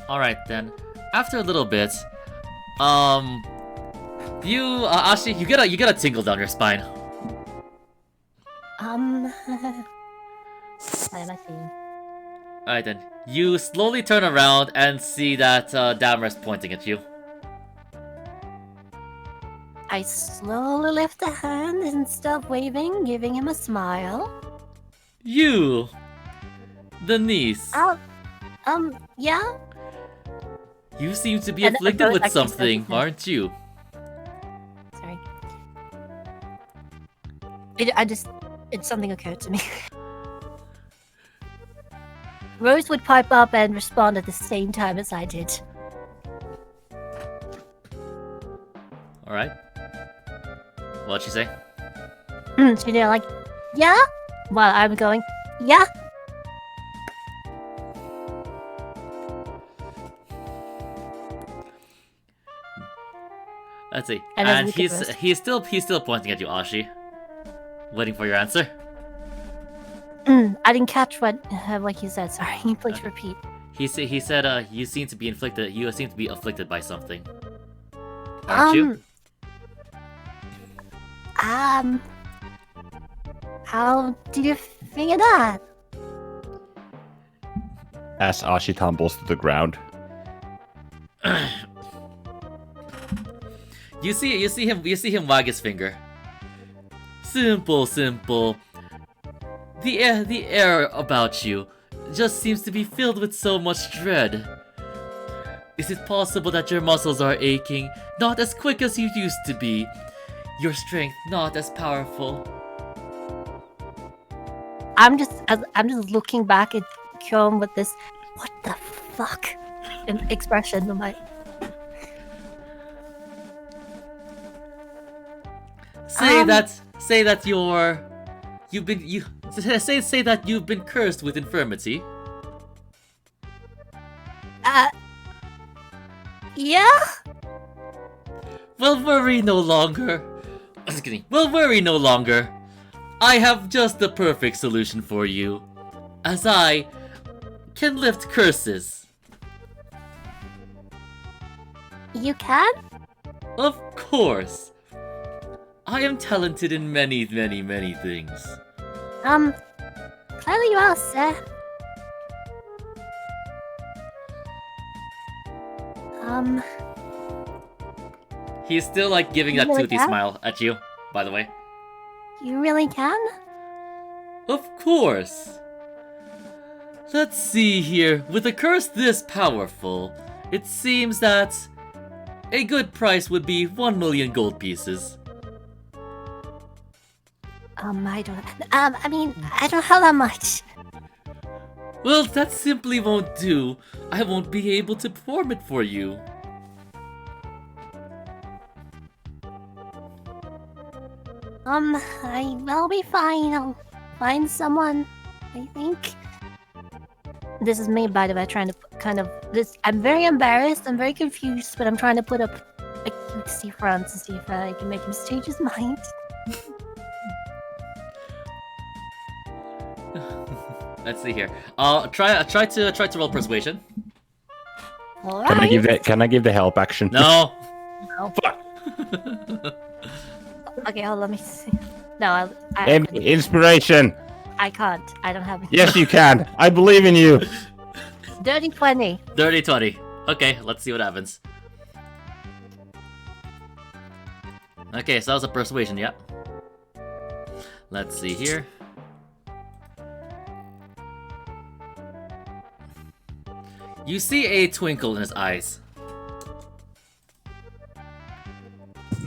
Alright then. After a little bit, you, Ashi, you get a tingle down your spine. What am I seeing? Alright then. You slowly turn around and see that Damaris pointing at you. I slowly lift a hand and stop waving, giving him a smile. You! The niece. Yeah? You seem to be And afflicted with actually something, says no. aren't you? Sorry. Something occurred to me. Rose would pipe up and respond at the same time as I did. Alright. What'd she say? She's like, yeah? While I'm going, yeah? Let's see. And And he's still pointing at you, Ashi. Waiting for your answer. I didn't catch what you said. Sorry, can you please repeat? He said you seem to be afflicted by something. Aren't you? How did you figure that? As Ashi tumbles to the ground. You see him wag his finger. Simple. The air about you just seems to be filled with so much dread. Is it possible that your muscles are aching, not as quick as you used to be? Your strength not as powerful. I'm just looking back at Kyon with this what the fuck expression on my. Say that you've been cursed with infirmity. Yeah? Well, worry no longer. Just kidding. Well, worry no longer. I have just the perfect solution for you, as I can lift curses. You can? Of course. I am talented in many things. Clearly you are, sir. He's still like giving that really toothy can? smile at you, by the way. You really can? Of course. Let's see here. With a curse this powerful, it seems that a good price would be 1 million gold pieces. I don't have that much. Well, that simply won't do. I won't be able to perform it for you. I'll be fine. I'll find someone, I think. This is me, by the way, trying to I'm very embarrassed, I'm very confused, but I'm trying to put up a cutesy front to see if I can make him change his mind. Let's see here. Try to roll persuasion. Alright. Can I give the help action? No. No. Fuck. Okay, hold on, let me see. No, I Inspiration. I can't. I don't have it. Yes, you can. I believe in you. Dirty 20. Dirty 20. Okay, let's see what happens. Okay, so that was a persuasion, yeah. Let's see here. You see a twinkle in his eyes.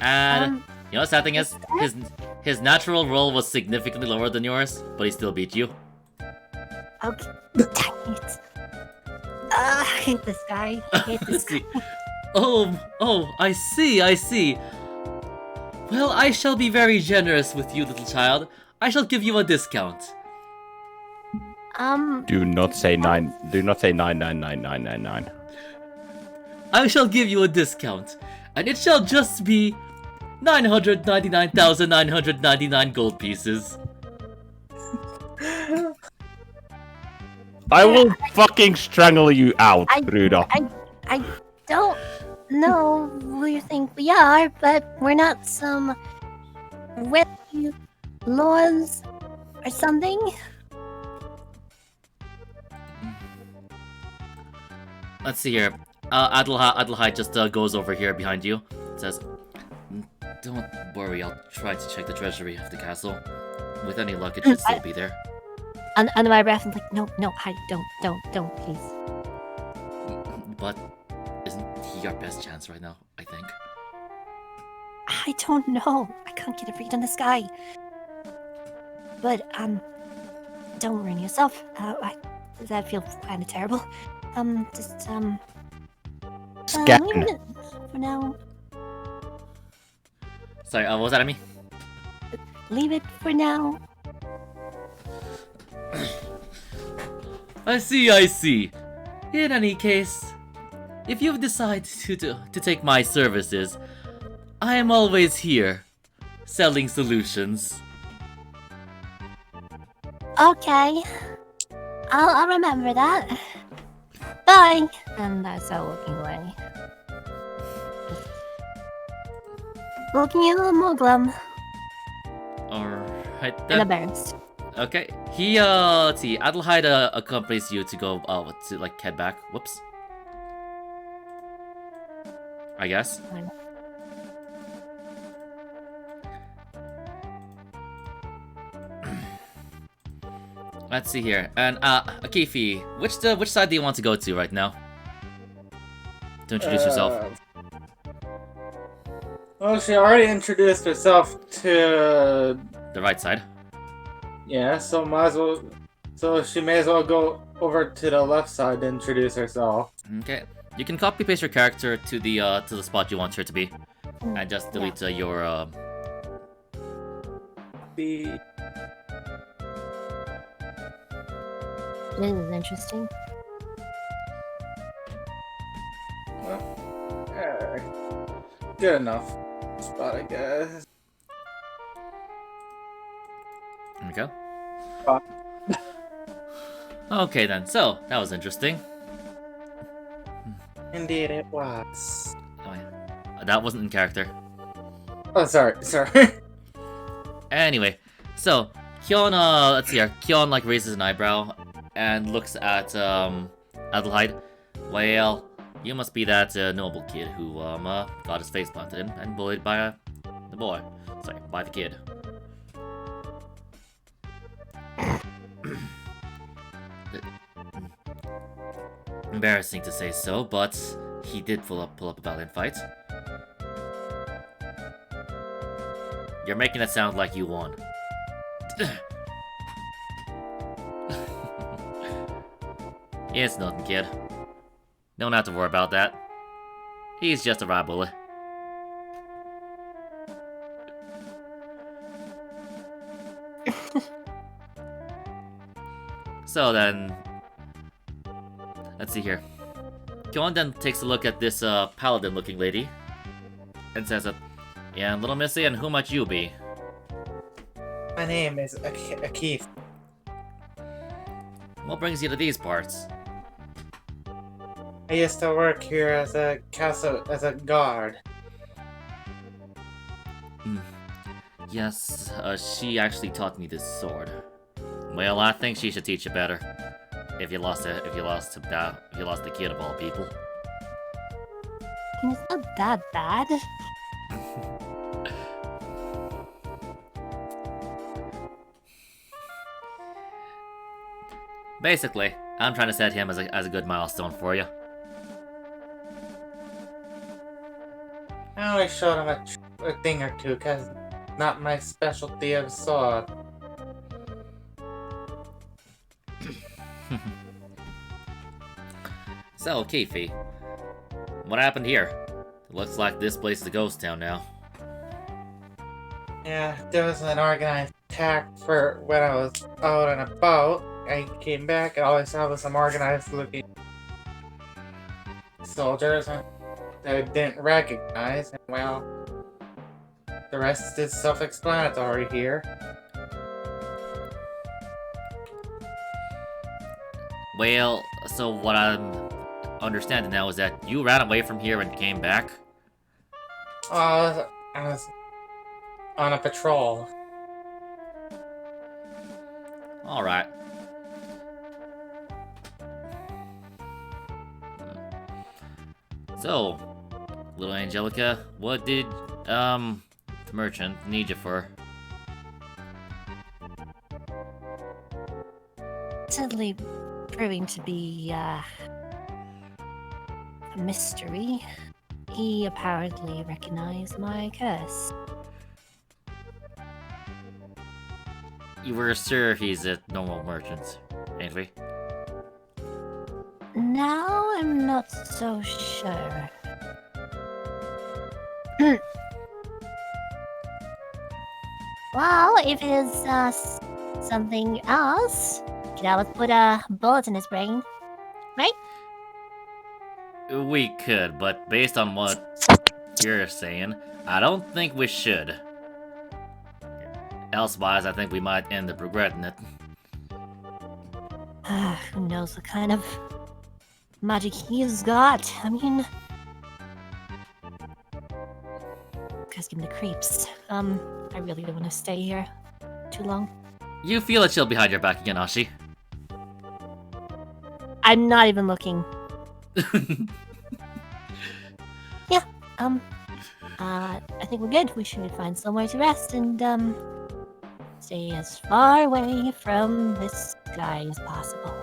And you know the sad thing is, his natural roll was significantly lower than yours, but he still beat you. Okay. Dang it. I hate this guy. I hate this guy. Oh, I see. Well, I shall be very generous with you, little child. I shall give you a discount. Do not say 9999999. I shall give you a discount, and it shall just be 999,999 gold pieces. I will fucking strangle you out, Ruda. I don't know who you think we are, but we're not some wealthy lords or something. Let's see here. Adelheid just goes over here behind you. Says, "Don't worry, I'll try to check the treasury of the castle. With any luck, it should still be there." Under my breath, I'm like, no, I don't, please. But isn't he our best chance right now, I think? I don't know. I can't get a read on this guy. But, don't ruin yourself. That feels kind of terrible. Scan. Leave it for now. Sorry, what was that at me? Leave it for now. I see. In any case, if you've decided to take my services, I am always here, selling solutions. Okay. I'll remember that. Bye. And I start walking away. Looking a little more glum Alright and then. embarrassed. Okay, let's see, Adelheid accompanies you to go, to, like, head back. Whoops. I guess. Fine. Let's see here. And, Akifi, which side do you want to go to right now? To introduce yourself. Well, she already introduced herself to... The right side. Yeah, so she may as well go over to the left side to introduce herself. Okay. You can copy paste your character to the spot you want her to be. And just delete your, The... This is interesting. Good enough spot, I guess. There we go. Uh. Okay then, so, that was interesting. Indeed it was. Oh, yeah. That wasn't in character. Oh, sorry. Anyway, so, Kyon, let's see here. Kyon, like, raises an eyebrow and looks at, Adelheid. Well, you must be that, noble kid who, got his face planted in and bullied by, the boy. Sorry, by the kid. Embarrassing to say so, but he did pull up a valiant fight. You're making it sound like you won. It's nothing, kid. Don't have to worry about that. He's just a rat bully. So then, let's see here. Kyon then takes a look at this paladin-looking lady and says that, "Yeah, little missy, and who might you be?" My name is Akif. What brings you to these parts? I used to work here as a guard. Yes, she actually taught me this sword. Well, I think she should teach you better. If you lost the kid of all people. It's not that bad. Basically, I'm trying to set him as a good milestone for you. I only showed him a thing or two, cause not my specialty of sword. So, Keefe, what happened here? It looks like this place is a ghost town now. Yeah, there was an organized attack for when I was out and about. I came back and all I saw was some organized looking soldiers that I didn't recognize. And well, the rest is self-explanatory here. Well, so what I'm understanding now is that you ran away from here and came back? Oh, I was on a patrol. Alright. So, little Angelica, what did, the merchant need you for? Sadly, proving to be a mystery. He apparently recognized my curse. You were sure he's a normal merchant, ain't we? Now I'm not so sure. Well, if it is something else, you could always put a bullet in his brain, right? We could, but based on what you're saying, I don't think we should. Elsewise, I think we might end up regretting it. Who knows what kind of magic he's got? I mean, guys, give me the creeps. I really don't want to stay here too long. You feel a chill behind your back again, Ashi. I'm not even looking. I think we're good. We should find somewhere to rest and stay as far away from this guy as possible.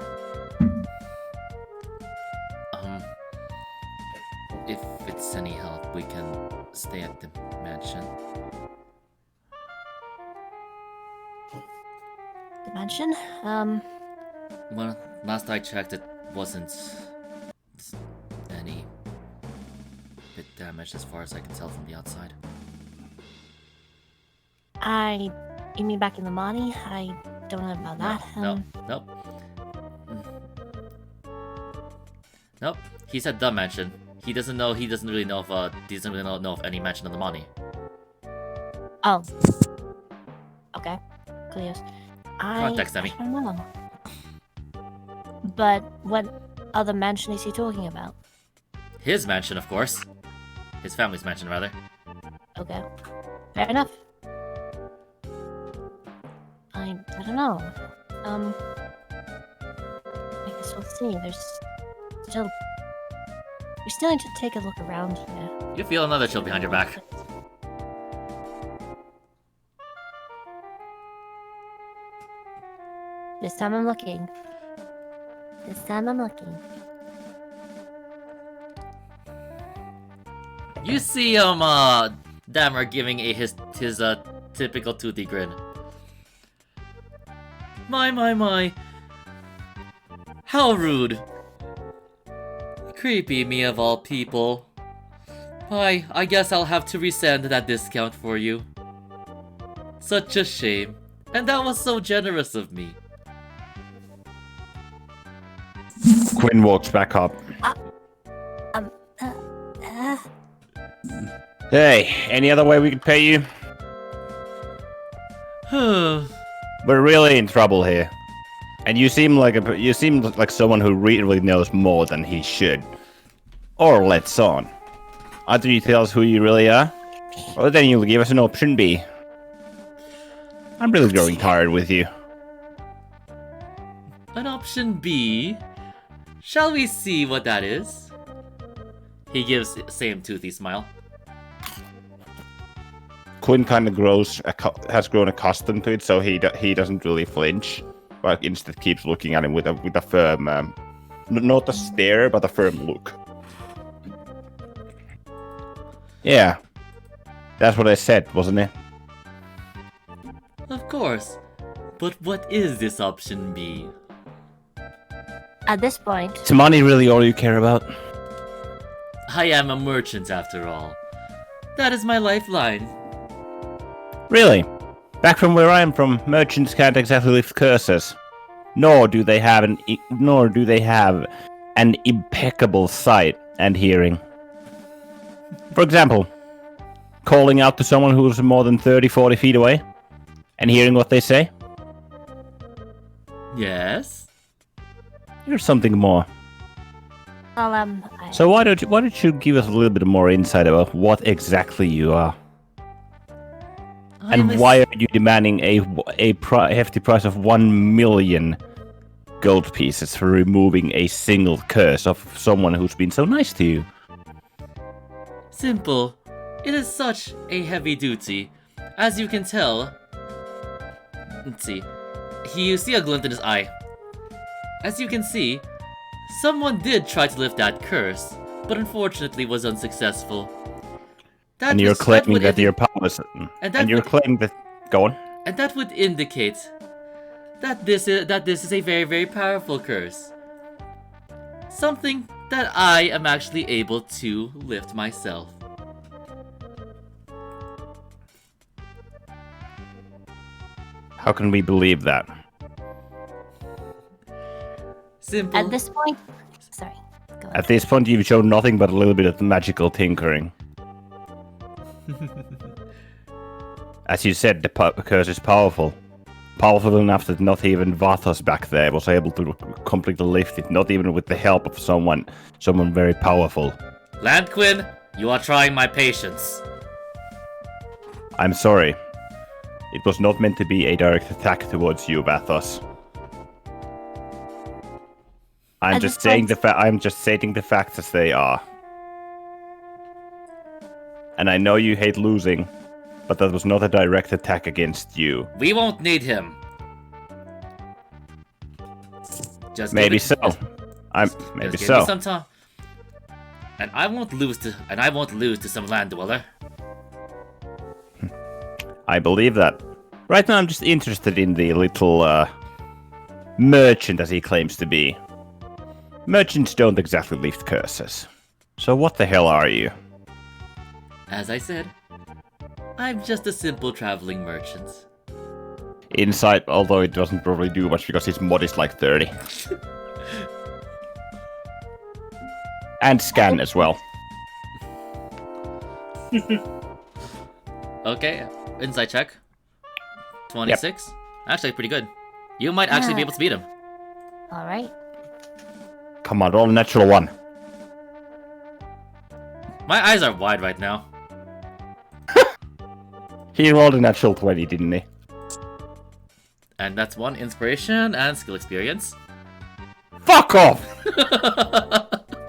If it's any help, we can stay at the mansion. The mansion? Well, last I checked, it wasn't any bit damaged as far as I can tell from the outside. You mean back in Limani? I don't know about that. Nope. Nope. He said the mansion. He doesn't really know if any mansion of the money. Oh. Okay. Clears. Context, Demi. I don't know. But what other mansion is he talking about? His mansion, of course. His family's mansion, rather. Okay. Fair enough. I don't know. I guess we'll see. We still need to take a look around here. You feel another chill behind your back. This time I'm looking. You see Dammer giving his typical toothy grin. My. How rude. Creepy me of all people. I guess I'll have to resend that discount for you. Such a shame. And that was so generous of me. Quinn walks back up. Hey, any other way we could pay you? We're really in trouble here. And you seem like someone who really knows more than he should. Or lets on. Either you tell us who you really are, or then you'll give us an option B. I'm really growing tired with you. An option B? Shall we see what that is? He gives the same toothy smile. Quinn kind of has grown accustomed to it, so he doesn't really flinch, but instead keeps looking at him with a firm, not a stare, but a firm look. Yeah, that's what I said, wasn't it? Of course. But what is this option B? At this point, Is money really all you care about? I am a merchant after all. That is my lifeline. Really? Back from where I am from, merchants can't exactly lift curses. Nor do they have an impeccable sight and hearing. For example, calling out to someone who's more than 30-40 feet away and hearing what they say. Yes? Here's something more. Well, So why don't you give us a little bit more insight about what exactly you are, and why are you demanding a hefty price of 1,000,000 gold pieces for removing a single curse of someone who's been so nice to you? Simple. It is such a heavy duty. As you can tell... Let's see. You see a glint in his eye. As you can see, someone did try to lift that curse, but unfortunately was unsuccessful. And you're claiming that your powers... And you're claiming that... Go on. And that would indicate that this is a very, very powerful curse. Something that I am actually able to lift myself. How can we believe that? Simple. at this point, sorry. Go on. At this point, you've shown nothing but a little bit of magical tinkering. As you said, the curse is powerful. Powerful enough that not even Vathos back there was able to completely lift it, not even with the help of someone very powerful. Landquin, you are trying my patience. I'm sorry. It was not meant to be a direct attack towards you, Vathos. I'm just stating the facts as they are. And I know you hate losing, but that was not a direct attack against you. We won't need him. Just Maybe give so. it- Maybe just give so. me some time. And I won't lose to some land dweller. I believe that. Right now I'm just interested in the little merchant as he claims to be. Merchants don't exactly lift curses. So what the hell are you? As I said, I'm just a simple traveling merchant. Insight, although it doesn't probably do much because his mod is like 30. And scan as well. Okay, insight check. 26. Actually, pretty good. You might actually be able to beat him. All right. Come on, roll a natural one. My eyes are wide right now. He rolled a natural 20, didn't he? And that's one inspiration and skill experience. Fuck off!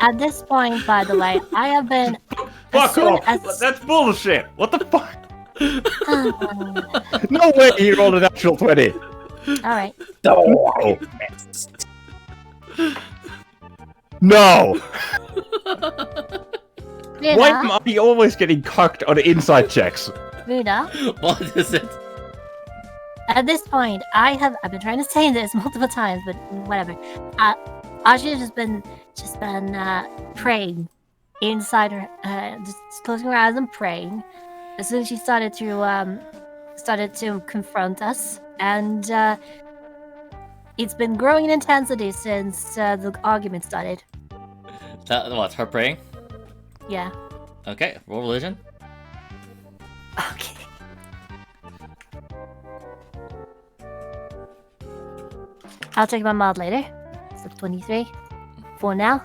At this point, by the way, I have been. Fuck soon off! as- That's bullshit! What the fuck? No way he rolled a natural 20! All right. No! No! Why am Runa, I always getting cucked on inside checks? Runa, What is it? at this point, I've been trying to say this multiple times, but whatever. Ashi has just been praying inside her, just closing her eyes and praying. As soon as she started to confront us, and it's been growing in intensity since the argument started. What, her praying? Yeah. Okay, roll religion. Okay. I'll check my mod later. So 23 for now.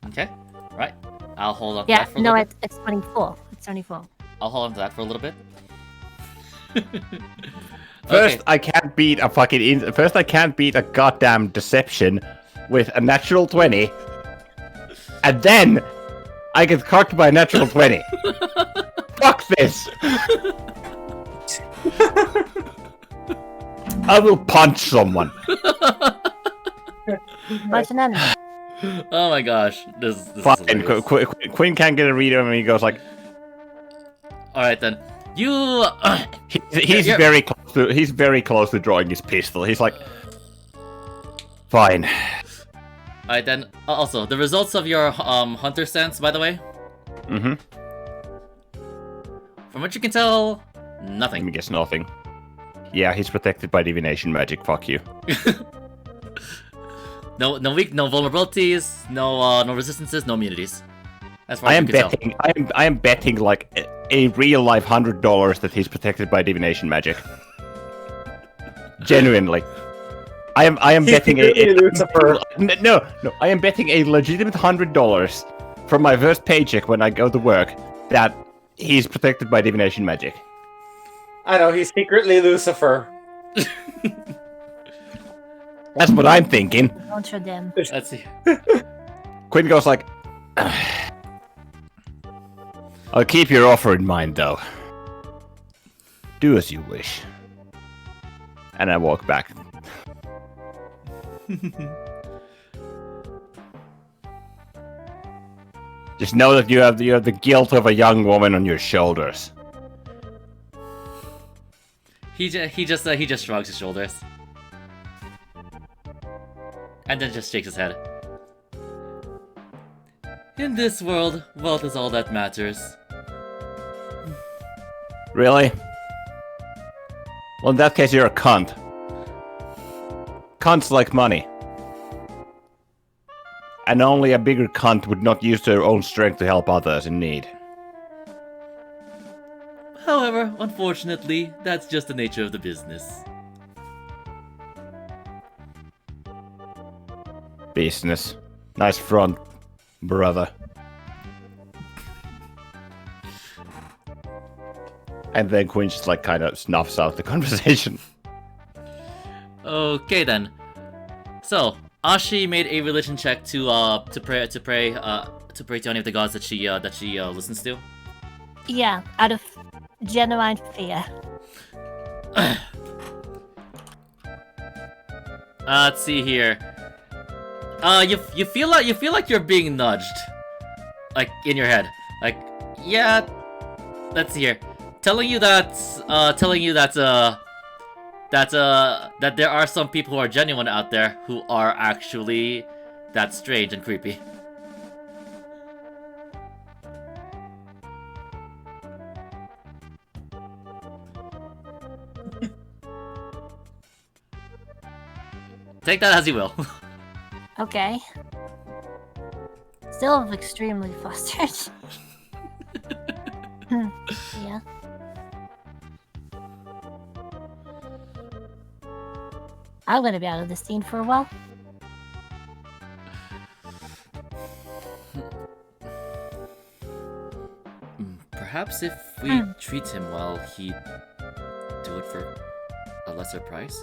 Okay, right. I'll hold on to Yeah, that for a no, little bit. it's 24. It's 24. I'll hold on to that for a little bit. First, Okay. I can't beat a fucking. First, I can't beat a goddamn deception with a natural 20, and then I get cocked by a natural 20. Fuck this! I will punch someone. What's an enemy? Oh my gosh, this is Fine. hilarious. Quinn can't get a read on him, and he goes like, Alright then. You... he's Yeah. very close to. He's very close to drawing his pistol. He's like, fine. Alright then. Also, the results of your hunter sense, by the way. Mm-hmm. From what you can tell, Let me nothing. guess nothing. Yeah, he's protected by divination magic. Fuck you. No vulnerabilities, no resistances, no immunities. As far I as am you can tell. betting. I am betting like a real life $100 that he's protected by divination magic. Genuinely. I am He's betting secretly Lucifer. no, I am betting a legitimate $100 from my first paycheck when I go to work that he's protected by divination magic. I know, he's secretly Lucifer. That's what I'm thinking. Don't show them. Let's see. Quinn goes like, I'll keep your offer in mind, though. Do as you wish. And I walk back. Just know that you have the guilt of a young woman on your shoulders. He just shrugs his shoulders. And then just shakes his head. In this world, wealth is all that matters. Really? Well, in that case, you're a cunt. Cunts like money. And only a bigger cunt would not use their own strength to help others in need. However, unfortunately, that's just the nature of the business. Business. Nice front, brother. And then Quinn just like kind of snuffs out the conversation. Okay then. So, Ashi made a religion check to pray to any of the gods that she listens to. Yeah, out of genuine fear. Let's see here. You feel like you're being nudged, like in your head. Like, yeah. Let's see here. Telling you that there are some people who are genuine out there who are actually that strange and creepy. Take that as you will. Okay. Still extremely flustered. Yeah. I'm gonna be out of this scene for a while. Perhaps if we treat him well, he'd do it for a lesser price?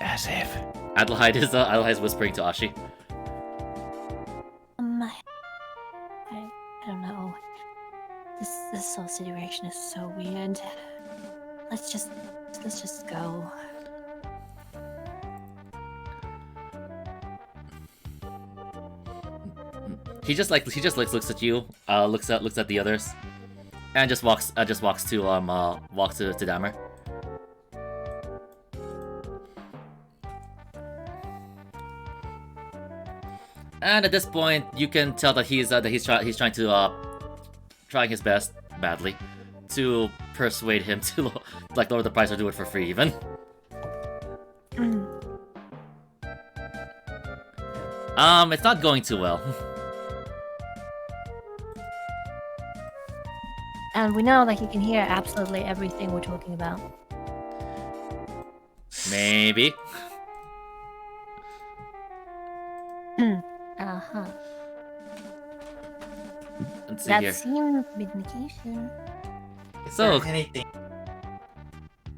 As if. Adelaide is whispering to Ashi. I don't know. This whole situation is so weird. Let's just go. He just looks at you, looks at the others, and just walks to Dammer. And at this point, you can tell that he's trying his best badly to persuade him to like lower the price or do it for free even. It's not going too well. And we know that he can hear absolutely everything we're talking about. Maybe. Uh-huh. Let's see That here. seems to be the indication. Is So- there anything?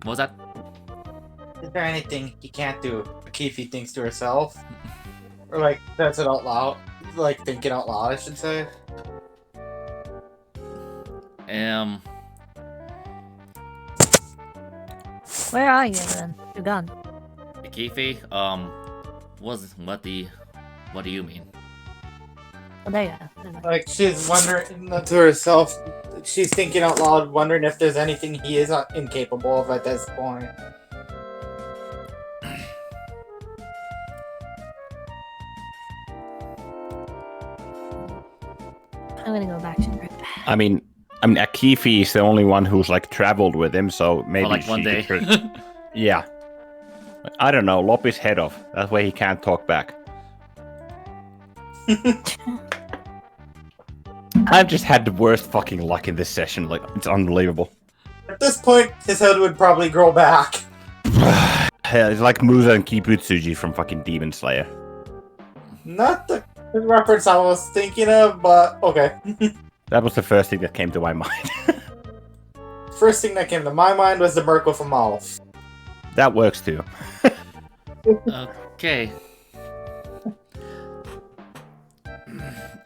What was that? Is there anything he can't do? Keefe thinks to herself, or like says it out loud, like thinking out loud, I should say. Where are you then? You're gone. Kifi, what do you mean? Oh, there you are. Like she's wondering to herself, she's thinking out loud, wondering if there's anything he is incapable of at this point. I'm gonna go back to the group. I mean, Akifi is the only one who's like traveled with him, so maybe For like she one day. could- Yeah. I don't know. Lop his head off. That way he can't talk back. I've just had the worst fucking luck in this session. Like, it's unbelievable. At this point, his head would probably grow back. It's like Musa and Kibutsuji from fucking Demon Slayer. Not the reference I was thinking of, but okay. That was the first thing that came to my mind. First thing that came to my mind was the Merkle from Alf. That works too. Okay.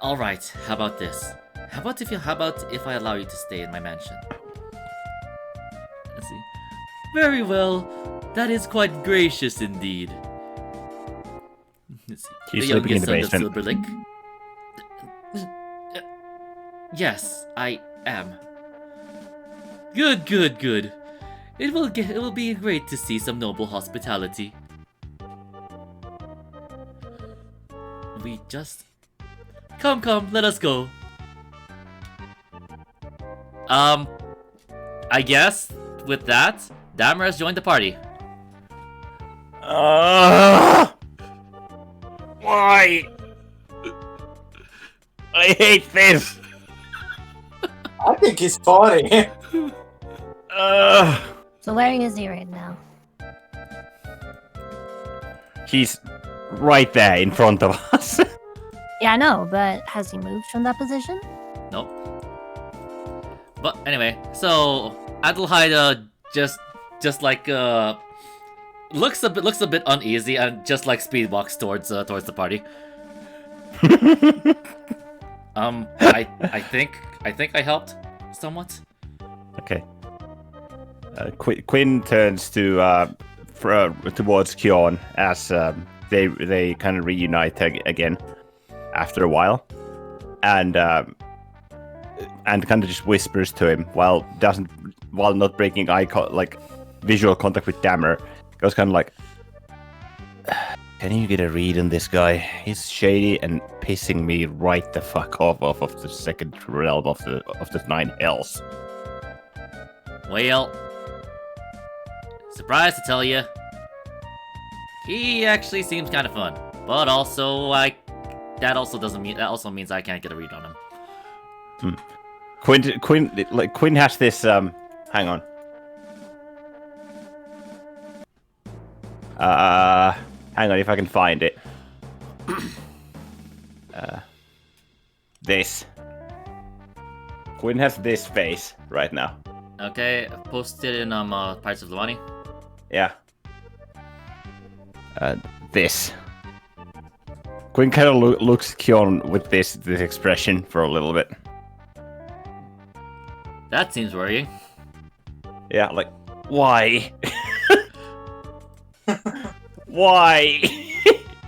Alright, how about this? How about if I allow you to stay in my mansion? Let's see. Very well. That is quite gracious indeed. Let's see. He's The sleeping in youngest the son of basement. Silver Lake. Yes, I am. Good, good, good. It will be great to see some noble hospitality. We just... Come, let us go. I guess, with that, Damer has joined the party. Why? I hate this. I think he's funny. So where is he right now? He's right there in front of us. Yeah, I know, but has he moved from that position? Nope. But anyway, so Adelheid just like looks a bit uneasy and just like speed walks towards the party. I think I helped somewhat. Okay. Quinn turns to towards Kyon as they kind of reunite again after a while, and kind of just whispers to him while not breaking visual contact with Damer. Goes kind of like, "Can you get a read on this guy? He's shady and pissing me right the fuck off of the second realm of the Nine Hells." Well, surprised to tell you, he actually seems kind of fun. But also, that also means I can't get a read on him. Quinn has this. Hang on. Hang on, if I can find it. This. Quinn has this face right now. Okay, posted in Pirates of Limani. Yeah. This. Quinn kind of looks Kyon with this expression for a little bit. That seems worrying. Yeah, like, why? Why?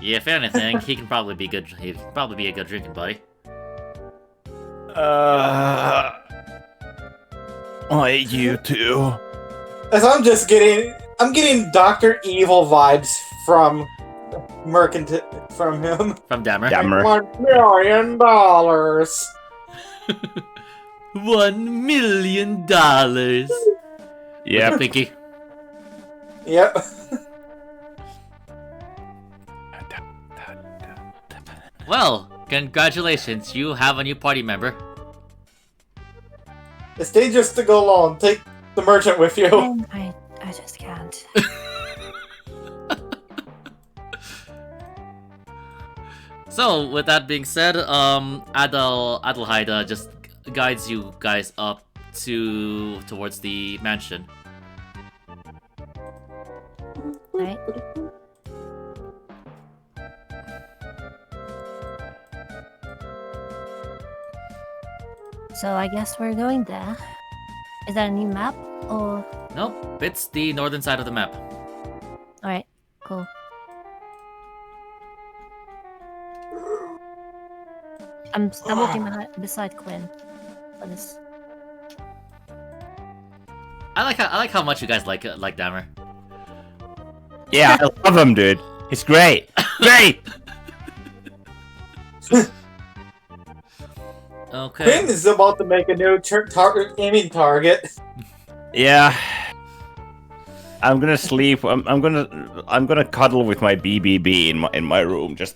Yeah, if anything, he can probably be good. He'd probably be a good drinking buddy. I hate you too. As I'm getting Dr. Evil vibes from from him. From Damer. Damer. $1 million. $1 million. Yeah. With a pinky. Yep. Well, congratulations, you have a new party member. It's dangerous to go alone. Take the merchant with you. I just can't. So, with that being said, Adelheid just guides you guys up towards the mansion. Right? So I guess we're going there. Is that a new map or? Nope, it's the northern side of the map. Alright, cool. I'm walking beside Quinn for this. I like how much you guys like Damer. Yeah, I love him, dude. He's great. Great. Okay. Quinn is about to make a new aiming target. Yeah. I'm gonna sleep. I'm gonna cuddle with my BBB in my room. Just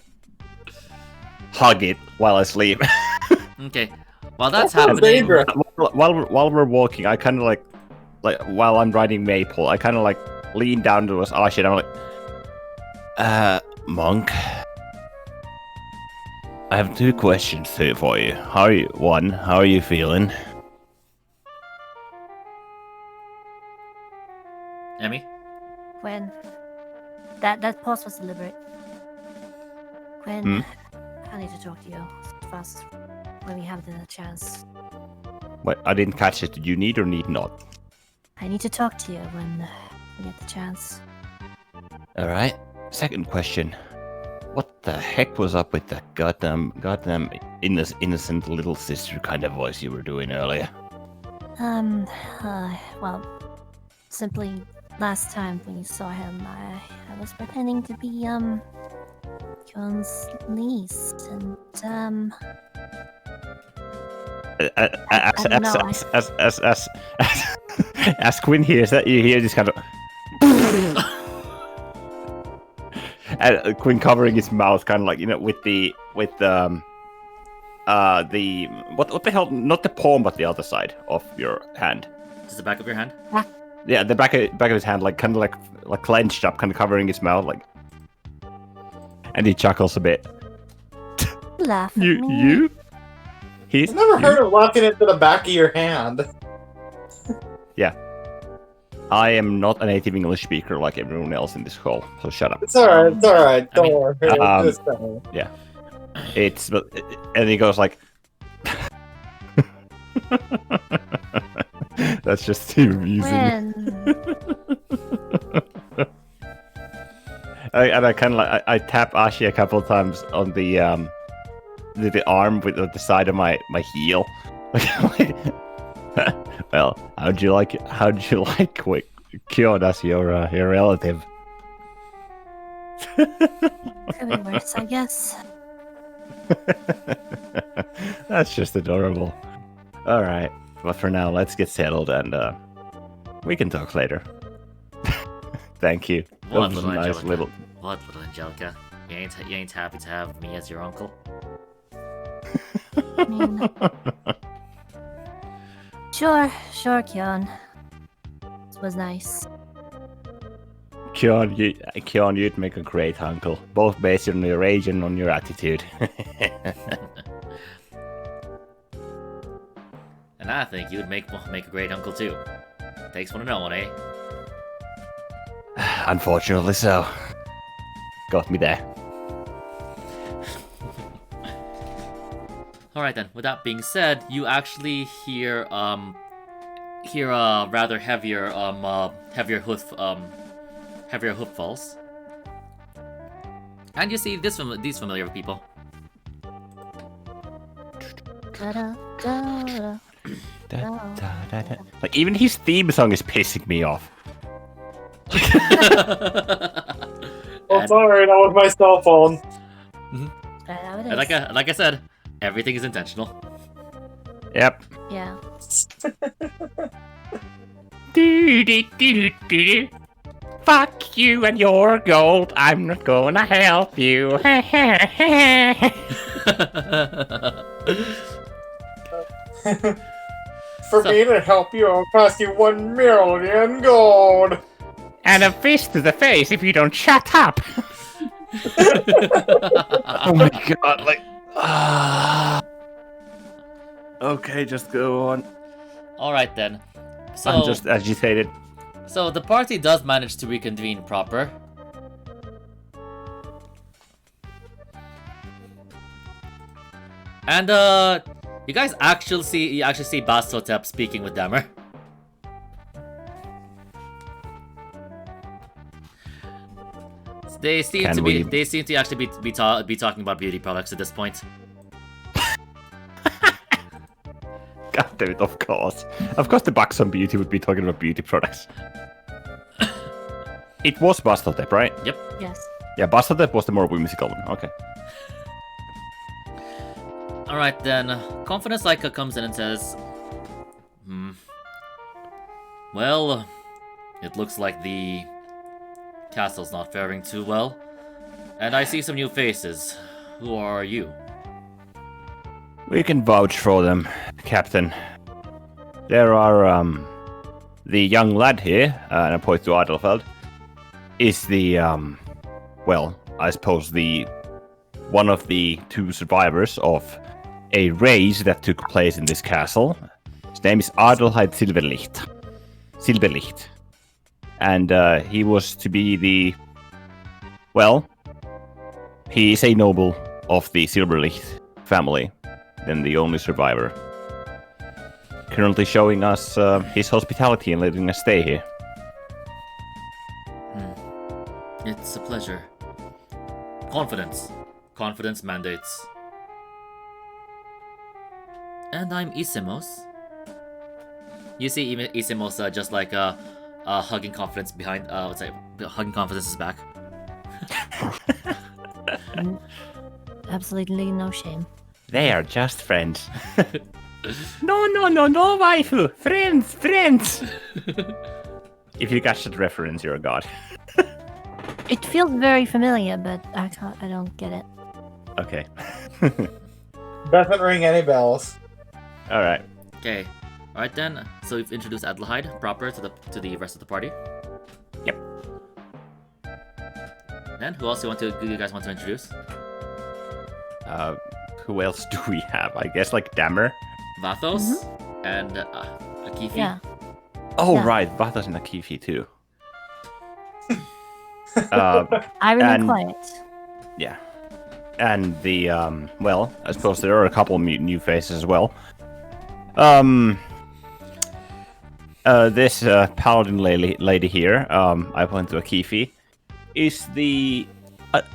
hug it while I sleep. Okay. While that's That sounds happening, dangerous. while we're walking, I kind of like while I'm riding Maple, I kind of like lean down towards Ashi and I'm like, Monk. I have 2 questions here for you. How are you feeling? Emmy? When that pause was deliberate. When I need to talk to you fast when we have the chance. What? I didn't catch it. Did you need or need not? I need to talk to you when we get the chance. All right. Second question. What the heck was up with that goddamn innocent little sister kind of voice you were doing earlier? Well, simply last time when you saw him, I was pretending to be, Kion's niece, and, as Quinn hears that, you hear this kind of... and Quinn covering his mouth, kind of like, with the what the hell? Not the palm, but the other side of your hand. Just the back of your hand? Yeah, the back of his hand, like kind of like clenched up, kind of covering his mouth, like. And he chuckles a bit. Laugh at me. You? I've never heard of locking it to the back of your hand. Yeah. I am not a native English speaker like everyone else in this hall, so shut up. It's alright, don't worry. Yeah. And he goes like... That's just too amusing. I kind of like I tap Ashi a couple of times on the arm with the side of my heel. Well, how'd you like Kion as your relative? Could be worse, I guess. That's just adorable. All right, but for now, let's get settled and we can talk later. Thank you. That What was little a nice Angelica? little. What little Angelica? You ain't happy to have me as your uncle? I mean, sure, Kion. This was nice. Kion, you'd make a great uncle, both based on your age and on your attitude. And I think you'd make a great uncle too. Takes one to know one, eh? Unfortunately so. Got me there. Alright then, with that being said, you actually hear rather heavier hoof falls. And you see these familiar people. Da-da-da-da. Like, even his theme song is pissing me off. Oh, sorry, that was my cell phone. Right how it is. And like I said, everything is intentional. Yep. Yeah. Fuck you and your gold. I'm not gonna help you. For me to help you, it'll cost you 1 million gold. And a fist to the face if you don't shut up. Oh my god, like... Okay, just go on. Alright then. So, I'm just agitated. So the party does manage to reconvene proper. And you guys actually see Bastotep speaking with Damer. They seem to actually be talking about beauty products at this point. God damn it, of course. Of course the Buxom Beauty would be talking about beauty products. It was Bastotep, right? Yep. Yes. Yeah, Bastotep was the more whimsical one. Okay. Alright then, Confidence Laika comes in and says, well, it looks like the castle's not faring too well. And I see some new faces. Who are you? We can vouch for them, Captain. There are, the young lad here, and I point to Adelfeld. is the well, I suppose the one of the two survivors of a race that took place in this castle. His name is Adelheid Silberlicht. And he was to be the... Well, he is a noble of the Silberlicht family, then the only survivor. Currently showing us his hospitality and letting us stay here. It's a pleasure. Confidence. Confidence mandates. And I'm Isimos. You see Isimos just like hugging confidence behind hugging confidence's back. Absolutely no shame. They are just friends. No, waifu! Friends! If you catch that reference, you're a god. It feels very familiar, but I don't get it. Okay. Doesn't ring any bells. Alright. Okay. Alright then. So we've introduced Adelheid proper to the rest of the party. Yep. Then who else do you guys want to introduce? Who else do we have? I guess like Dammer. Vathos and Akifi. Yeah. Oh Yeah. right, Vathos and Akifi too. I remain quiet. Yeah. And the, well, I suppose there are a couple of new faces as well. This paladin lady here, I went to Akifi, is the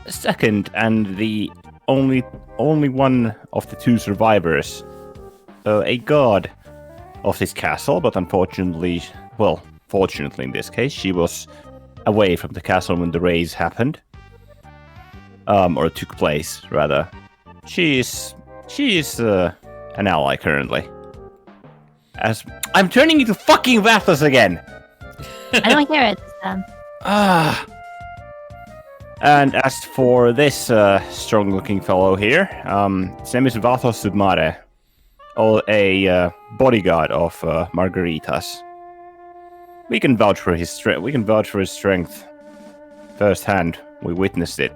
second and the only one of the two survivors, a god of this castle, but unfortunately, well, fortunately in this case, she was away from the castle when the raise happened. Or took place, rather. She is an ally currently. As I'm turning into fucking Vathos again. I don't hear it this time. And as for this strong-looking fellow here, his name is Vathos Submare, a bodyguard of Margaritas. We can vouch for his strength. We can vouch for his strength firsthand. We witnessed it.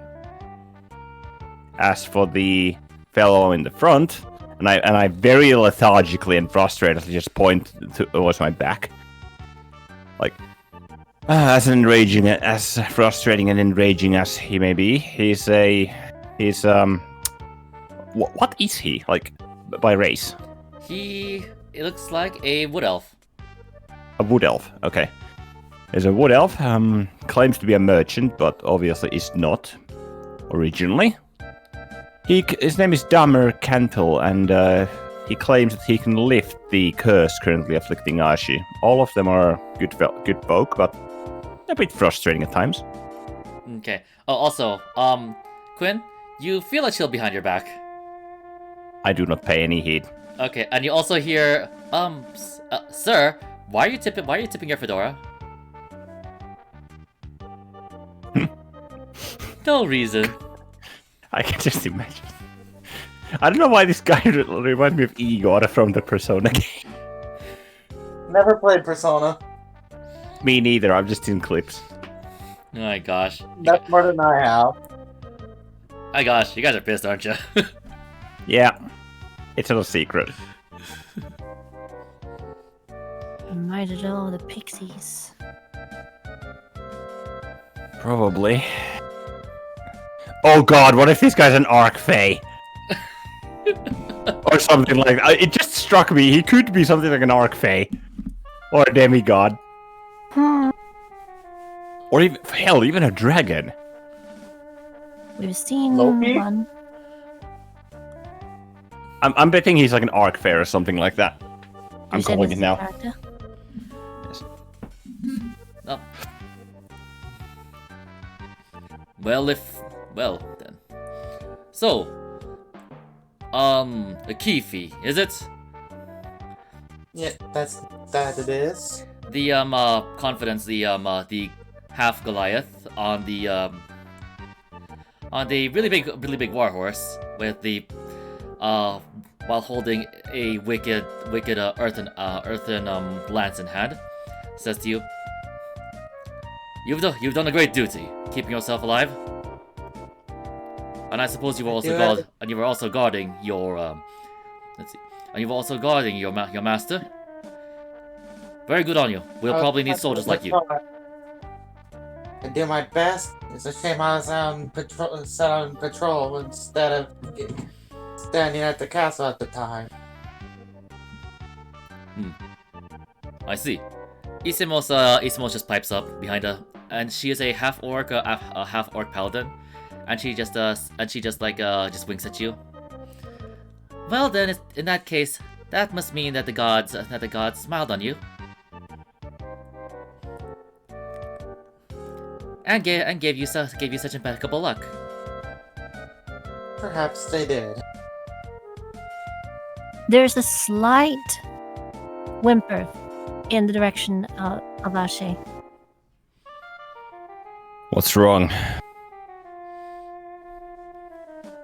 As for the fellow in the front, and I very lethargically and frustratedly just point towards my back, like as frustrating and enraging as he may be, what is he like by race? It looks like a wood elf. A wood elf. Okay, there's a wood elf. Claims to be a merchant, but obviously is not originally. His name is Damer Cantle, and he claims that he can lift the curse currently afflicting Ashi. All of them are good folk, but a bit frustrating at times. Okay. Oh, also, Quinn, you feel a chill behind your back. I do not pay any heed. Okay, and you also hear, sir, why are you tipping your fedora? No reason. I can just imagine. I don't know why this guy reminds me of Igor from the Persona game. Never played Persona. Me neither, I've just seen clips. Oh my gosh. That's more than I have. Oh my gosh, you guys are pissed, aren't you? Yeah, it's not a secret. Murdered all the pixies. Probably. Oh god, what if this guy's an Arc Fae? Or something like that. It just struck me, he could be something like an Arc Fae. Or a demigod. Or even, hell, even a dragon. We've seen Loki? one. I'm betting he's like an Arc Fae or something like that. I'm You said calling this it is now. a character? Oh. Well, then. So, Akifi, is it? Yeah, that it is. The confidence, the half Goliath on the really big warhorse with the while holding a wicked earthen lance in hand, says to you, You've done a great duty, keeping yourself alive. And I suppose you were also guarding your let's see. And you were also guarding your master. Very good on you. We'll probably need soldiers like you. I do my best. It's a shame I was on patrol instead of standing at the castle at the time. I see. Isimos just pipes up behind her, and she is a half orc paladin, and she just winks at you. Well then, in that case, that must mean that the gods smiled on you, and gave you such impeccable luck. Perhaps they did. There's a slight whimper in the direction of Ashe. What's wrong?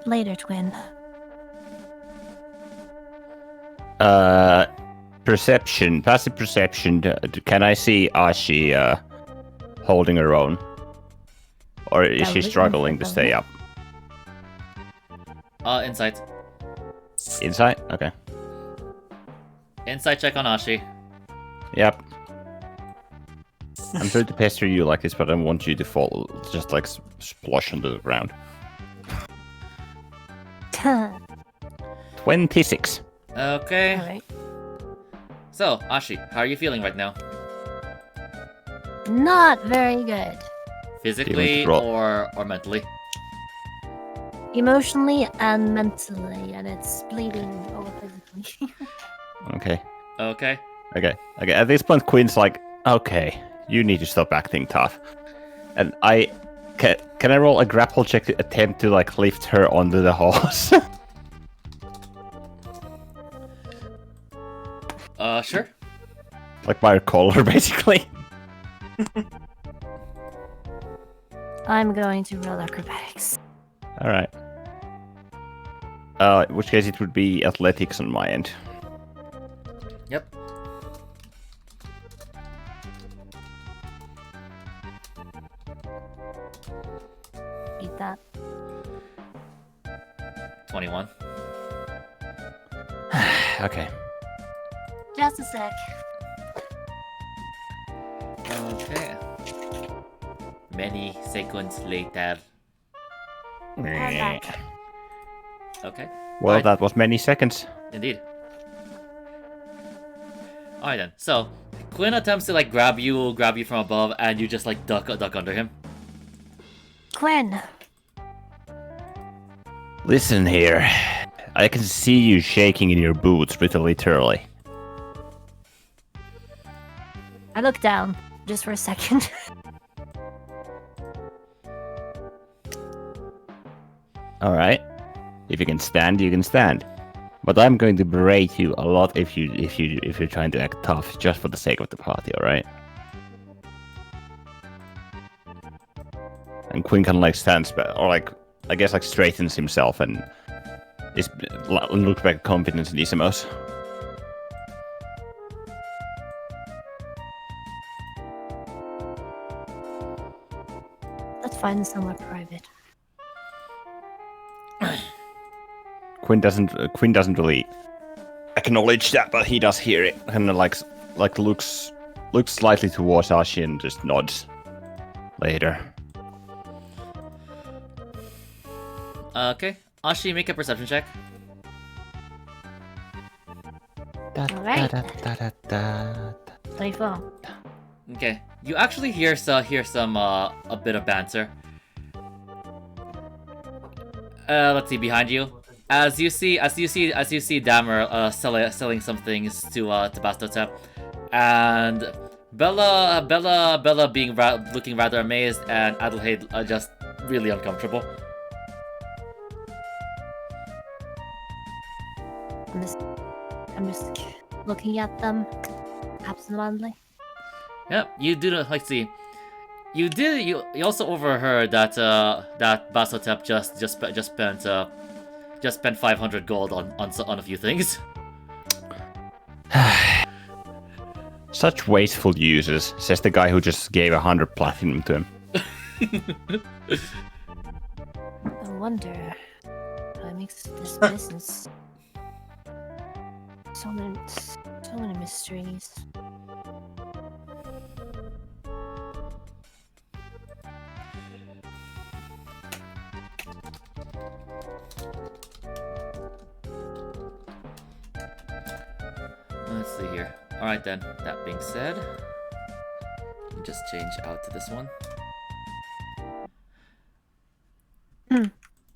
Later, twin. Perception, passive perception. Can I see Ashi holding her own? Or is she struggling to stay up? Insight. Insight? Okay. Insight check on Ashi. Yep. I'm sorry to pester you like this, but I want you to fall, just like splosh onto the ground. 26. Okay. Alright. So, Ashi, how are you feeling right now? Not very good. Physically or mentally? Emotionally and mentally, and it's bleeding over physically. Okay. Okay. Okay. At this point, Quinn's like, okay, you need to stop acting tough. And can I roll a grapple check to attempt to like lift her onto the horse? Sure. Like by her collar, basically. I'm going to roll acrobatics. All right. In which case it would be athletics on my end. Yep. Beat that. 21. Okay. Just a sec. Okay. Many seconds later. I'm back. Okay. Well, Alright. that was many seconds. Indeed. Alright then. So, Quinn attempts to like grab you from above, and you just like duck under him. Quinn, Listen here. I can see you shaking in your boots, pretty literally. I look down just for a second. Alright. If you can stand, you can stand. But I'm going to berate you a lot if you're trying to act tough just for the sake of the party, alright? And Quinn can like stands or like I guess like straightens himself and looks back confident in Isimos. Let's find somewhere private. Quinn doesn't really acknowledge that, but he does hear it and like looks slightly towards Ashi and just nods later. Okay. Ashi, make a perception check. Alright. 24. Okay. You actually hear some a bit of banter. Let's see behind you. As you see Damer selling some things to Bastotep, and Bella being looking rather amazed, and Adelheid just really uncomfortable. I'm just looking at them absentmindedly. Yep, you do not like see. You also overheard that that Bastotep just spent 500 gold on a few things. Such wasteful users, says the guy who just gave 100 platinum to him. I wonder how makes this business. So many mysteries. Let's see here. Alright then, that being said, just change out to this one.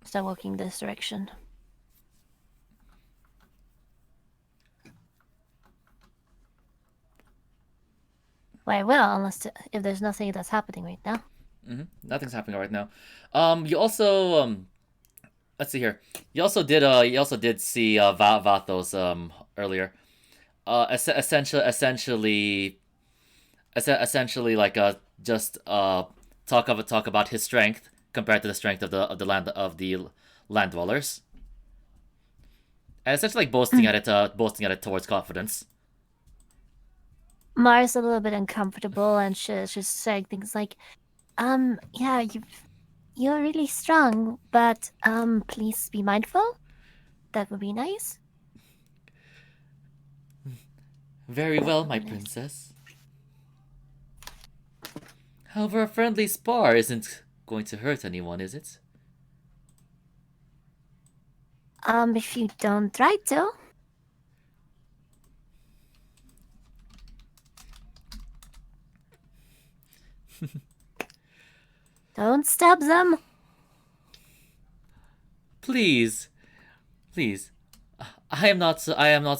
Start walking this direction. Well, I will, unless if there's nothing that's happening right now. Nothing's happening right now. You also let's see here. You also did see Vathos earlier. Essentially like just talk about his strength compared to the strength of the land dwellers. And essentially like boasting at it towards confidence. Mara's a little bit uncomfortable, and she's saying things like, yeah, you're really strong, but please be mindful. That would be nice." Very well, my princess. However, a friendly spar isn't going to hurt anyone, is it? If you don't try to. Don't stab them. Please. I am not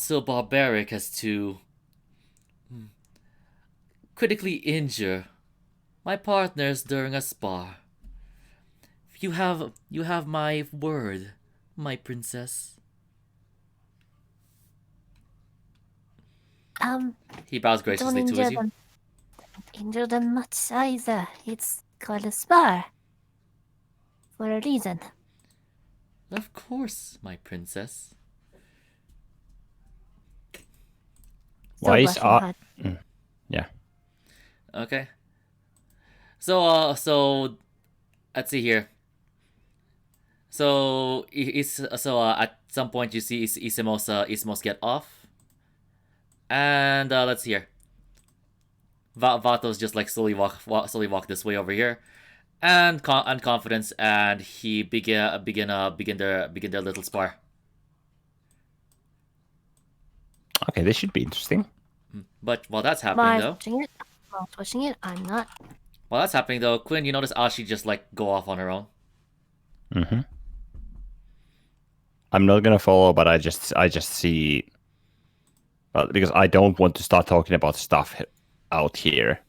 so barbaric as to critically injure my partners during a spar. You have my word, my princess. He bows graciously Don't towards you. Don't injure them much either. It's called a spar. For a reason. Of course, my princess. Why is blushing hard. Yeah. Okay. So let's see here. So at some point you see Ismos get off, and let's see here. Vatos just like slowly walk this way over here, and confidence, and he begin their little spar. Okay, this should be interesting. But while that's happening though, Watching it, I'm not. while that's happening though, Quinn, you notice Ashi just like go off on her own. Mm-hmm. I'm not gonna follow, but I just see. Well, because I don't want to start talking about stuff out here.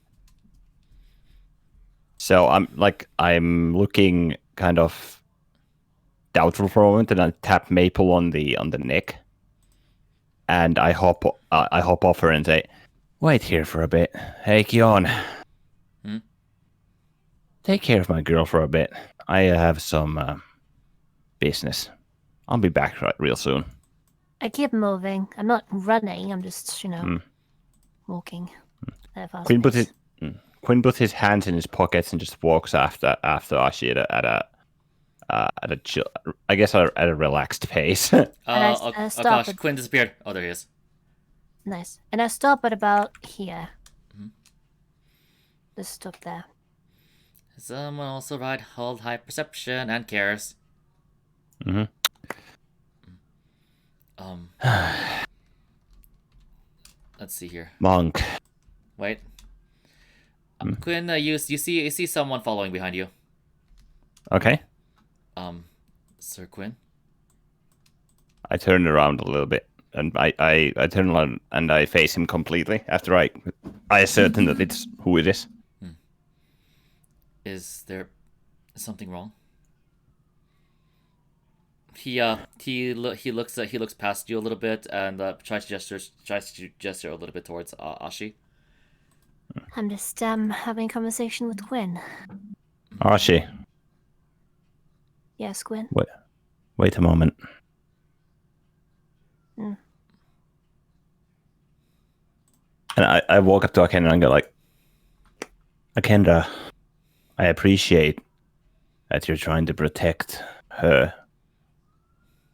So I'm looking kind of doubtful for a moment, and I tap Maple on the neck, and I hop off her and say, "Wait here for a bit. Hey, Kion. Take care of my girl for a bit. I have some business. I'll be back real soon." I keep moving. I'm not running. I'm just, walking. At a fast Quinn pace. puts his hands in his pockets and just walks after Ashi at a chill, I guess at a relaxed pace. I stop Gosh, Quinn disappeared. Oh, there he is. Nice. And I stop at about here. Just stop there. Someone also hold high perception and cares. Mm-hmm. Let's see here. Monk. Wait. Quinn, you see someone following behind you. Okay. Sir Quinn. I turn around a little bit, and I turn around and I face him completely after I ascertain that it's who it is. Is there something wrong? He looks past you a little bit and tries to gesture a little bit towards Ashi. I'm just having a conversation with Quinn. Ashi, Yes, Quinn. wait a moment. And I walk up to Akenda and go like, Akenda, I appreciate that you're trying to protect her.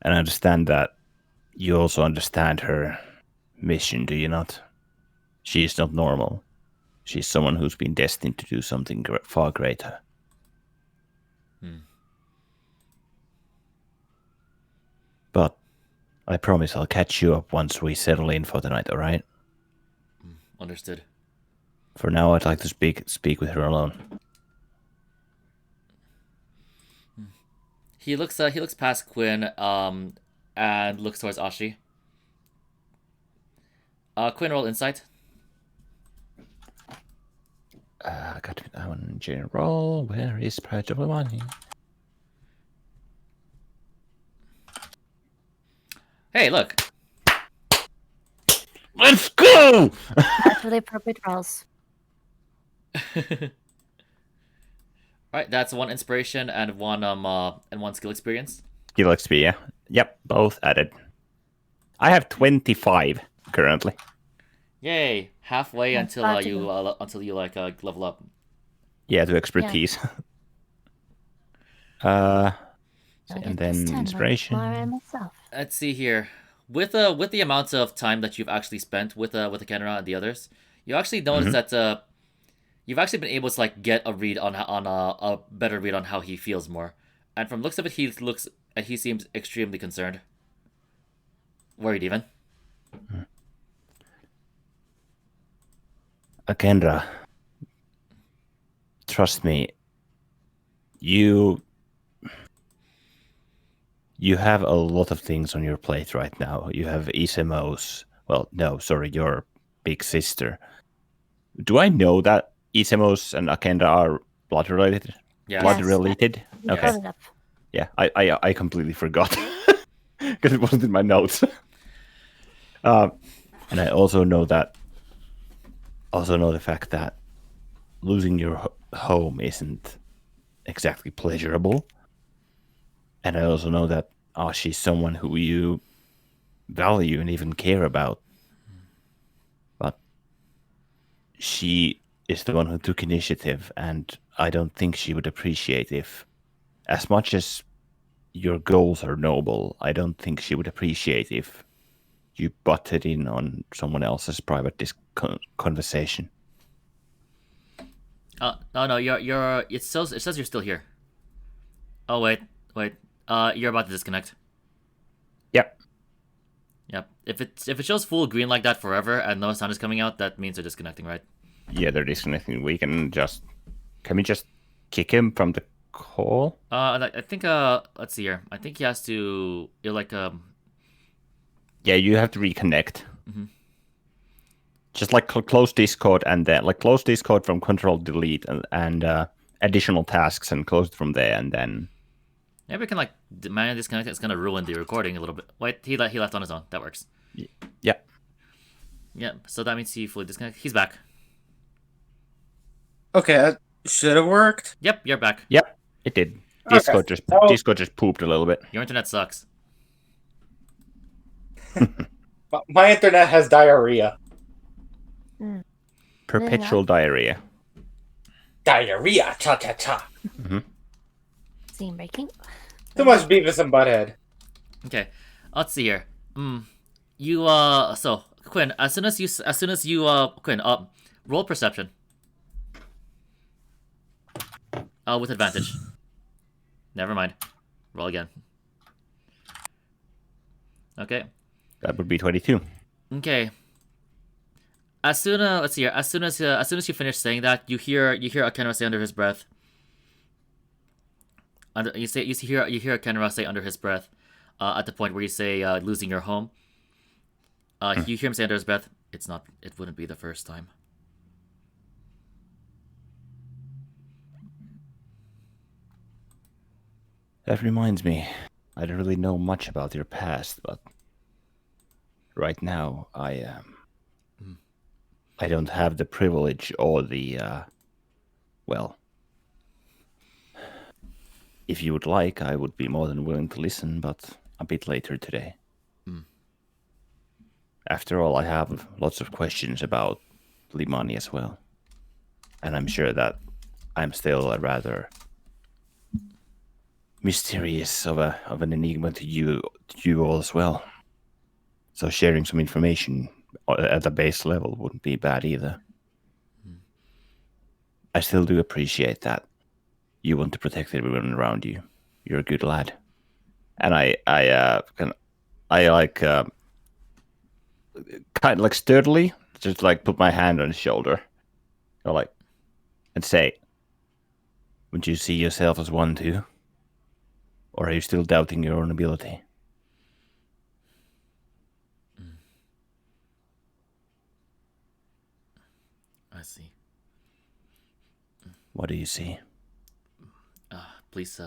And I understand that you also understand her mission, do you not? She is not normal. She's someone who's been destined to do something far greater. But I promise I'll catch you up once we settle in for the night, alright? Understood. For now, I'd like to speak with her alone. He looks past Quinn, and looks towards Ashi. Quinn, roll insight. I got that one in general. Where is Pride of Limani? Hey, look. Let's go! That's really appropriate rolls. Right, that's one inspiration and one skill experience. Skill XP, yeah. Yep, both added. I have 25 currently. Yay! Halfway That's until you level up. Yeah, to expertise. I'll And get this then 10 by inspiration. tomorrow and myself. Let's see here. With the amount of time that you've actually spent with the Kenra and the others, you actually notice that you've actually been able to like get a read on a better read on how he feels more. And from looks of it, he seems extremely concerned, worried even. Akendra, trust me, you have a lot of things on your plate right now. You have Isemos. Well, no, sorry, your big sister. Do I know that Isemos and Akendra are blood related? Yeah. Blood Yes. related? You Okay. brought it up. Yeah, I completely forgot because it wasn't in my notes. And I also know the fact that losing your home isn't exactly pleasurable. And I also know that she's someone who you value and even care about. But she is the one who took initiative, and I don't think she would appreciate if, as much as your goals are noble, I don't think she would appreciate if you butted in on someone else's private conversation. No, you're. It says you're still here. Oh wait. You're about to disconnect. Yep. Yep. If it shows full green like that forever and no sound is coming out, that means they're disconnecting, right? Yeah, they're disconnecting. Can we just kick him from the call? I think let's see here. I think he has to. You're like Yeah, you have to reconnect. Mhm. Just like close Discord and then close Discord from Control Delete and additional tasks and close it from there and then. Maybe we can like manually disconnect it. It's gonna ruin the recording a little bit. Wait, he left on his own. That works. Yeah. Yeah. So that means he fully disconnected. He's back. Okay, that should have worked. Yep, you're back. Yep, it did. Okay, Discord just pooped a little bit. Your internet sucks. My internet has diarrhea. Perpetual diarrhea. Diarrhea, cha cha cha. Scene breaking. Too much Beavis and Butthead. Okay, let's see here. You so Quinn, as soon as you Quinn, roll perception. With advantage. Never mind. Roll again. Okay. That would be 22. Okay. As soon as you finish saying that, you hear Akenra say under his breath. You hear Akenra say under his breath, at the point where you say losing your home. You hear him say under his breath, it wouldn't be the first time. That reminds me, I don't really know much about your past, but right now I don't have the privilege or the well, if you would like, I would be more than willing to listen, but a bit later today. After all, I have lots of questions about Limani as well. And I'm sure that I'm still a rather mysterious of an enigma to you all as well. So sharing some information at a base level wouldn't be bad either. I still do appreciate that you want to protect everyone around you. You're a good lad, and I like kind of like sturdily just like put my hand on his shoulder, or like, and say, "Would you see yourself as one too, or are you still doubting your own ability?" I see. What do you see? Please,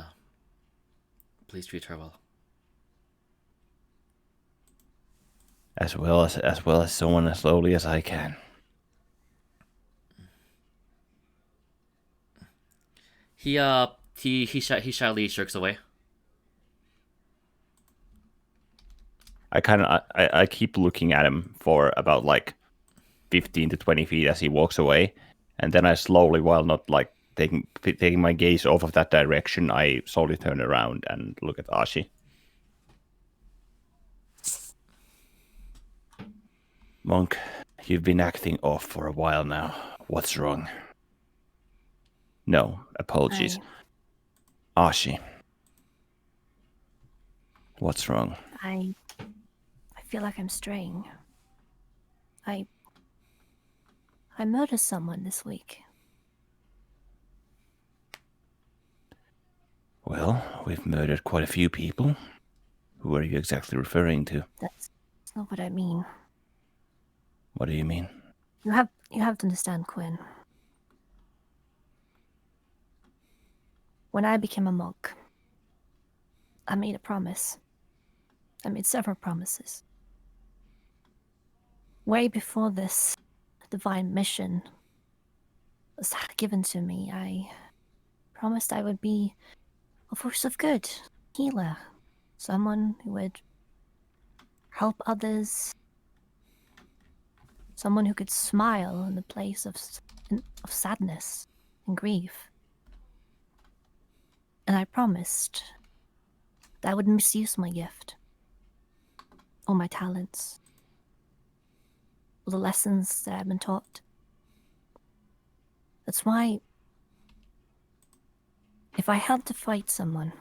please treat her well. As well as someone as slowly as I can. He shyly shirks away. I keep looking at him for about like 15 to 20 feet as he walks away, and then I slowly, while not like taking my gaze off of that direction, I slowly turn around and look at Ashi. Monk, you've been acting off for a while now. What's wrong? No, apologies. Ashi. What's wrong? I feel like I'm straying. I murdered someone this week. Well, we've murdered quite a few people. Who are you exactly referring to? That's not what I mean. What do you mean? You have to understand, Quinn. When I became a monk, I made a promise. I made several promises. Way before this divine mission was given to me, I promised I would be a force of good, healer, someone who would help others, someone who could smile in the place of sadness and grief. And I promised that I would misuse my gift, or my talents, or the lessons that I've been taught. That's why, if I had to fight someone,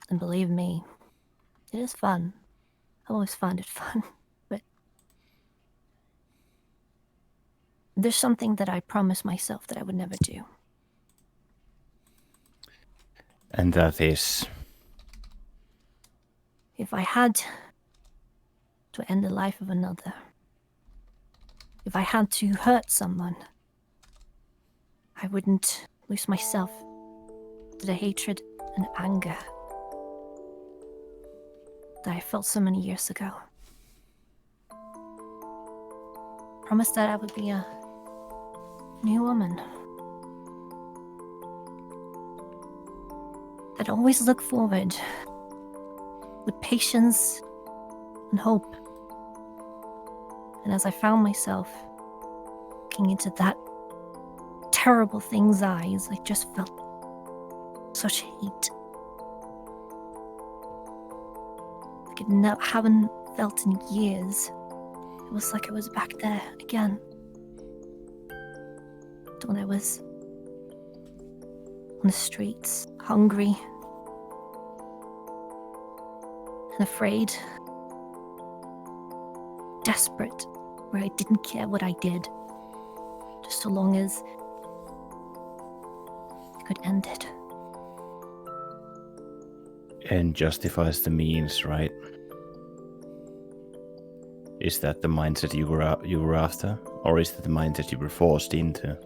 and believe me, it is fun. I've always found it fun, but there's something that I promised myself that I would never do. And that is... If I had to end the life of another, if I had to hurt someone, I wouldn't lose myself to the hatred and anger that I felt so many years ago. Promised that I would be a new woman. That always look forward with patience and hope. And as I found myself looking into that terrible thing's eyes, I just felt such hate. Like I haven't felt in years. It was like I was back there again. When I was on the streets, hungry and afraid, desperate, where I didn't care what I did, just so long as I could end it. And justifies the means, right? Is that the mindset you were after, or is that the mindset you were forced into?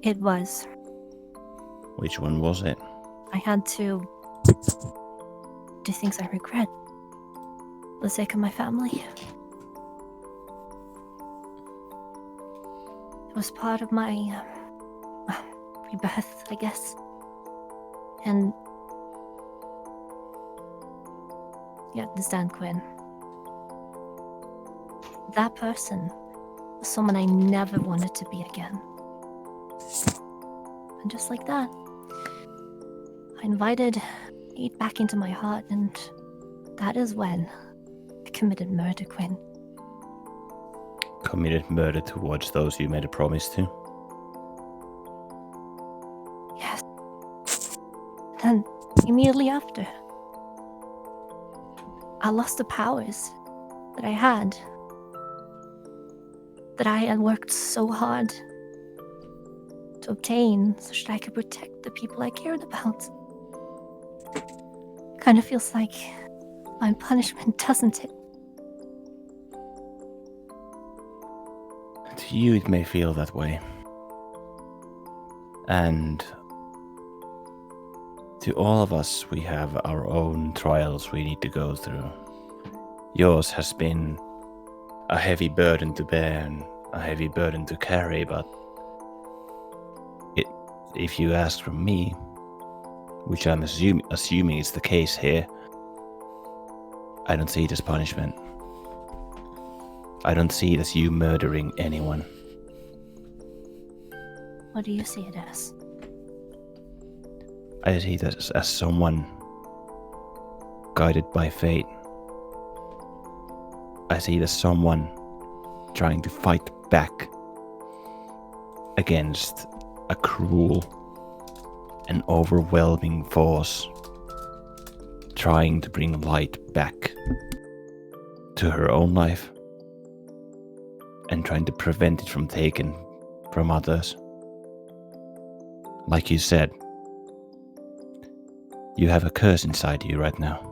It was. Which one was it? I had to do things I regret for the sake of my family. It was part of my rebirth, I guess. And you understand, Quinn. that person was someone I never wanted to be again. And just like that, I invited hate back into my heart, and that is when I committed murder, Quinn. Committed murder towards those you made a promise to. Yes. Then, immediately after, I lost the powers that I had worked so hard to obtain so that I could protect the people I cared about. Kind of feels like my punishment, doesn't it? To you, it may feel that way. And to all of us, we have our own trials we need to go through. Yours has been a heavy burden to bear and a heavy burden to carry, but if you ask from me, which I'm assuming is the case here, I don't see it as punishment. I don't see it as you murdering anyone. What do you see it as? I see it as someone guided by fate. I see it as someone trying to fight back against a cruel and overwhelming force, trying to bring light back to her own life and trying to prevent it from taken from others. Like you said, you have a curse inside you right now.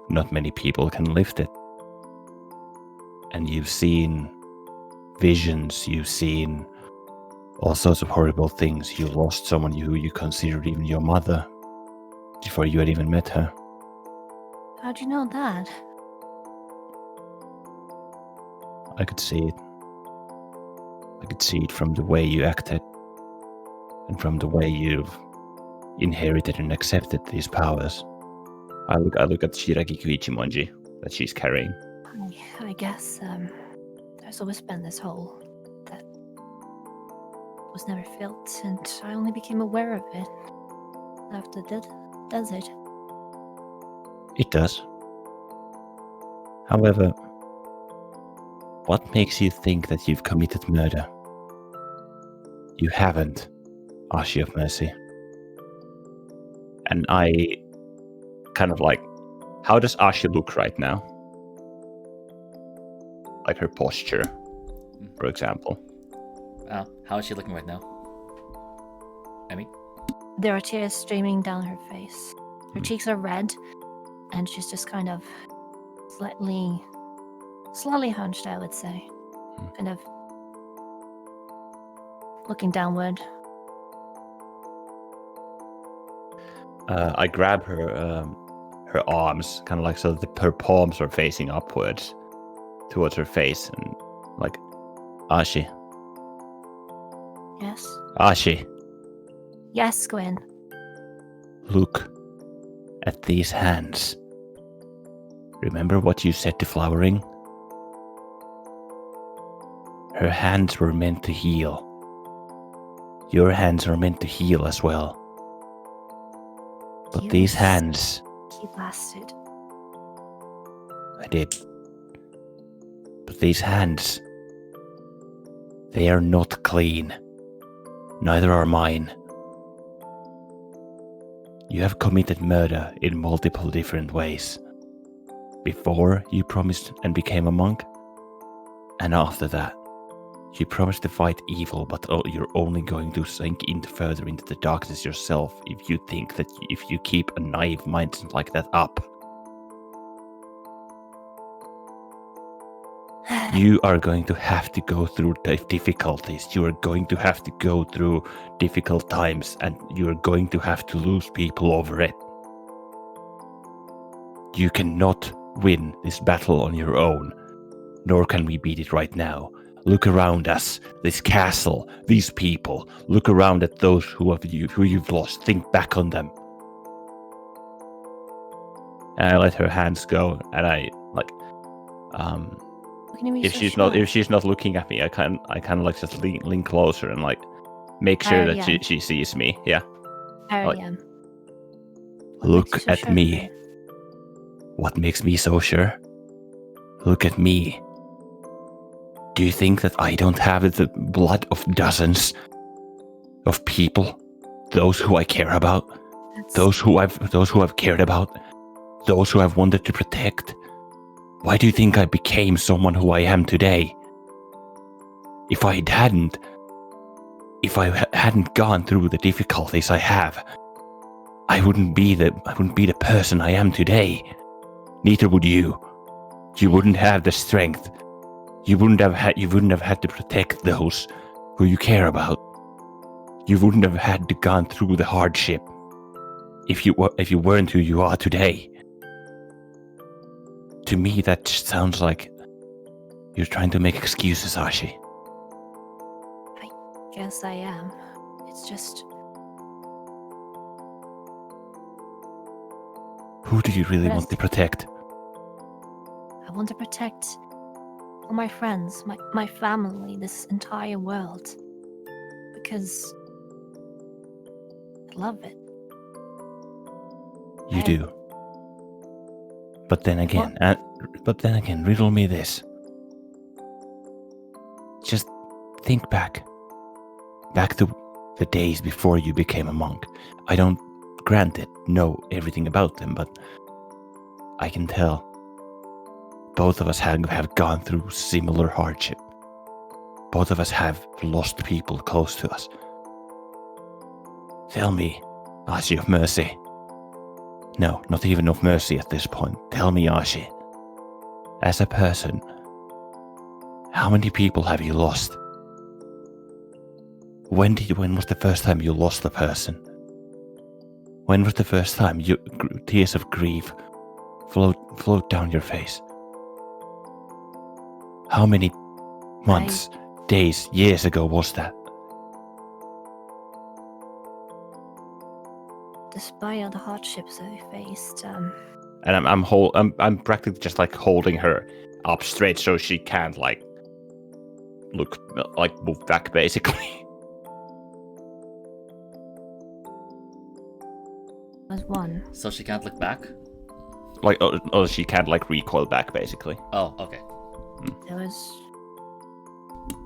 Not many people can lift it. And you've seen visions, you've seen all sorts of horrible things. You lost someone who you considered even your mother before you had even met her. How'd you know that? I could see it. I could see it from the way you acted and from the way you've inherited and accepted these powers. I look at Shiraki Kuichimonji that she's carrying. I guess there's always been this hole that was never filled, and I only became aware of it after the desert. It does. However, what makes you think that you've committed murder? You haven't, Ashi of Mercy. And I kind of like, how does Ashi look right now? Like her posture, for example. How is she looking right now? Emmy? There are tears streaming down her face. Her cheeks are red, and she's just kind of slightly hunched, I would say. Kind of looking downward. I grab her arms, kind of like so that her palms are facing upwards towards her face, and like, Ashi. Yes? Ashi, Yes, Gwen. look at these hands. Remember what you said to Flowering? Her hands were meant to heal. Your hands are meant to heal as well. But You these hands, He bastard. I did. But these hands, they are not clean. Neither are mine. You have committed murder in multiple different ways. Before you promised and became a monk, and after that. You promised to fight evil, but you're only going to sink further into the darkness yourself if you think that if you keep a naive mindset like that up. You are going to have to go through difficulties. You are going to have to go through difficult times, and you are going to have to lose people over it. You cannot win this battle on your own, nor can we beat it right now. Look around us, this castle, these people. Look around at those who you've lost. Think back on them. And I let her hands go, and I How can you be If so she's sure? not looking at me, I kind of like just lean closer and like make sure that yeah. she sees me. Yeah. I like- am. Look Makes you so at sure, me. Fred? What makes me so sure? Look at me. Do you think that I don't have the blood of dozens of people? Those who I care about, That's- those who I've cared about, those who I've wanted to protect. Why do you think I became someone who I am today? If I hadn't gone through the difficulties I have, I wouldn't be the person I am today. Neither would you. You wouldn't have the strength. You wouldn't have had to protect those who you care about. You wouldn't have had to gone through the hardship if you weren't who you are today. To me, that just sounds like you're trying to make excuses, Ashi. Guess I am. It's just Who do you really Yes. want to protect? I want to protect all my friends, my family, this entire world. Because I love it. You I- do. But then again, riddle me this. Just think back to the days before you became a monk. I don't, granted, know everything about them, but I can tell both of us have gone through similar hardship. Both of us have lost people close to us. Tell me, Ashi of Mercy. No, not even of mercy at this point. Tell me, Ashi, as a person, how many people have you lost? When was the first time you lost a person? When was the first time tears of grief flowed down your face? How many months, days, years ago was that? Despite all the hardships I faced, And I'm practically just like holding her up straight so she can't like move back basically. was one. So she can't look back? Like she can't like recoil back basically. Oh, okay. There was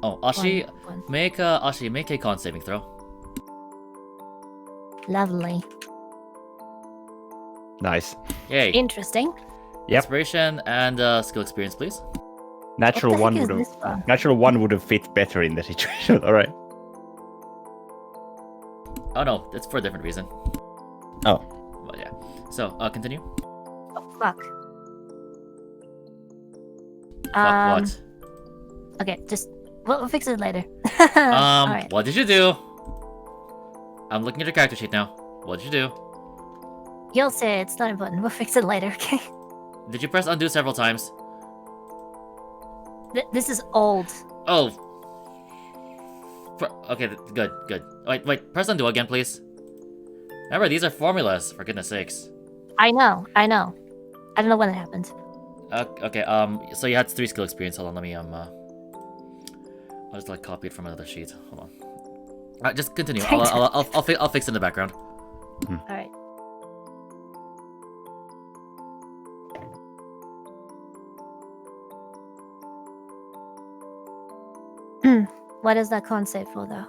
Oh, Ashi, one. make a con saving throw. Lovely. Nice. Yay. Interesting. Yep. Inspiration and skill experience, please. Natural What the one heck would is have this one? natural one would have fit better in the situation. All right. Oh no, it's for a different reason. Oh. But yeah. So, continue. Oh, fuck. Fuck what? Okay, just we'll fix it later. Alright. What did you do? I'm looking at your character sheet now. What did you do? You'll say it's not important. We'll fix it later, okay? Did you press undo several times? This is old. Oh. Okay, good. Wait, press undo again, please. Remember, these are formulas, for goodness sakes. I know. I don't know when it happened. Okay, so you had 3 skill experience. Hold on, let me, I'll just, like, copy it from another sheet. Hold on. Just continue. I'll fix it in the background. Alright. What is that con save for, though?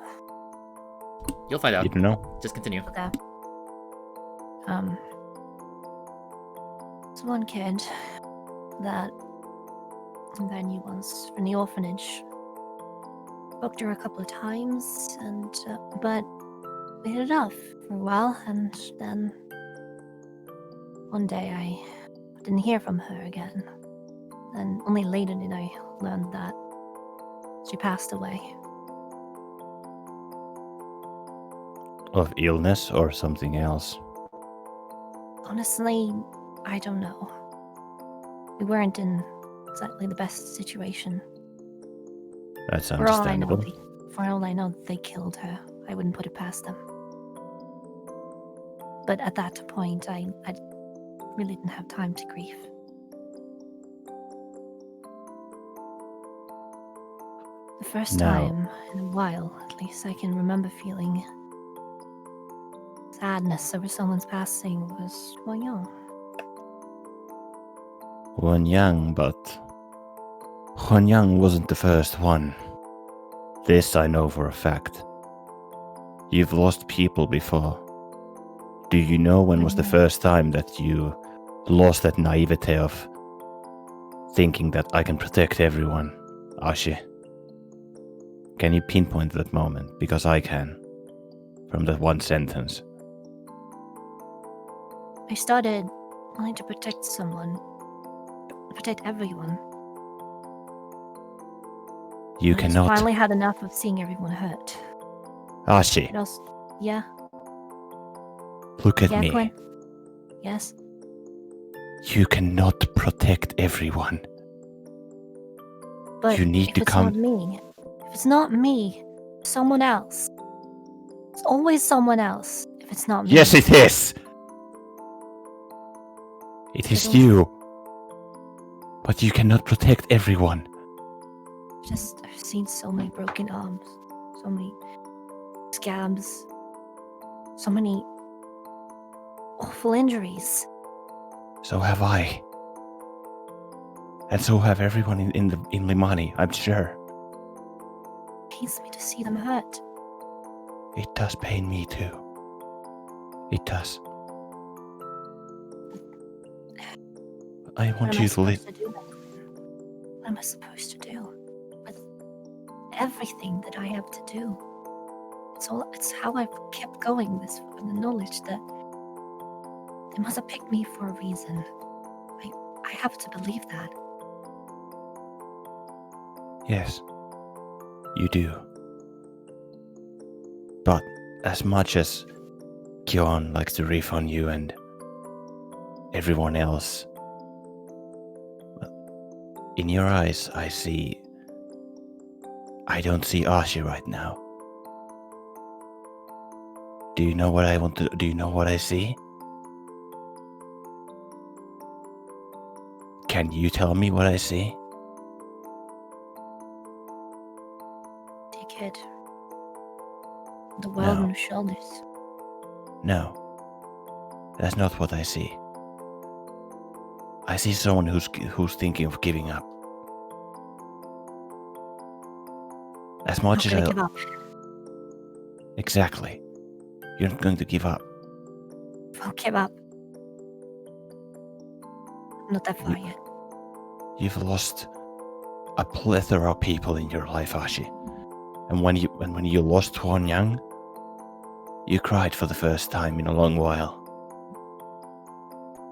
You'll find out. You don't know. Just continue. Okay. There's one kid that I knew once from the orphanage. Spoke to her a couple of times, and but we hit it off for a while, and then one day I didn't hear from her again. And only later did I learn that she passed away. Of illness or something else. Honestly, I don't know. We weren't in exactly the best situation. That's For all I know, understandable. they killed her. I wouldn't put it past them. But at that point, I really didn't have time to grieve. The first No. time in a while, at least, I can remember feeling sadness over someone's passing was while young. When young, but Huan Yang wasn't the first one. This I know for a fact. You've lost people before. Do you know when was the first time that you lost that naivete of thinking that I can protect everyone, Ashi? Can you pinpoint that moment? Because I can. From that one sentence. I started wanting to protect someone, protect everyone. You I just cannot. finally had enough of seeing everyone hurt. Ashi, It also, yeah, look at yeah, me. Quinn. Yes, You cannot protect everyone. but You need if to it's come. not me, if it's not me, someone else. It's always someone else. If it's not me. Yes, it is. It is don't- you. But you cannot protect everyone. Just I've seen so many broken arms, so many scabs, so many awful injuries. So have I. And so have everyone in Limani, I'm sure. It pains me to see them hurt. It does pain me too. It does. I What want am I you to live. supposed to do then? What am I supposed to do with everything that I have to do? It's how I've kept going this far, the knowledge that they must have picked me for a reason. I have to believe that. Yes, you do. But as much as Kyon likes to riff on you and everyone else, well, in your eyes I don't see Ashi right now. Do you know what I want to do? You know what I see? Can you tell me what I see? Dear kid, the world No. on your shoulders. No. That's not what I see. I see someone who's thinking of giving up. As Not much as gonna I give up. Exactly. You're not going to give up. Won't give up. I'm not that far yet. You've lost a plethora of people in your life, Ashi. And when you lost Huan Yang, you cried for the first time in a long while.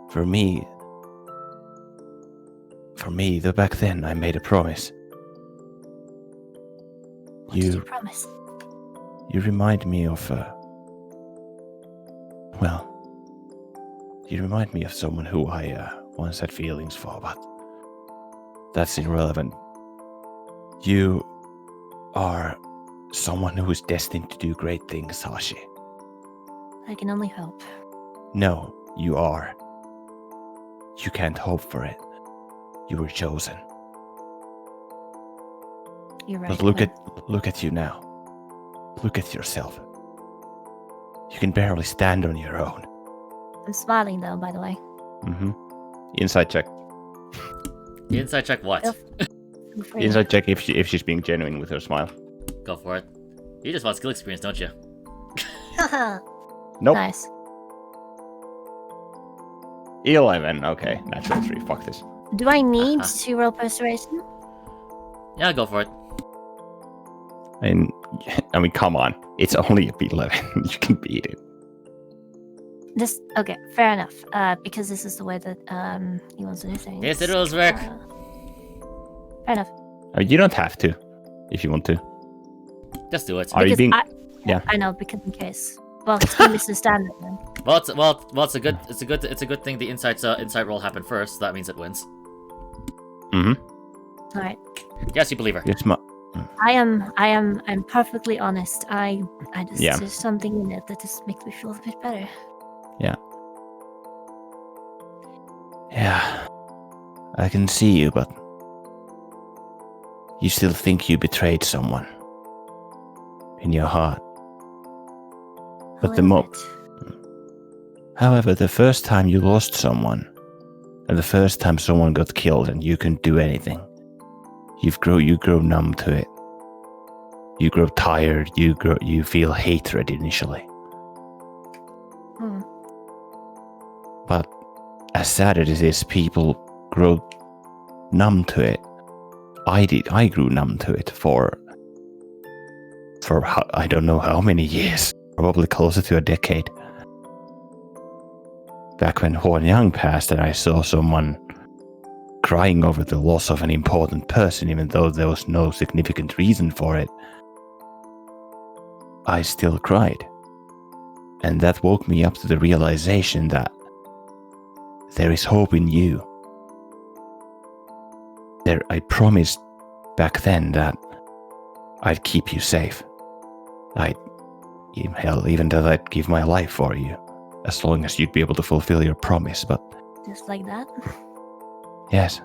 For me, though back then I made a promise. What did you promise? You remind me of you remind me of someone who I once had feelings for, but that's irrelevant. You are someone who is destined to do great things, Ashi. I can only hope. No, you are. You can't hope for it. You were chosen. You're right. But look Quinn. at you now. Look at yourself. You can barely stand on your own. I'm smiling though, by the way. Mm-hmm. Inside check. Inside check what? Yep. Feel free. Inside check if she's being genuine with her smile. Go for it. You just want skill experience, don't you? Nope. Nice. 11. Okay, natural 3. Fuck this. Do I need to roll persuasion? Yeah, go for it. I mean, come on. It's only a B11. You can beat it. This okay, fair enough. Because this is the way that he wants to do things. Yes, the rules work. Fair enough. I mean, you don't have to, if you want to. Just do it. Are you Because being? yeah, I know, because in case. Well, it's gonna be the standard then. Well, it's a good thing the inside roll happened first. So that means it wins. Mm-hmm. Alright. Yes, you believe her. It's my. I'm perfectly honest. I just Yeah. there's something in it that just makes me feel a bit better. Yeah. I can see you, but you still think you betrayed someone in your heart. A But the little mo- bit. However, the first time you lost someone, and the first time someone got killed and you couldn't do anything, you grow numb to it. You grow tired, you feel hatred initially. Hmm. But as sad as it is, people grow numb to it. I grew numb to it for I don't know how many years, probably closer to a decade. Back when Huan Yang passed and I saw someone crying over the loss of an important person, even though there was no significant reason for it, I still cried. And that woke me up to the realization that there is hope in you. I promised back then that I'd keep you safe. Even that I'd give my life for you, as long as you'd be able to fulfill your promise, but Just like that. yes.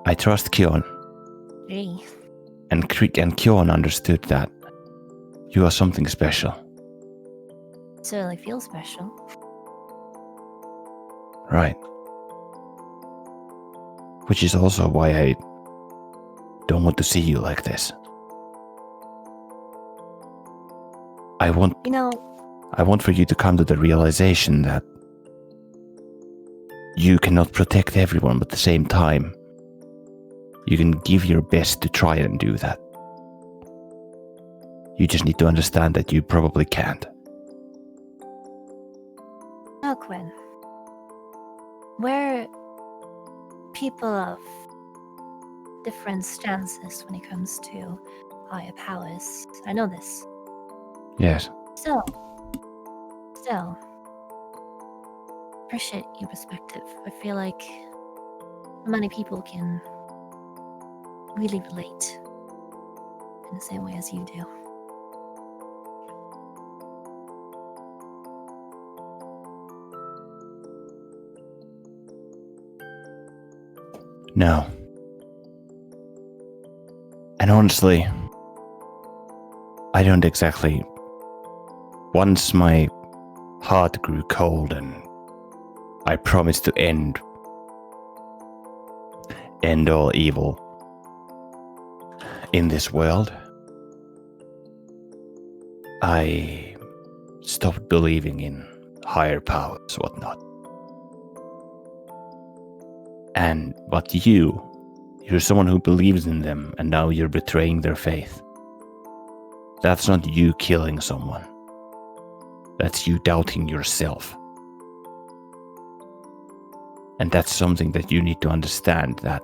I trust Kyon, Gee. and Kyon understood that you are something special. Certainly feels special. Right. Which is also why I don't want to see you like this. I want for you to come to the realization that you cannot protect everyone, but at the same time, you can give your best to try and do that. You just need to understand that you probably can't. Oh, Quinn. We're people of different stances when it comes to higher powers. I know this. Yes. Still, appreciate your perspective. I feel like many people can really relate in the same way as you do. No. And honestly, I don't exactly. Once my heart grew cold and I promised to end all evil in this world, I stopped believing in higher powers, whatnot. But you're someone who believes in them, and now you're betraying their faith. That's not you killing someone. That's you doubting yourself. And that's something that you need to understand, that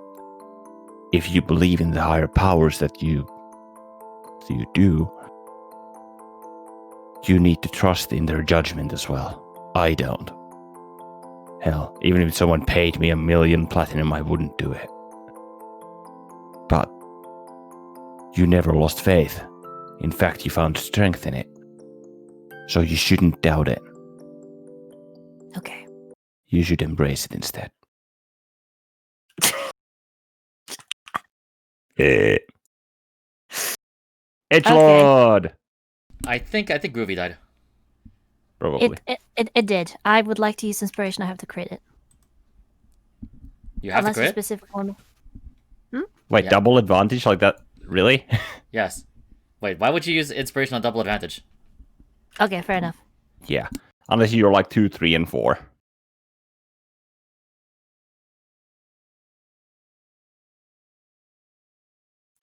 if you believe in the higher powers that you do, you need to trust in their judgment as well. I don't. Hell, even if someone paid me 1,000,000 platinum, I wouldn't do it. But you never lost faith. In fact, you found strength in it. So you shouldn't doubt it. Okay. You should embrace it instead. Edgelord! I think Groovy died. Probably. It did. I would like to use inspiration. I have to crit it. You have Unless to you crit? specific one. Wait, Yeah. double advantage like that? Really? Yes. Wait, why would you use inspiration on double advantage? Okay, fair enough. Yeah. Unless you're like 2, 3, and 4.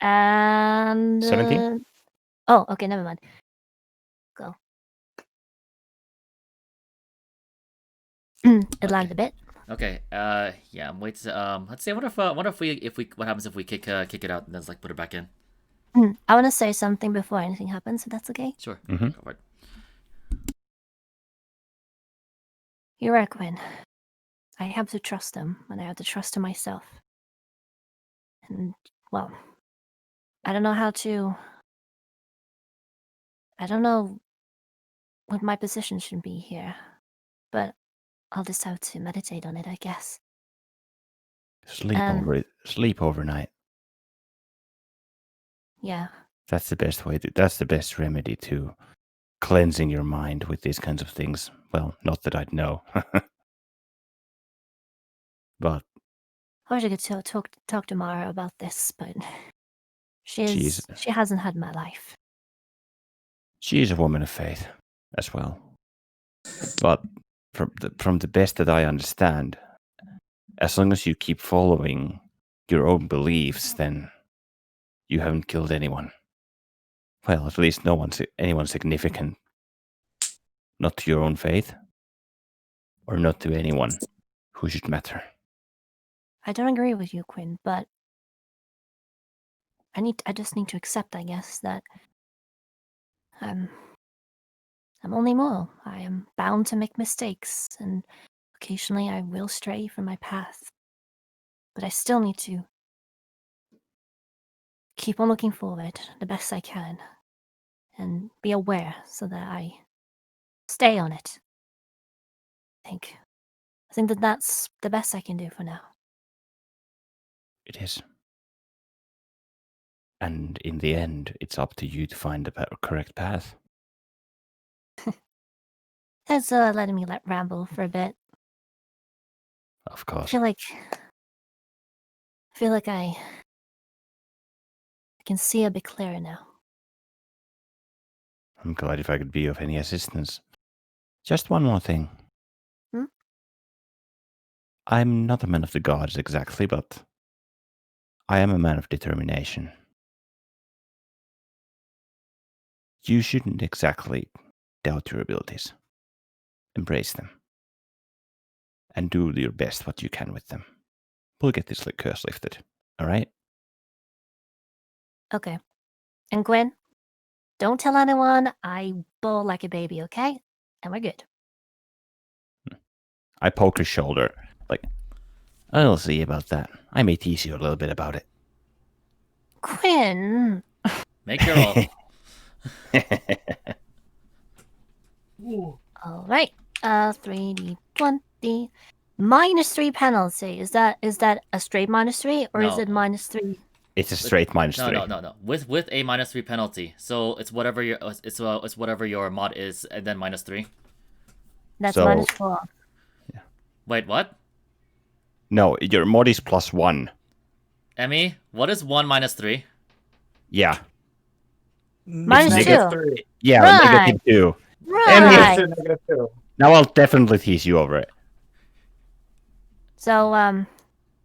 And 17? Oh, okay, never mind. Go. It lagged a bit. Okay. Yeah. I'm waiting. Let's see. What if what happens if we kick it out and then like put it back in? I want to say something before anything happens, if that's okay. Sure. Mhm. Go for it. You're right, Quinn. I have to trust them, and I have to trust in myself. And, well, I don't know how to. I don't know what my position should be here, but I'll just have to meditate on it, I guess. Sleep overnight. Yeah. That's the best way to. That's the best remedy to cleansing your mind with these kinds of things. Well, not that I'd know, but I wish I could talk to Mara about this, but she she's hasn't had my life. a woman of faith as well. But from the best that I understand, as long as you keep following your own beliefs, then you haven't killed anyone. Well, at least anyone significant. Not to your own faith, or not to anyone who should matter. I don't agree with you, Quinn, but I just need to accept, I guess, that I'm only mortal. I am bound to make mistakes, and occasionally I will stray from my path. But I still need to keep on looking forward the best I can, and be aware so that I stay on it. I think that that's the best I can do for now. It is. And in the end, it's up to you to find the correct path. That's letting me ramble for a bit. Of I course. feel like I can see a bit clearer now. I'm glad if I could be of any assistance. Just one more thing. Hmm? I'm not a man of the gods exactly, but I am a man of determination. You shouldn't exactly doubt your abilities. Embrace them. And do your best what you can with them. We'll get this curse lifted. Alright? Okay. And Gwen, don't tell anyone I bawl like a baby, okay? And we're good. I poke his shoulder. Like, I'll see about that. I may tease you a little bit about it. Quinn! Make your roll. Alright. 3d20. -3 penalty. Is that a straight -3 or is No. it -3? It's a straight minus No, 3. no. With a -3 penalty. So it's whatever your mod is, and then -3. That's So- -4. Wait, what? No, your mod is +1. Emmy, what is 1 minus 3? Yeah. Minus negative 2. Yeah, Right. -2. Right. -2. Now I'll definitely tease you over it. So,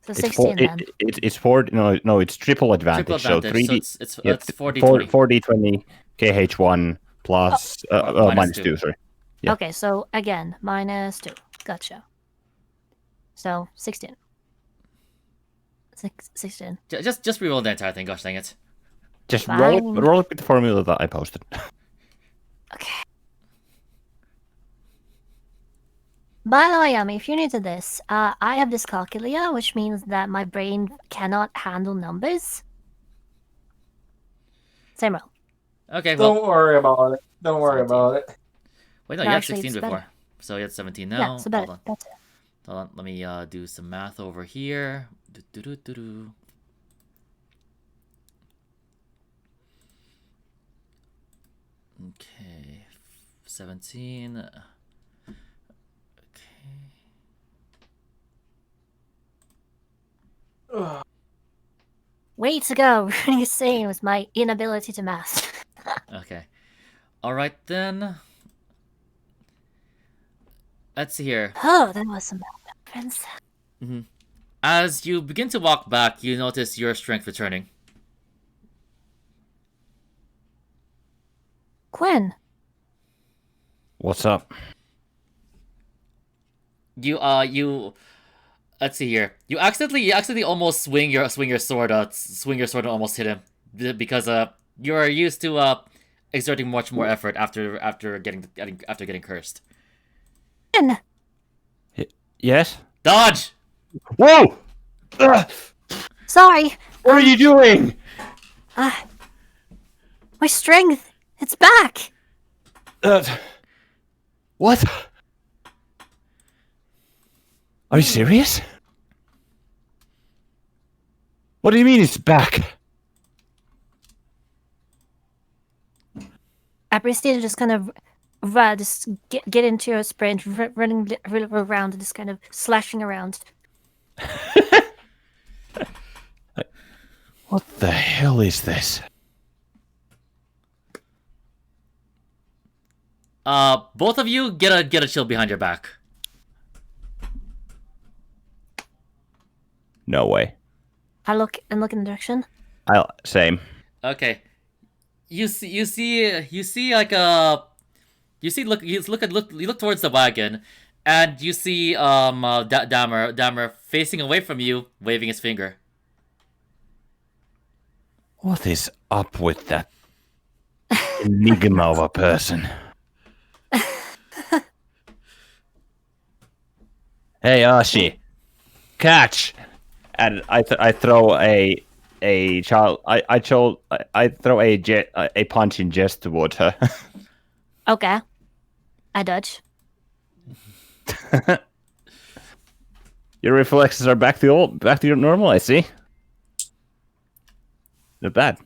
It's 16 then. It's 4. No, it's triple advantage. Triple So advantage. 3D. So it's yeah, 4d20. 4d20 KH1 plus minus -2. 2. Sorry. Yeah. Okay, so again, -2. Gotcha. So, 16. 16. Just reroll the entire thing. Gosh dang it. Just Fine. roll it with the formula that I posted. Okay. By the way, Yami, if you're new to this, I have dyscalculia, which means that my brain cannot handle numbers. Same roll. Okay, well. Don't worry about it. Don't worry 17. about it. Wait, no, No, you had actually, 16 it's before. better. So you had 17 now. Yeah, so Hold better. on. Better. Hold on. Let me do some math over here. Do. Okay. 17. Okay. Way to go. Really saying was my inability to math. Okay. Alright then. Let's see here. Oh, that was some friends. As you begin to walk back, you notice your strength returning. Quinn. What's up? You let's see here. You accidentally almost swing your sword and almost hit him because you're used to exerting much more effort after getting cursed. Quinn. Yes? Dodge! Whoa! Sorry. What are you doing? My strength. It's back. What? Are you serious? What do you mean it's back? Apristida just kind of just get into a sprint, running around and just kind of slashing around. What the hell is this? Both of you get a shield behind your back. No way. I look in the direction. Same. Okay. You look towards the wagon, and you see Dammer facing away from you, waving his finger. What is up with that enigma of a person? Hey, Ashi, catch! And I throw a child. I throw a punching jest towards her. Okay. I dodge. Your reflexes are back to your normal. I see. Not bad.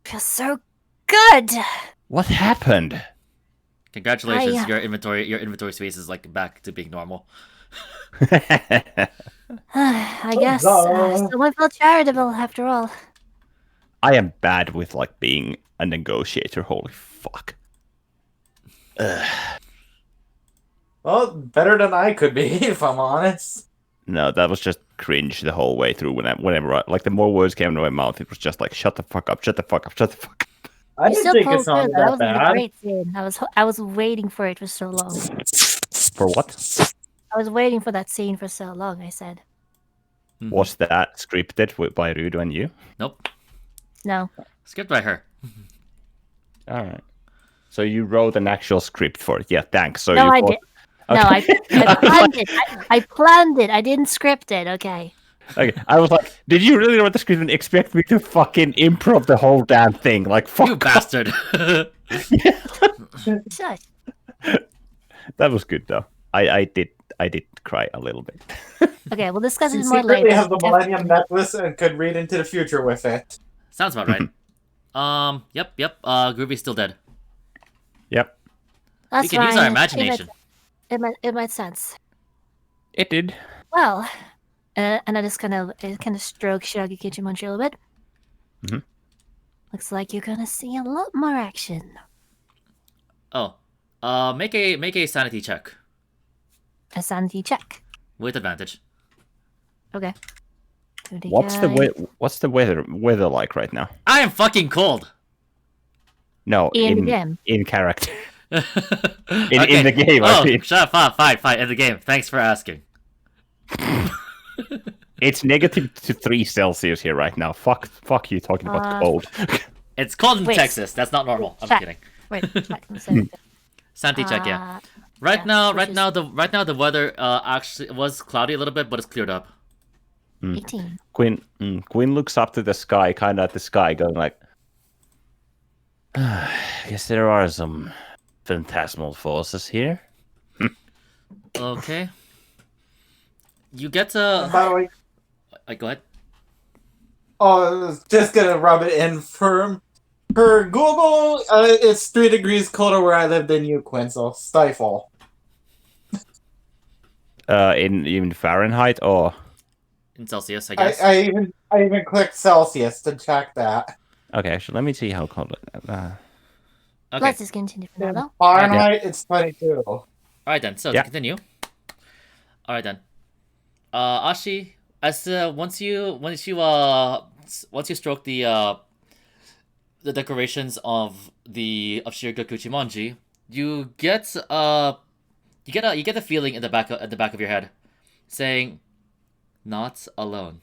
Feels so good. What happened? Congratulations, your inventory space is like back to being normal. I guess someone felt charitable after all. I am bad with like being a negotiator. Holy fuck. Well, better than I could be, if I'm honest. No, that was just cringe the whole way through. Whenever like the more words came to my mouth, it was just like shut the fuck up, shut the fuck up, shut the fuck up. I You didn't still think pulled it sounded through, though. that That was a bad. great scene. I was waiting for it for so long. For what? I was waiting for that scene for so long. I said Mhm. Was that scripted by Rudo and you? Nope. no. Skipped by her. All right. So you wrote an actual script for it. Yeah, thanks. So No, you I thought- did. No, I planned it. I planned it. I didn't script it. Okay. Okay, I was like, did you really write the script and expect me to fucking improv the whole damn thing? Like, fuck You off. bastard. Shush. That was good though. I did cry a little bit. Okay, we'll discuss She it more secretly later. has the Millennium Necklace and could read into the future with it. Sounds about right. Yep. Groovy's still dead. Yep, That's We can use our fine. imagination. It made sense. it did. Well, and I just kind of stroke Shaggy Kichimonchi a little bit. Mhm. Looks like you're gonna see a lot more action. Oh. Make a sanity check A sanity check. with advantage. Okay. Goody What's guy. the weather like right now? I am fucking cold. No, In the game. in character. in in the game, I Oh, mean. shut up. Fine. In the game. Thanks for asking. It's -3 Celsius here right now. Fuck you talking about cold. It's cold in Wait. Texas. That's not normal. I'm Check. kidding. Wait, check. Let's see. Sanity check, yeah. Uh, Right yeah, now, which is- the weather actually was cloudy a little bit, but it's cleared up. 18. Quinn looks up to the sky, kind of at the sky, going like, "Guess there are some phantasmal forces here." Okay. You get to. By the way, Go ahead. I was just gonna rub it in for Google. It's 3 degrees colder where I lived than you, Quinn. So stifle. In Fahrenheit or In Celsius, I guess. I even clicked Celsius to check that. okay, actually, let me see how cold. Okay. Let's just continue for now, In though. Fahrenheit, it's 22. Alright then, so Yeah. to continue. Alright then. Ashi, as once you stroke the decorations of Shirigaku Chimonji, you get a feeling at the back of your head saying, "Not alone."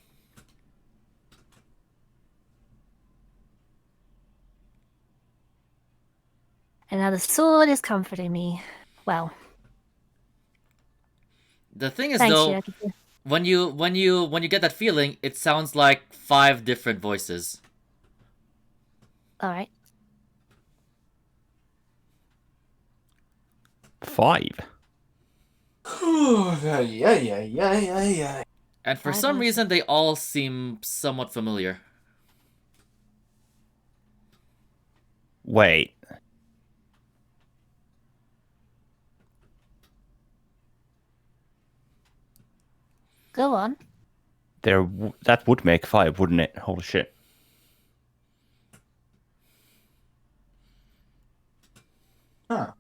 And now the sword is comforting me. Well, The thing is thanks, though, Shaggy. when you get that feeling, it sounds like 5 different voices. Alright. 5. Yeah. And for Five some or reason, they all seem somewhat familiar. Wait. Go on. That would make 5, wouldn't it? Holy shit. Huh.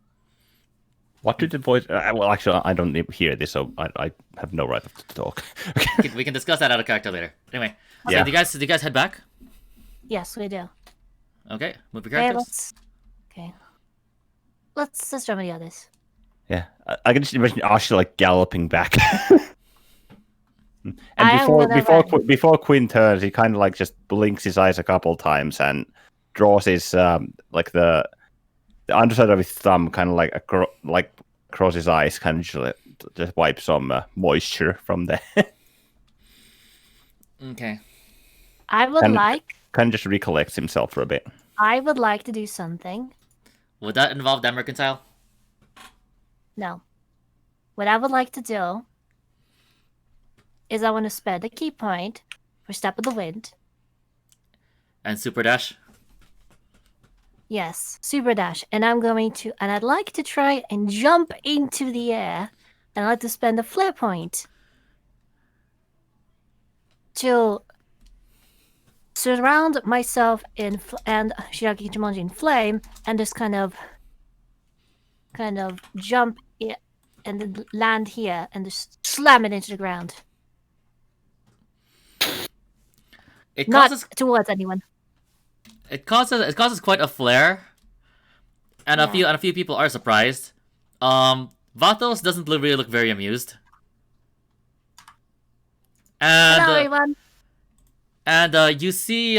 What did the voice? Well, actually, I don't hear this, so I have no right to talk. We can discuss that out of character later. Anyway, Yeah. so do you guys head back? Yes, we do. Okay, move your Okay, characters. let's jump with the others. Yeah, I can just imagine Ashley like galloping back. And I am gonna run. before Quinn turns, he kind of like just blinks his eyes a couple times and draws his like the underside of his thumb kind of like across his eyes, kind of just wipe some moisture from there. Okay. I would And- like Kind of just recollects himself for a bit. to do something. Would that involve them reconcile? No. What I would like to do is I want to spend a key point for Step of the Wind. And Super Dash? Yes, Super Dash. And I'd like to try and jump into the air. And I'd like to spend a flare point to surround myself and Shiraki Ichimonji in flame and just kind of jump and then land here and just slam it into the ground. It Not causes towards anyone. it causes quite a flare, and Yeah. a few people are surprised. Vatos doesn't really look very amused, and Hello, everyone. you see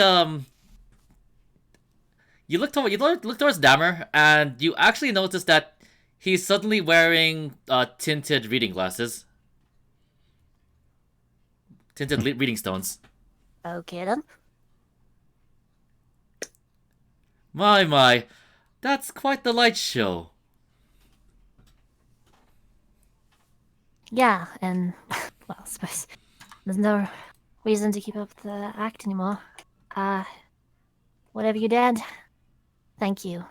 you look towards Dammer, and you actually notice that he's suddenly wearing tinted reading glasses, tinted reading stones. Okay then. My, that's quite the light show. Yeah, and well, I suppose there's no reason to keep up the act anymore. Whatever you did, thank you.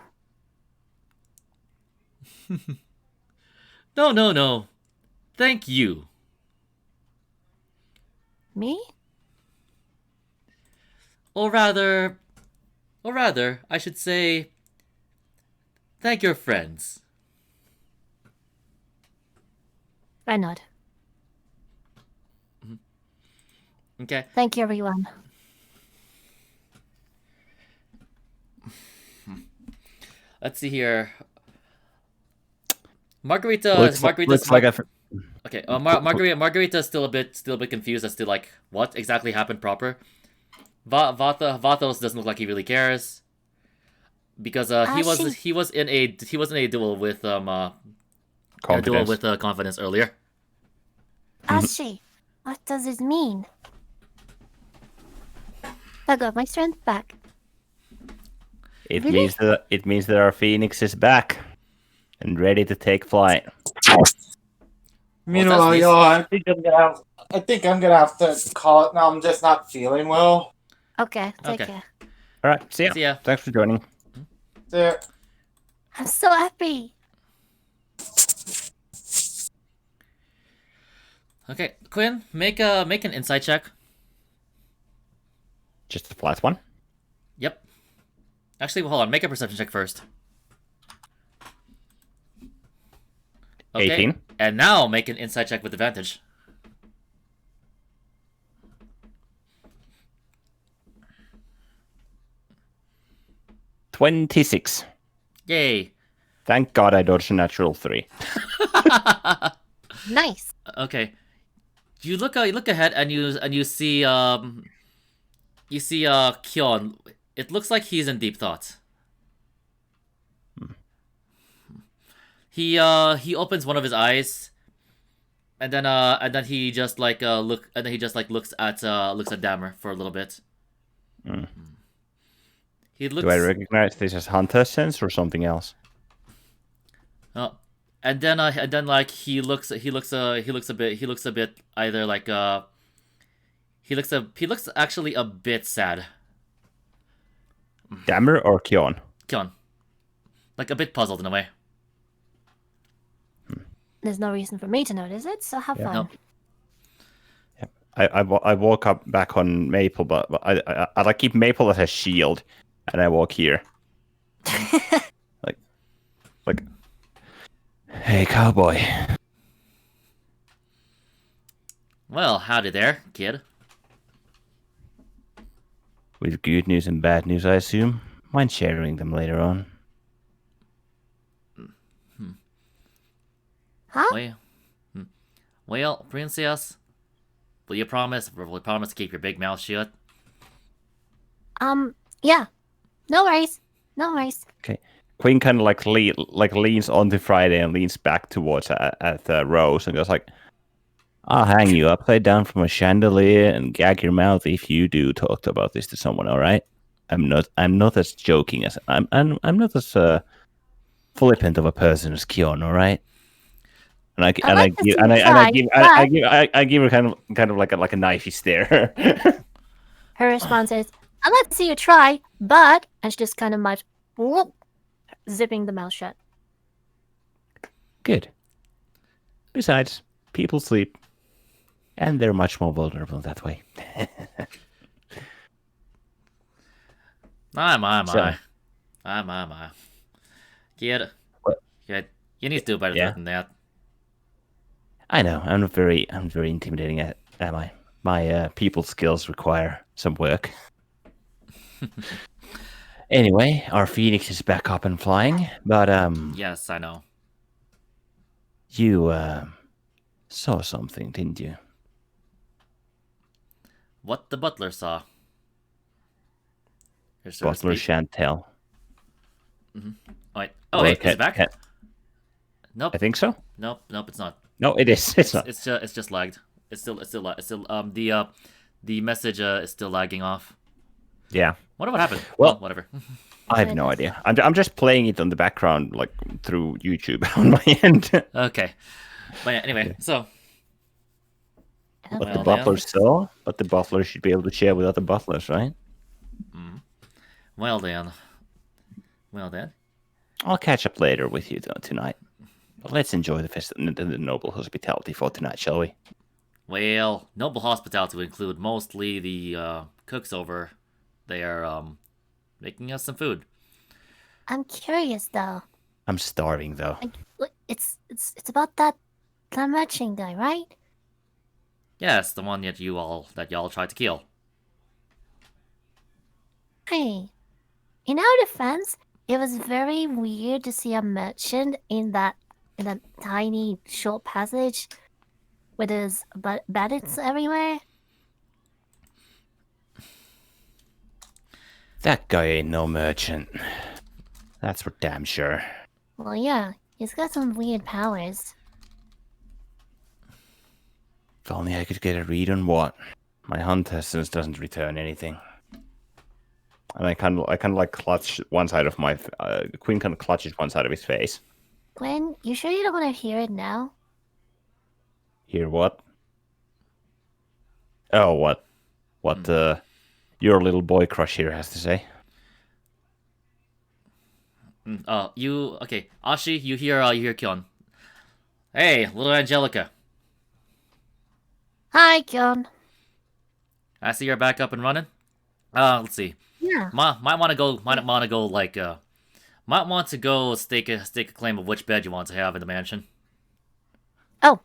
No. Thank you. Me? Or rather, I should say, thank your friends. I nod. Okay. Thank you, everyone. Let's see here. Margarita. Looks like Okay. Margarita's still a bit confused as to like what exactly happened proper. Vathos doesn't look like he really cares because he was in a duel with Confidence earlier. Ashi, what does it mean? I got my strength back. It Really? means that our Phoenix is back and ready to take flight. Meanwhile, nice. yo, I think I'm gonna have to call it now. I'm just not feeling well. Okay, take Okay. care. All right, see ya. See ya. Thanks for joining. There. I'm so happy. Okay, Quinn, make an insight check. Just a flat one. Yep. Actually, hold on. Make a perception check first. Okay. 18. And now make an insight check with advantage. $26. Yay. Thank God I dodged a natural 3. Nice. Okay. You look ahead and you see Kyon. It looks like he's in deep thought. He opens one of his eyes, and then he just like looks at Dammer for a little bit. Mm. He looks. Do I recognize this as Hunter sense or something else? And then like he looks a bit either like He looks actually a bit sad. Dammer or Kion? Kion. Like a bit puzzled in a way. There's no reason for me to notice it, so have fun. Nope. I walk up back on Maple, but I like keep Maple as a shield, and I walk here. like, hey, cowboy. Well, howdy there, kid. With good news and bad news, I assume. Mind sharing them later on? Huh? Well, princess, will you promise to keep your big mouth shut? Yeah. No worries. No worries. Okay. Queen kind of leans onto Friday and leans back towards at Rose and goes like, "I'll hang you upside down from a chandelier and gag your mouth if you do talk about this to someone. All right? I'm not as joking as I'm not as flippant of a person as Kion. All right?" And I give her kind of like a knifey stare. Her response is, I'd like to see you try, but... And she just kind of much... Whoop, zipping the mouth shut. Good. Besides, people sleep. And they're much more vulnerable that way. My. Kid. What? Kid, you need to do better than that. I know. I'm very intimidating at I? My people skills require some work. Anyway, our Phoenix is back up and flying, but Yes, I know. you saw something, didn't you? What the butler saw. Here, so to Butler speak. shan't tell. Oh, wait. Oh, hey, is it back? Nope. I think so. Nope, it's not. No, it is. It's not. It's just lagged. It's still the message is still lagging off. Yeah. What happened? Well- Whatever. I have no idea. I'm just playing it on the background, like through YouTube on my end. Okay. But yeah, anyway, so What Well, the butler saw, but the butler should be able to share with other butlers, right? well then. I'll catch up later with you tonight. But let's enjoy the noble hospitality for tonight, shall we? Well, noble hospitality would include mostly the cooks over there making us some food. I'm curious, though. I'm starving though. It's about that merchant guy, right? Yes, the one that y'all tried to kill. Hey, in our defense, it was very weird to see a merchant in that tiny short passage with his bandits everywhere. That guy ain't no merchant. That's for damn sure. Well, yeah, he's got some weird powers. If only I could get a read on what. My hunt essence doesn't return anything. And I kind of like clutch one side of my Queen kind of clutches one side of his face. Gwen, you sure you don't want to hear it now? Hear what? Oh, what? What your little boy crush here has to say? Okay, Ashi, you hear Kyon. Hey, little Angelica. Hi, Kyon. I see you're back up and running. Let's see. Yeah. Might want to go stake a claim of which bed you want to have in the mansion. Oh,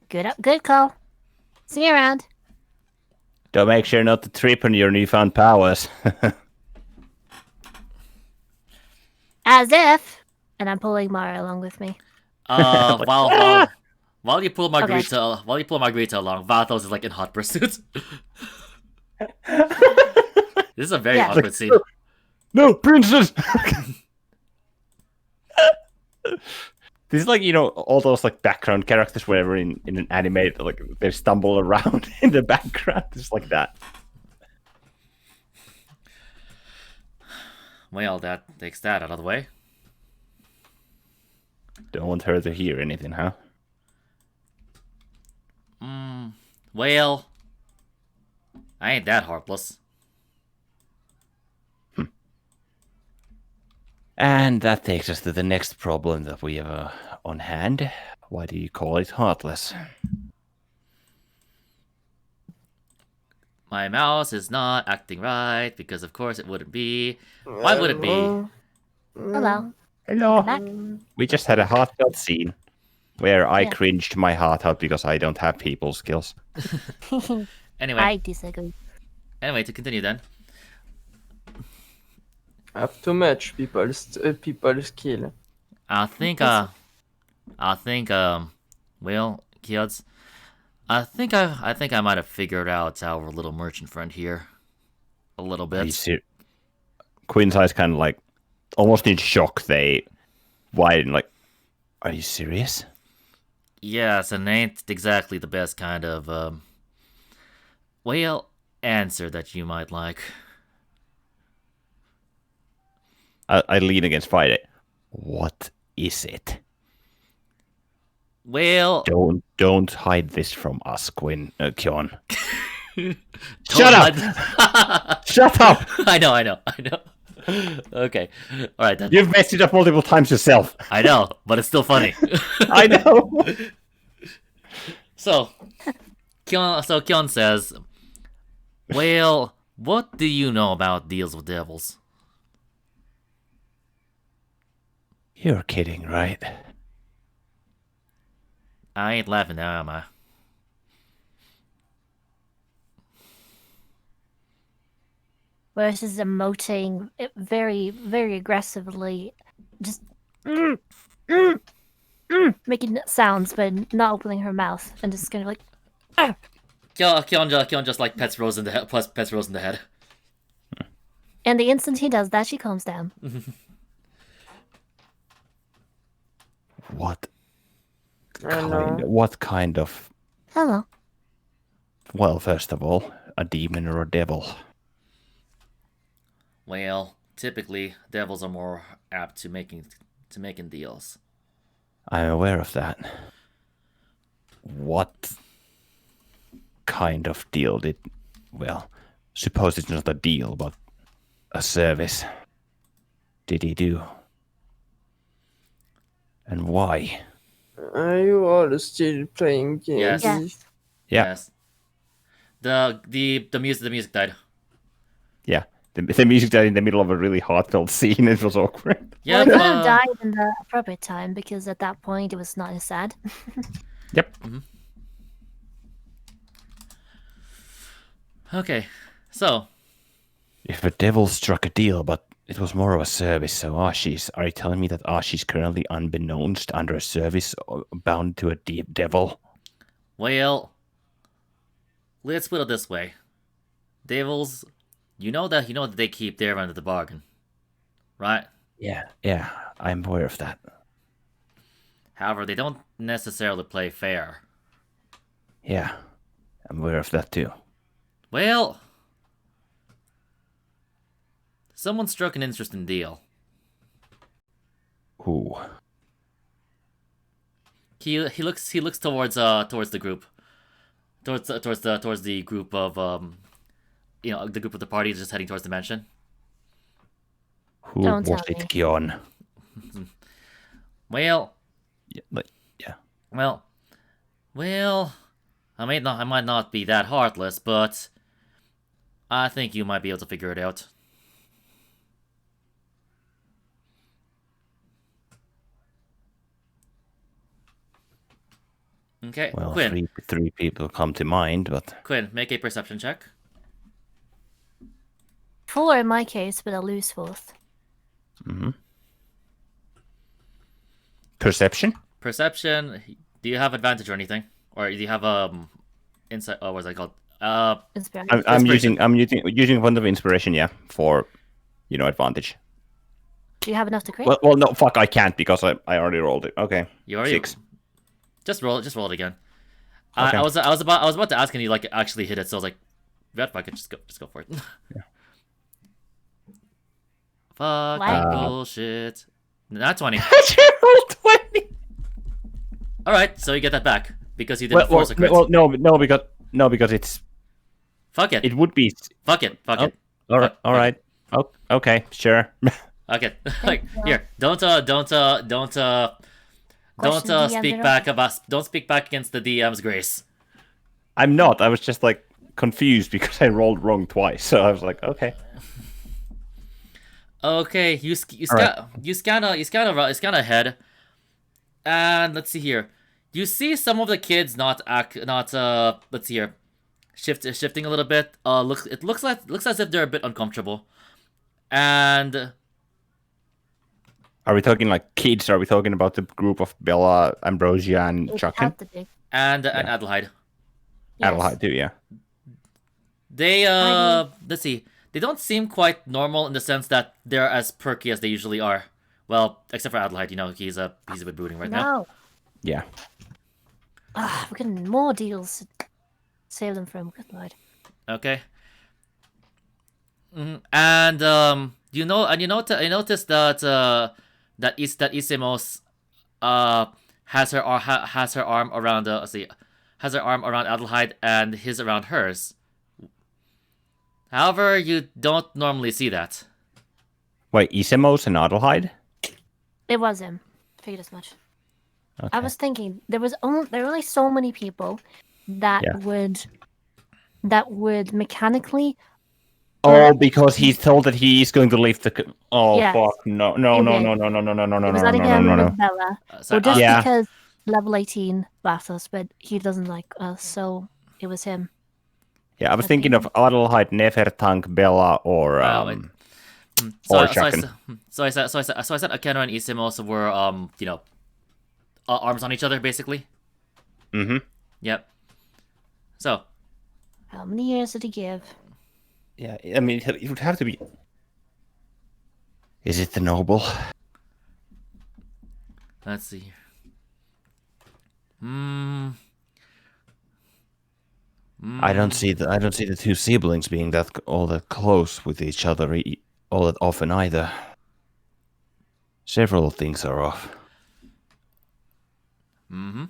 good call. See you around. Don't make sure not to trip on your newfound powers. As if. And I'm pulling Mara along with me. While you pull Margarita along, Vathos is like in hot pursuit. This is a very awkward scene. No, princess! This is like, all those like background characters wherever in an anime, like they stumble around in the background. It's like that. Well, that takes that out of the way. Don't want her to hear anything, huh? Well, I ain't that heartless. And that takes us to the next problem that we have on hand. Why do you call it heartless? My mouse is not acting right because, of course, it wouldn't be. Why would it be? Hello. Hello. Back. We just had a heartfelt scene where I Yeah. cringed my heart out because I don't have people skills. Anyway, I disagree. anyway, to continue then. Have too much people skill. I think, well, kids, I think I might have figured out our little merchant friend here. A little Are you bit. ser- Quinn's eyes kind of like, almost in shock, they widen, like, are you serious? Yes, and ain't exactly the best kind of, well, answer that you might like. I lean against Friday. What is it? Well, Don't hide this from us, Kyon. don't Shut up! let- Shut up! I know. Okay, all right then. You've messed it up multiple times yourself. I know, but it's still funny. I know. So Kyon says, well, what do you know about deals with devils? You're kidding, right? I ain't laughing now, am I? Versus emoting very, very aggressively, just making sounds but not opening her mouth, and just kind of like, Kyon just like pets Rose in the head. Plus pets Rose in the head. and the instant he does that, she calms down. What know. what kind of... Hello. Well, first of all, a demon or a devil? Well, typically devils are more apt to making deals. I'm aware of that. What kind of deal did... Well, suppose it's not a deal, but a service did he do? And why? Are you all still playing games? Yes. Yeah. Yes. The music died. Yeah. The music died in the middle of a really heartfelt scene. It was awkward. Yeah. Well, it could have died in the appropriate time because at that point it was not as sad. Yep. Okay. So If a devil struck a deal, but it was more of a service, so Ashi's... Are you telling me that Ashi's currently unbeknownst under a service bound to a devil? well, let's put it this way. Devils, you know that they keep their end of the bargain, right? Yeah, I'm aware of that. However, they don't necessarily play fair. Yeah, I'm aware of that too. Well, someone struck an interesting deal. Who? He looks towards the group, towards the group of the group of the party just heading towards the mansion. Who Don't was tell it, me. Kion? Well, Yeah. well, I might not be that heartless, but I think you might be able to figure it out. Okay, Well, Quinn. three people come to mind, but Quinn, make a perception check. 4 in my case, but I'll lose 4th. perception? Perception. Do you have advantage or anything, or do you have insight? Oh, what's that called? Inspiration. I'm Inspiration. using one of inspiration, yeah, for advantage. Do you have enough to crit? Well, no, fuck, I can't because I already rolled it. Okay, You already 6. Just roll it again. Okay. I was about to ask, and you like actually hit it, so I was like, "Yeah, fuck it, just go for it." Yeah. Fuck Why? bullshit. Not 20. You rolled 20. All right, so you get that back because you didn't force a crit. No, because it's Fuck it. It would be. Fuck it. Fuck Oh, it. All right. Fuck All right. Oh, okay. Sure. Okay. Thank you. Here. Don't Question DM speak general. back about. Don't speak back against the DM's grace. I'm not. I was just like confused because I rolled wrong twice. So I was like, okay. Okay, you scan ahead, and let's see here. You see some of the kids let's see here, shifting a little bit. Looks as if they're a bit uncomfortable, and Are we talking like kids? Are we talking about the group of Bella, Ambrosia, and It Chuckin? had to be. and Adelheid. Yes. Adelheid too, yeah. They I let's see. They don't seem quite normal in the sense that they're as perky as they usually are. Well, except for Adelheid, he's a bit brooding right now. No. Yeah. We're getting more deals to save them from. Good lord. Okay. And you noticed that that Isimos has her arm around has her arm around Adelheid and his around hers. However, you don't normally see that. Wait, Isimos and Adelheid? It was him. Figured as much. Okay. I was thinking there were only so many people that Yeah. would mechanically. Oh, because he's told that he's going to leave the. Oh Yes. fuck! No! No! No! Okay. No! No! No! No! No! No! No! It was No! letting No! him No! No! with Bella. So, Well, just Yeah. because level 18 laughs us, but he doesn't like us, so it was him. Yeah, I was I thinking of think- Adelheid, Nefertank, Bella, or wait. Or I Chuckin. said Akeno and Isimos were arms on each other basically. Mm-hmm. Yep. So How many years did he give? Yeah, I mean, it would have to be. Is it the noble? let's see. Hmm. I don't see the two siblings being all that close with each other all that often either. Several things are off. Mm-hmm.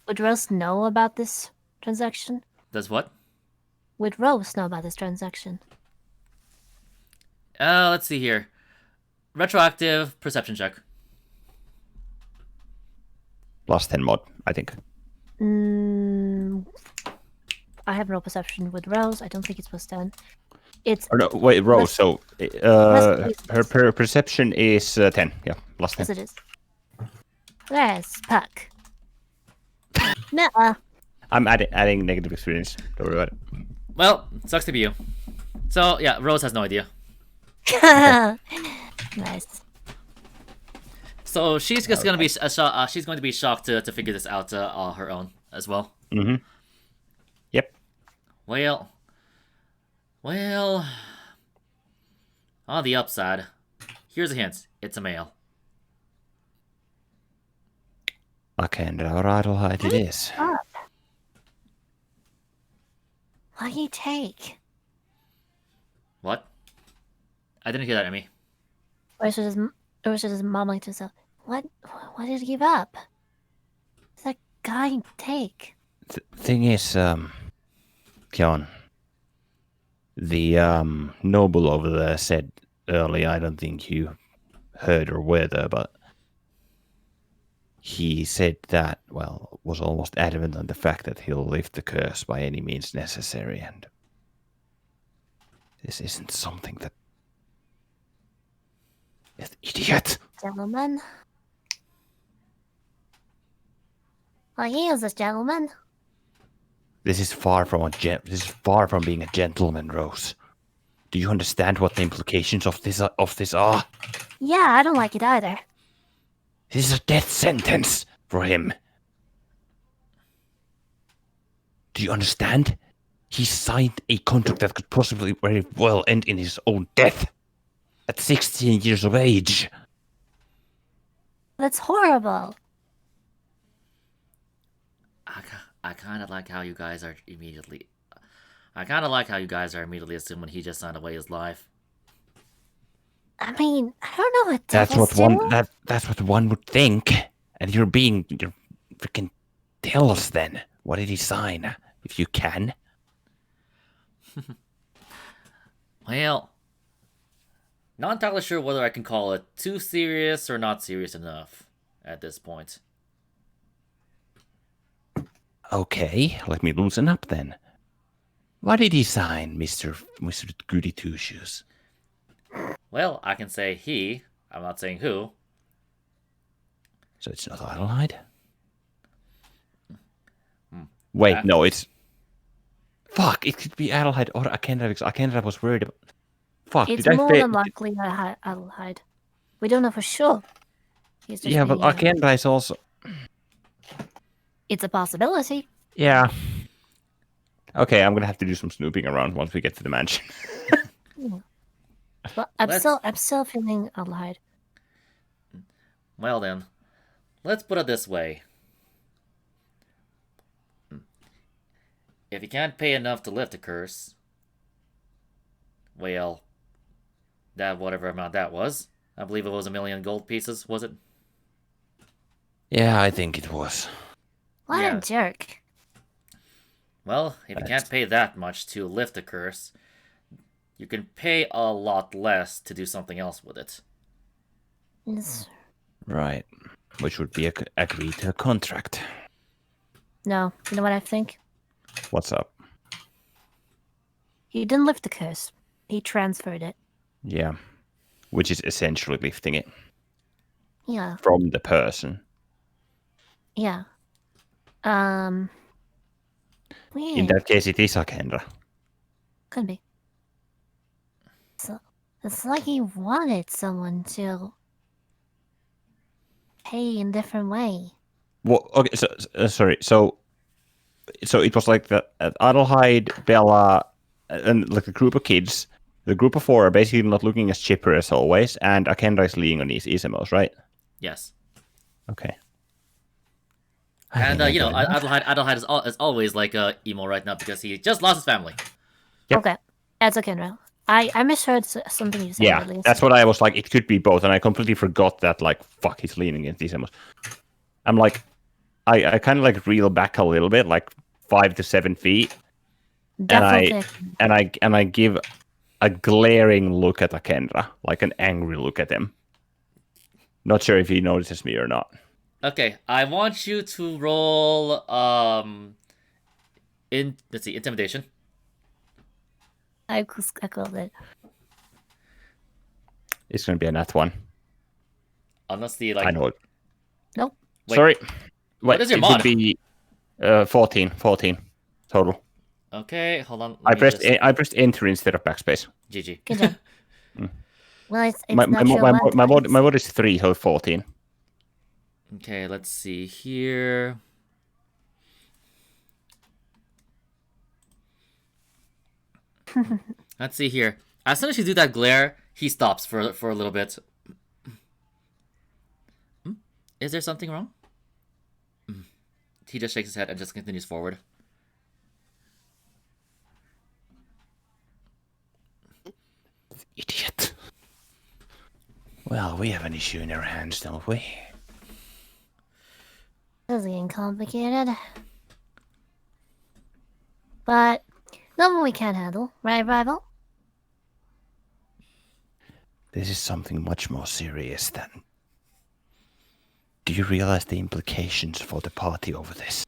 Would Rose know about this transaction? Does what? Would Rose know about this transaction? Let's see here. Retroactive perception check. Plus 10 mod, I think. I have no perception with Rose. I don't think it's plus 10. It's Or no, wait, Rose. So, Plus- her perception is 10. Yeah, plus 10. yes, it is. Where's Puck? Nuh-uh. I'm adding negative experience. Don't worry about it. Well, sucks to be you. So yeah, Rose has no idea. Nice. So she's just gonna be she's going to be shocked to figure this out on her own as well. Mm-hmm. Yep. Well, on the upside, here's a hint. It's a male. Okay, and our Adelheid it is. What do you take? What? I didn't hear that, Emmy. Or should his mumbling to himself, what did he give up? What's that guy take? Thing is, Kyon, the noble over there said earlier, I don't think you heard or were there, but he said that, well, was almost adamant on the fact that he'll lift the curse by any means necessary, and this isn't something that... Idiot! Gentleman? Well, he is this gentleman. This is far from being a gentleman, Rose. Do you understand what the implications of this are? Yeah, I don't like it either. This is a death sentence for him. Do you understand? He signed a contract that could possibly very well end in his own death. At 16 years of age. That's horrible. I kind of like how you guys are immediately. I kind of like how you guys are immediately assuming he just signed away his life. I mean, I don't know what That's devils what do. that's what one would think. And you're freaking tell us then. What did he sign? If you can. Well, not entirely sure whether I can call it too serious or not serious enough at this point. Okay, let me loosen up then. What did he sign, Mr. Goody Two Shoes? Well, I can say he. I'm not saying who. So it's not Adelheid? Wait, no, it's... Fuck, it could be Adelheid or Akendra, because Akendra was worried about... Fuck, It's did I more fail? than likely Adelheid. We don't know for sure. He's just Yeah, but being, Akendra is also... It's a possibility. Yeah. Okay, I'm gonna have to do some snooping around once we get to the mansion. But I'm Let's- still feeling Adelheid. Well then, let's put it this way. If you can't pay enough to lift a curse, well, that whatever amount that was, I believe it was 1,000,000 gold pieces, was it? Yeah, I think it was. What Yeah. a jerk. Well, if you can't pay that much to lift a curse, you can pay a lot less to do something else with it. It's- Right. Which would be agreed to a contract. No, you know what I think? What's up? He didn't lift the curse. He transferred it. Yeah. Which is essentially lifting it Yeah, from the person. yeah. In Weird. that case, it is Akendra. Could be. So it's like he wanted someone to pay in different way. Well, okay, sorry. So it was like the Adelheid, Bella, and like a group of kids. The group of four are basically not looking as chipper as always, and Akendra is leaning on his Isamos, right? Yes. Okay. And, Adelheid is always like emo right now because he just lost his family. Yep. Okay, that's okay, Kendra. I misheard something you said Yeah, at least. that's what I was like. It could be both, and I completely forgot that. Like, fuck, he's leaning against Isamos. I'm like, I kind of like reel back a little bit, like 5 to 7 feet, Definitely. and I give a glaring look at Akendra, like an angry look at him. Not sure if he notices me or not. Okay, I want you to roll intimidation. I called it. It's gonna be a nat one. Unless the I know it. Nope. Wait, Sorry. what is your it mod? would be 14 total. Okay, hold on. I pressed enter instead of backspace. GG. Good job. Well, it's My not your mod is 3, so 14. Okay, let's see here. Let's see here. As soon as you do that glare, he stops for a little bit. Is there something wrong? He just shakes his head and just continues forward. Idiot. Well, we have an issue in our hands, don't we? This is getting complicated. But nothing we can't handle, right, Rival? This is something much more serious than... Do you realize the implications for the party over this?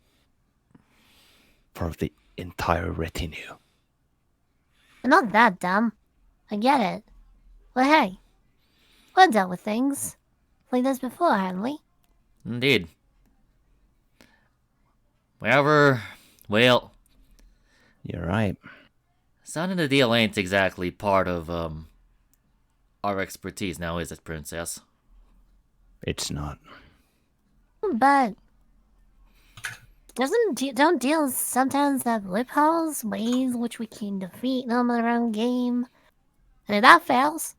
For the entire retinue? We're not that dumb. I get it. But hey, we've dealt with things like this before, haven't we? Indeed. Well, You're right. sounding the deal ain't exactly part of our expertise now, is it, Princess? It's not. But don't deals sometimes have loopholes, ways which we can defeat them in our own game? And if that fails,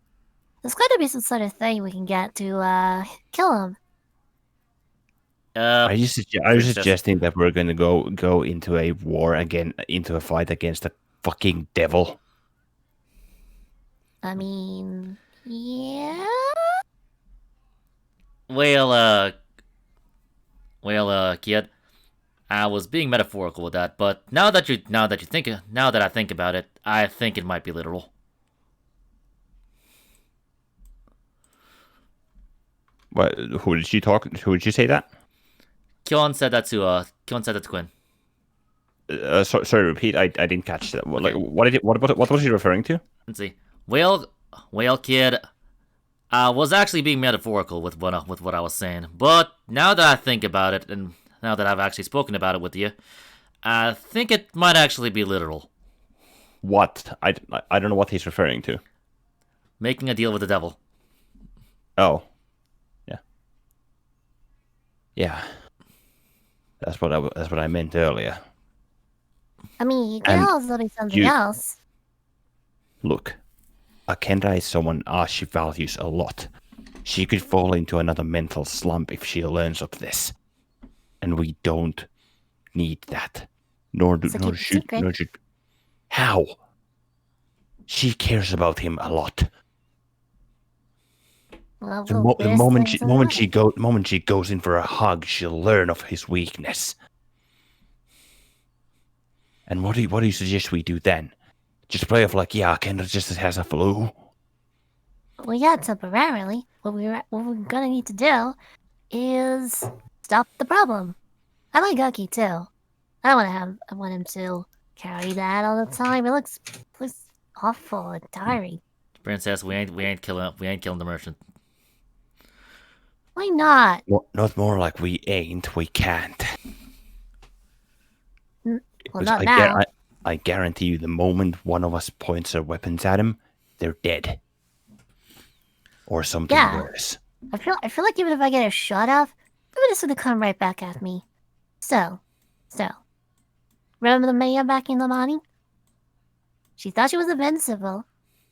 there's got to be some sort of thing we can get to kill them. Are you suggesting that we're going to go into a war again, into a fight against a fucking devil? I mean, yeah. Well, kid, I was being metaphorical with that, but now that I think about it, I think it might be literal. What? Who did she talk? Who did she say that? Kyon said that to Quinn. Sorry, repeat. I didn't catch that. What, Okay. like, what was she referring to? Let's see. Whale Kid was actually being metaphorical with what I was saying, but now that I think about it, and now that I've actually spoken about it with you, I think it might actually be literal. What? I don't know what he's referring to. Making a deal with the devil. Oh. Yeah. Yeah. That's what I meant earlier. I mean, it can And also be something you- else. Look, Akenda is someone she values a lot. She could fall into another mental slump if she learns of this. And we don't need that. Nor So keep it secret. should. How? She cares about him a lot. Well, The, we'll mo- the whisper moment into the moment she goes in for a hug, she'll learn of his weakness. And what do you suggest we do then? Just play off like, yeah, Kendra just has a flu. Well, yeah, temporarily. What we're gonna need to do is stop the problem. I like Gucky too. I want him to carry that all the time. It looks awful and tiring. Princess, we ain't killing the merchant. Why not? Not more like we ain't, we can't. Well, Because not now. I guarantee you, the moment one of us points their weapons at him, they're dead. Or something Yeah. worse. I feel like even if I get a shot off, they're just gonna come right back at me. So, remember the mayor back in Limani? She thought she was invincible,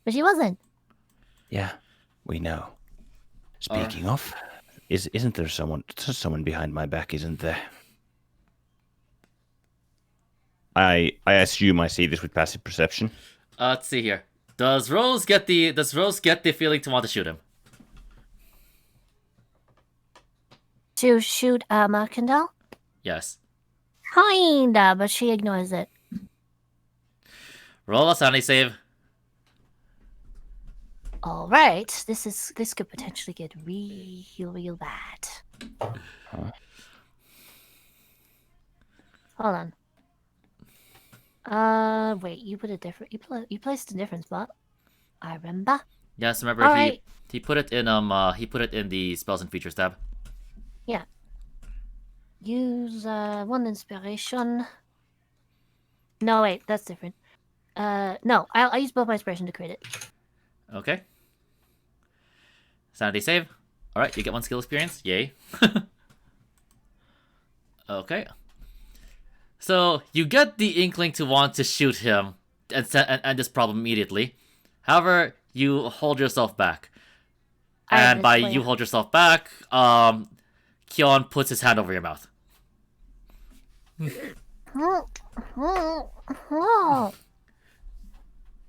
but she wasn't. Yeah, we know. Speaking of, isn't there someone behind my back, isn't there? I assume I see this with passive perception. Let's see here. Does Rose get the feeling to want to shoot him? To shoot Markandal? Yes. Kinda, but she ignores it. Roll a sanity save. All right, this could potentially get real bad. Hold on. Wait, you placed a different spot. I remember. Yes, remember Alright. he put it in the spells and features tab. Yeah. Use one inspiration. No, wait, that's different. No, I'll use both my inspiration to create it. Okay. Sanity save. Alright, you get 1 skill experience. Yay. Okay. So, you get the inkling to want to shoot him and end this problem immediately. However, you hold yourself back. And by you hold yourself back, Kyon puts his hand over your mouth.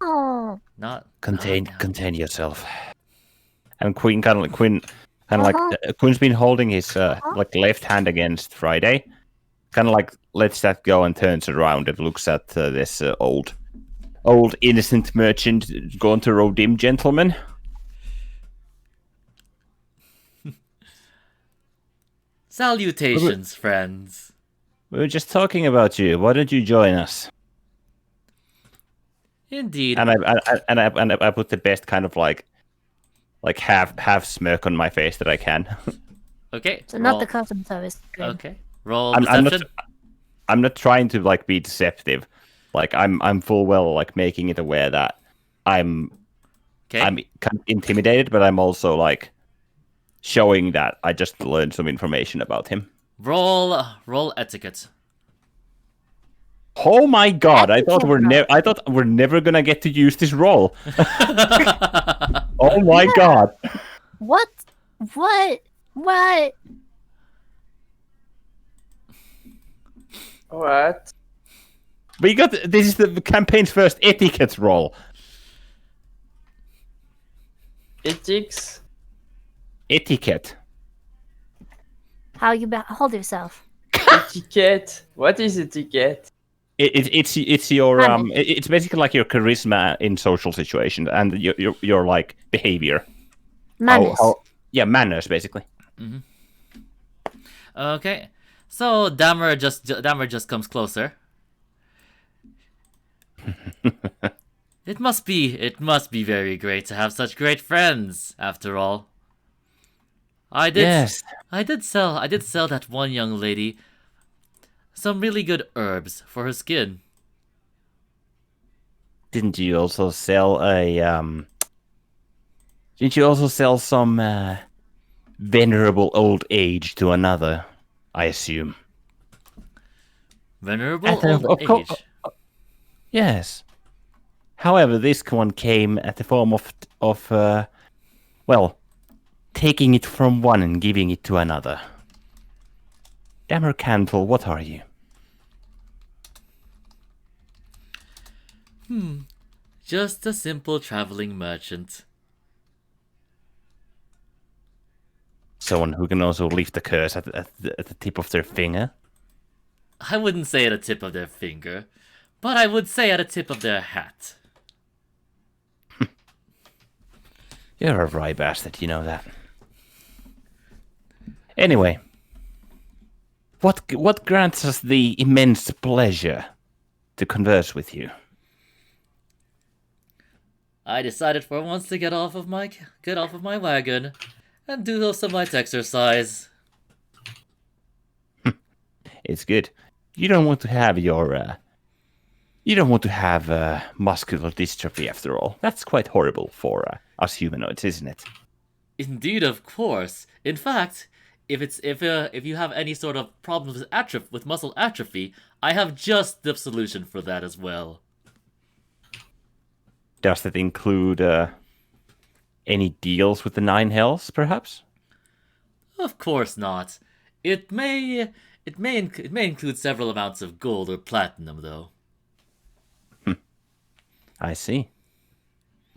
Oh. Not Contain yourself. And Queen's been holding his left hand against Friday. Kind of like lets that go and turns around and looks at this old innocent merchant going to redeem gentleman. Salutations, friends. We were just talking about you. Why don't you join us? Indeed. And I put the best kind of like half smirk on my face that I can. Okay. So not the custom service. Good. Okay. Roll I'm deception. not trying to like be deceptive. Like I'm full well like making it aware that I'm kind of intimidated, but I'm also like showing that I just learned some information about him. Roll etiquette. Oh my god! I thought Etiquette we're never gonna get to use this roll. Oh my god! What? What? What? We got this is the campaign's first etiquette roll. Ethics? Etiquette. How you hold yourself? Etiquette. What is etiquette? It's your Manners. it's basically like your charisma in social situations and your like behavior. Manners. Yeah, manners basically. Okay, so Dammer just comes closer. It must be very great to have such great friends. After all, Yes. I did sell that one young lady some really good herbs for her skin. Didn't you also sell Didn't you also sell some venerable old age to another? I assume. Venerable Of old course. age. Yes. However, this one came at the form of well, taking it from one and giving it to another. Dammer Cantle, what are you? Just a simple traveling merchant. Someone who can also lift the curse at the tip of their finger. I wouldn't say at the tip of their finger, but I would say at the tip of their hat. You're a wry bastard, you know that. Anyway, what grants us the immense pleasure to converse with you? I decided for once to get off of my wagon and do some light exercise. It's good. You don't want to have muscular dystrophy after all. That's quite horrible for us humanoids, isn't it? Indeed, of course. In fact, if you have any sort of problems with muscle atrophy, I have just the solution for that as well. Does that include any deals with the Nine Hells, perhaps? Of course not. It may include several amounts of gold or platinum, though. I see.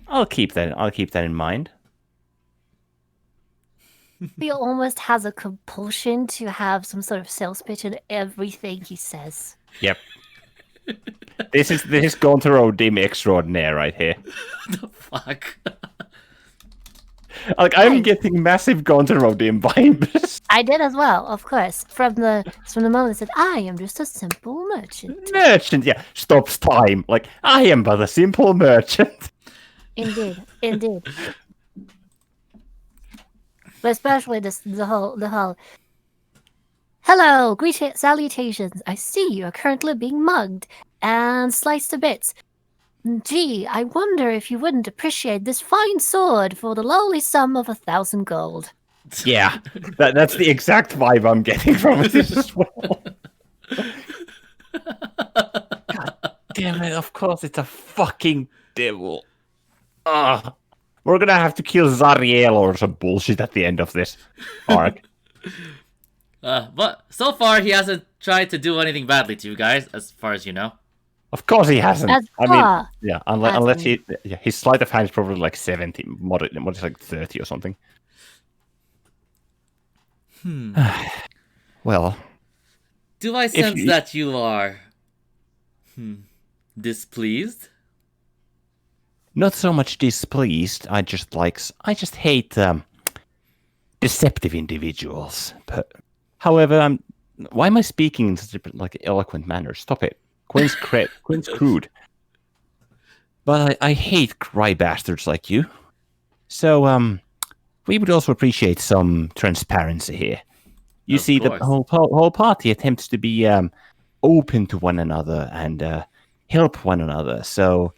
I'll keep that in mind. He almost has a compulsion to have some sort of sales pitch in everything he says. Yep. This is Gontero Dim extraordinaire right here. The fuck? Like I'm getting massive Gontero Dim vibes. I did as well, of course. From the moment it said, "I am just a simple merchant." Merchant, yeah, stops time. Like I am but a simple merchant. Indeed, indeed. But especially the whole. Hello, salutations. I see you are currently being mugged and sliced to bits. Gee, I wonder if you wouldn't appreciate this fine sword for the lowly sum of 1,000 gold. Yeah, that's the exact vibe I'm getting from it as well. God damn it! Of course, it's a fucking devil. We're gonna have to kill Zariel or some bullshit at the end of this arc. But so far he hasn't tried to do anything badly to you guys, as far as you know. Of course, he hasn't. As I mean, far yeah, unless his sleight of hand is probably like 70, what is like 30 or something. Well, Do I sense that you are displeased? not so much displeased. I just hate deceptive individuals. However, why am I speaking in such a like eloquent manner? Stop it. Quinn's crude. But I hate cry bastards like you. So we would also appreciate some transparency here. You Of see, course. the whole party attempts to be open to one another and help one another. So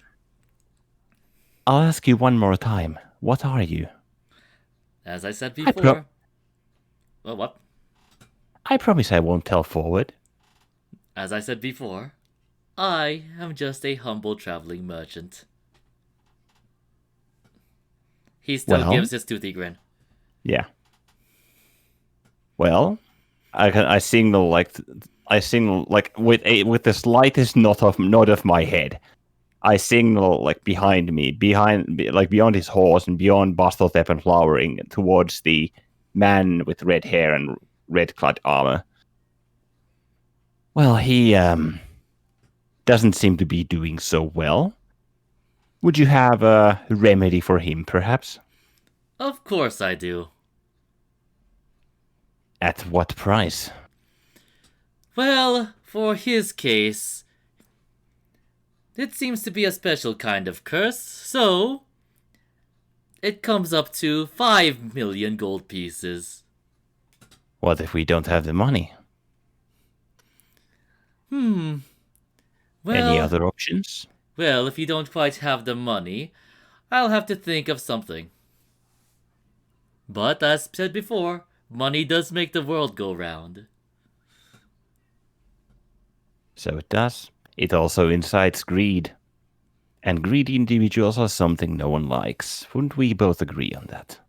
I'll ask you one more time. What are you? As I said before. Well, what? I promise I won't tell forward. As I said before, I am just a humble traveling merchant. He still Well? gives his toothy grin. Yeah. Well, I signal like with the slightest nod of my head. I signal like behind me, beyond his horse and beyond Bastelthep and Flowering towards the man with red hair and red-clad armor. Well, he doesn't seem to be doing so well. Would you have a remedy for him, perhaps? Of course I do. At what price? Well, for his case, it seems to be a special kind of curse, so it comes up to 5 million gold pieces. What if we don't have the money? Well, Any other options? Well, if you don't quite have the money, I'll have to think of something. But as said before, money does make the world go round. So it does. It also incites greed. And greedy individuals are something no one likes. Wouldn't we both agree on that?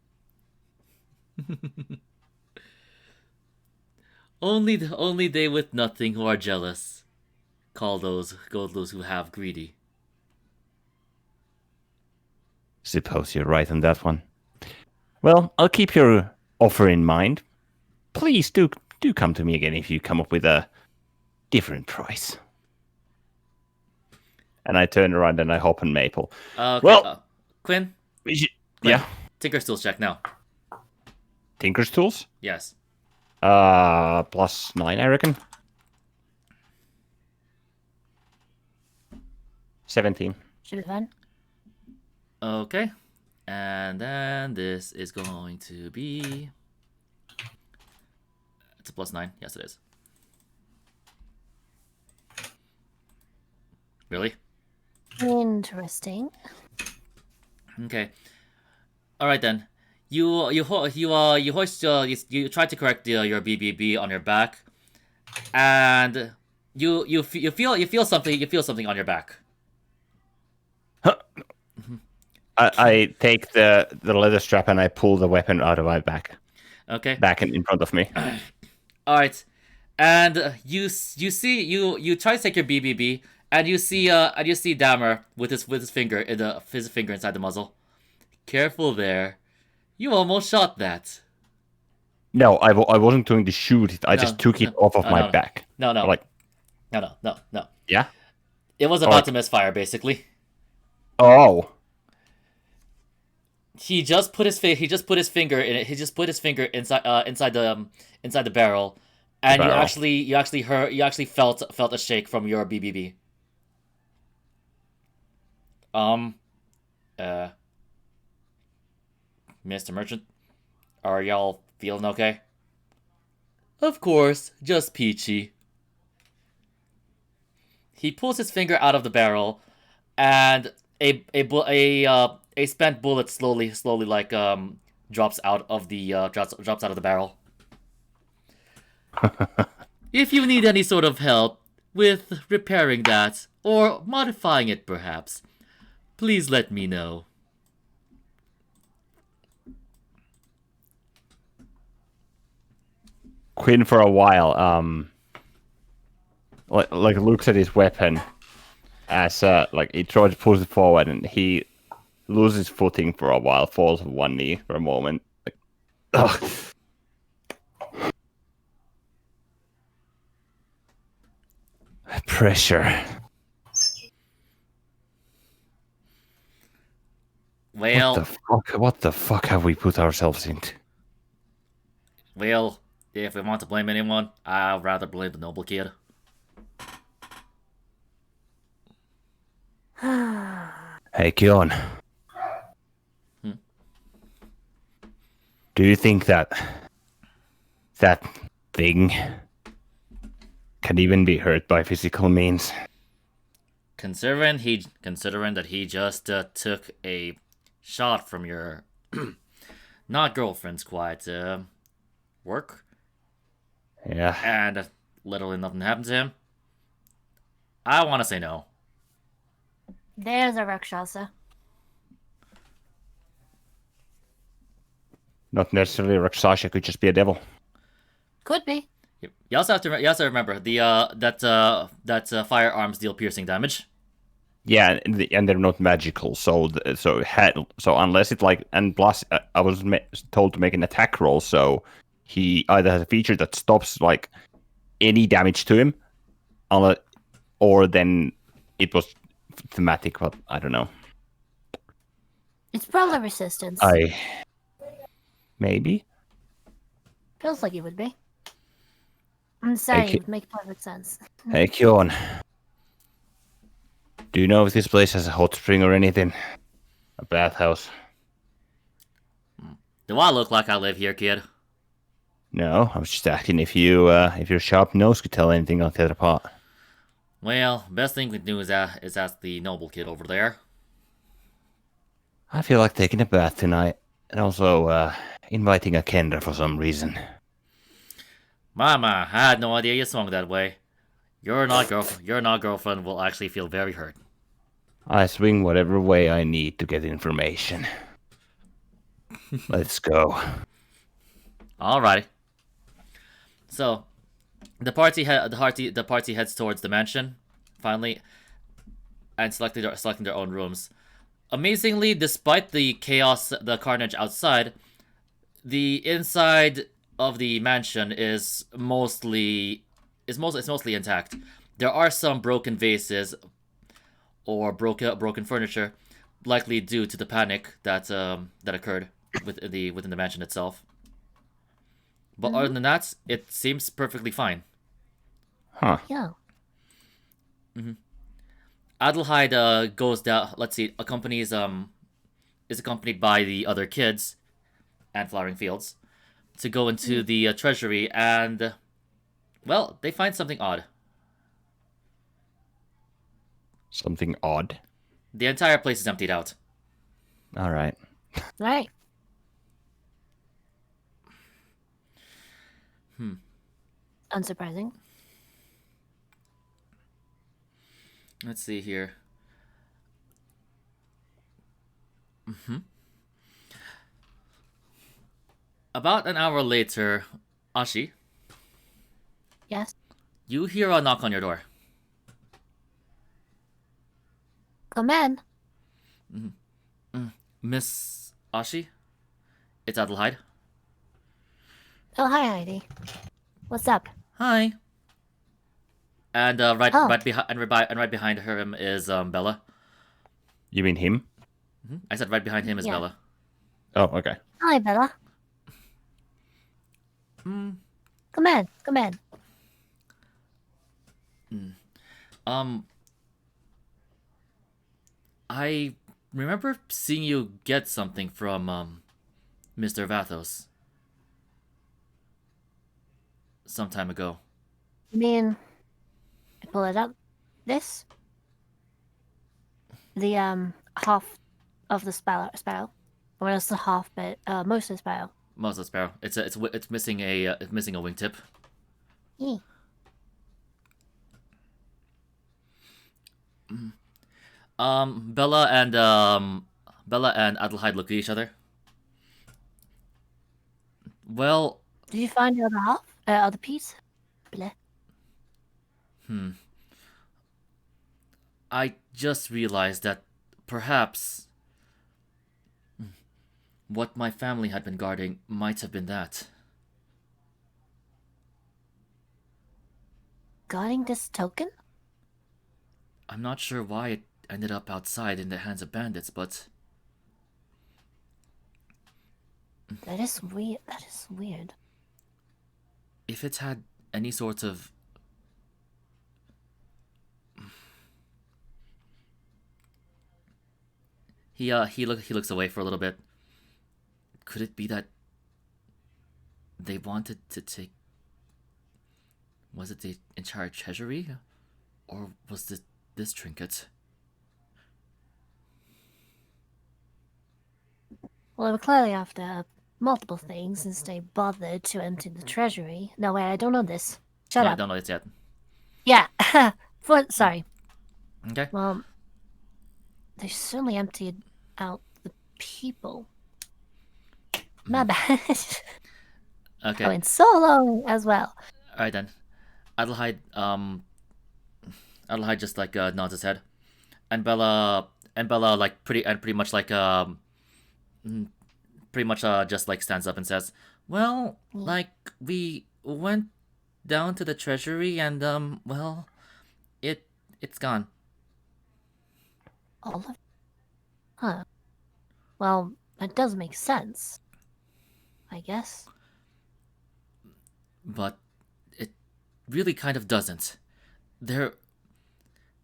Only they with nothing who are jealous. Call those who have greedy. Suppose you're right on that one. Well, I'll keep your offer in mind. Please do come to me again if you come up with a different price. And I turn around and I hop on Maple. Okay, Well, Quinn, yeah. Tinker's tools check now. Tinker's tools? Yes. +9, I reckon. 17. Should be fun. Okay. And then this is going to be... It's a +9. Yes, it is. Really? Interesting. Okay. All right then. You hoist you try to correct your BBB on your back, and you feel something on your back. I take the leather strap and I pull the weapon out of my back. Okay. Back in front of me. All right, and you try to take your BBB, and you see Dammer with his finger inside the muzzle. Careful there. You almost shot that. No, I wasn't going to shoot it. I just took it off of my back. No. Like, No. yeah? It was about to misfire, basically. Oh. He just put his finger in it. He just put his finger inside the barrel, and you actually felt a shake from your BBB. Mr. Merchant, are y'all feeling okay? Of course, just peachy. He pulls his finger out of the barrel, and a spent bullet slowly like drops out of the barrel. If you need any sort of help with repairing that or modifying it, perhaps, please let me know. Quinn for a while, like looks at his weapon as he tries to push it forward and he loses footing for a while, falls on one knee for a moment. Like, ugh. Pressure. Well, What the fuck have we put ourselves into? Well, if we want to blame anyone, I'd rather blame the noble kid. Hey, Kion. Do you think that thing can even be hurt by physical means? Considering that he just took a shot from your not girlfriend's quite work. Yeah. And literally nothing happened to him. I want to say no. There's a Rakshasa. Not necessarily Rakshasa, could just be a devil. Could be. You also have to remember the that firearms deal piercing damage. Yeah, and they're not magical, so unless it and plus I was told to make an attack roll, so he either has a feature that stops any damage to him, or then it was thematic, but I don't know. It's probably resistance. Maybe. Feels like it would be. I'm sorry, Okay. it would make perfect sense. Hey, Kyon. Do you know if this place has a hot spring or anything? A bathhouse? Do I look like I live here, kid? No, I was just asking if your sharp nose could tell anything on the other part. Well, best thing we can do is ask the noble kid over there. I feel like taking a bath tonight, and also inviting a Kendra for some reason. Mama, I had no idea you swung that way. Your not girlfriend will actually feel very hurt. I swing whatever way I need to get information. Let's go. Alrighty. So, the party heads towards the mansion, finally, and selecting their own rooms. Amazingly, despite the chaos, the carnage outside, the inside of the mansion is mostly intact. There are some broken vases or broken furniture, likely due to the panic that occurred within the mansion itself. But other than that, it seems perfectly fine. Huh. Yeah. Adelheid goes down. Let's see, is accompanied by the other kids and Flowering Fields to go into the treasury, and well, they find something odd. Something odd. The entire place is emptied out. All right. Right. Unsurprising. Let's see here. About an hour later, Ashi, Yes. you hear a knock on your door. Come in. Miss Ashi? It's Adelheid. Oh, hi, Heidi. What's up? Hi. And Oh. right behind her is Bella. You mean him? I said right behind him is Yeah. Bella. Oh, okay. Hi, Bella. Come in. Come in. I remember seeing you get something from Mr. Vathos some time ago. You mean, I pull it up. This? The half of the sparrow. Well, it's the half, but most of the sparrow. Most of the sparrow. It's missing a wingtip. Yeah. Bella and Adelheid look at each other. Well, Did you find the other half? Other piece? Bleh. I just realized that perhaps what my family had been guarding might have been that. Guarding this token? I'm not sure why it ended up outside in the hands of bandits, but That is weird. That is weird. if it's had any sort of he looks away for a little bit. Could it be that they wanted to take? Was it the entire treasury, or was this trinket? Well, they were clearly after multiple things since they bothered to empty the treasury. No, wait, I don't know this. Shut No, I up. don't know it yet. Yeah. Sorry. Okay. Well, they certainly emptied out the people. My bad. Okay. I went so long as well. All right then. Adelheid just like nods his head, and Bella like pretty much like just like stands up and says, "Well, like we went down to the treasury and well, It's gone. All of. Huh. Well, that does make sense. I guess. But it really kind of doesn't. There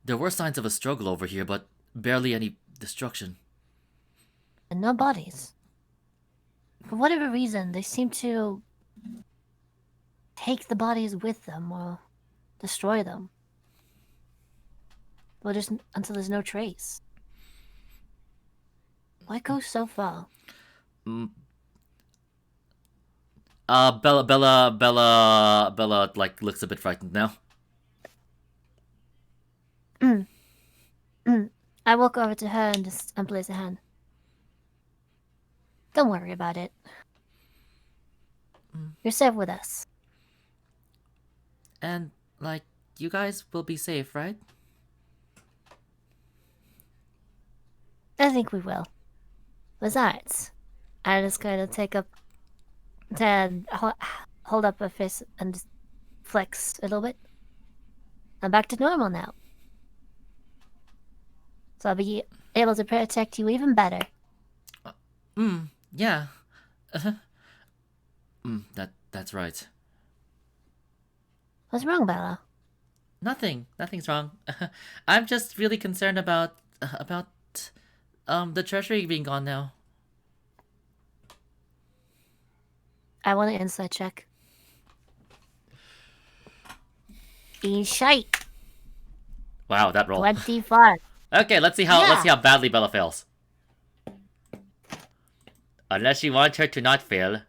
were signs of a struggle over here, but barely any destruction. And no bodies. For whatever reason, they seem to take the bodies with them or destroy them. Well, just until there's no trace. Why go so far? Bella, like, looks a bit frightened now. I walk over to her and just place a hand. Don't worry about it. You're safe with us. And, like, you guys will be safe, right? I think we will. Besides, I just kind of take up, hold up her fist and just flex a little bit. I'm back to normal now. So I'll be able to protect you even better. Yeah. That's right. What's wrong, Bella? Nothing's wrong. I'm just really concerned about the treasury being gone now. I want an insight check. Be shite. Wow, that roll. 25. Okay, let's see how Yeah. badly Bella fails. Unless you want her to not fail.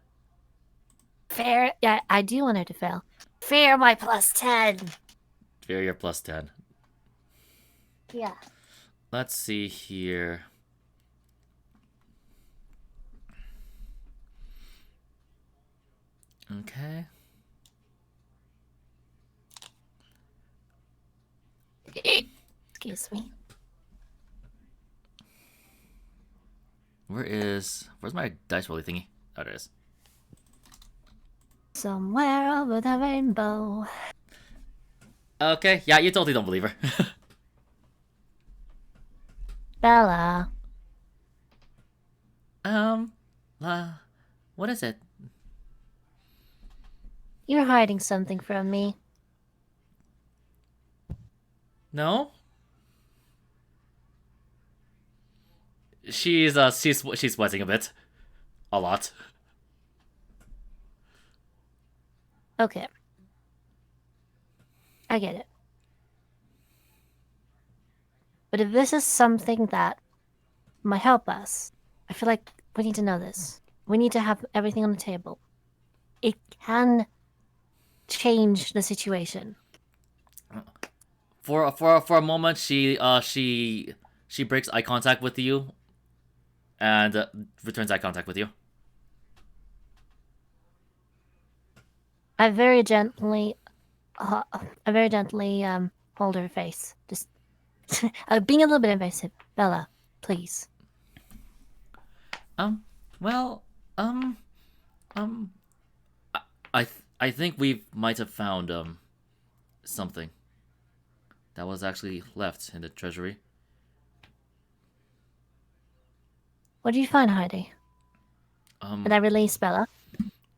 Fair. Yeah, I do want her to fail. Fair, my plus 10. Fear your plus 10. Yeah. Let's see here. Okay. Excuse me. Where's my dice roller thingy? Oh, there it is. Somewhere over the rainbow. Okay, yeah, you totally don't believe her. Bella. What is it? You're hiding something from me. No? She's sweating a bit. A lot. Okay. I get it. But if this is something that might help us, I feel like we need to know this. We need to have everything on the table. It can change the situation. For a moment, she breaks eye contact with you, and returns eye contact with you. I very gently hold her face. Just being a little bit invasive. Bella, please. Well, I think we might have found something that was actually left in the treasury. What did you find, Heidi? Did I release Bella?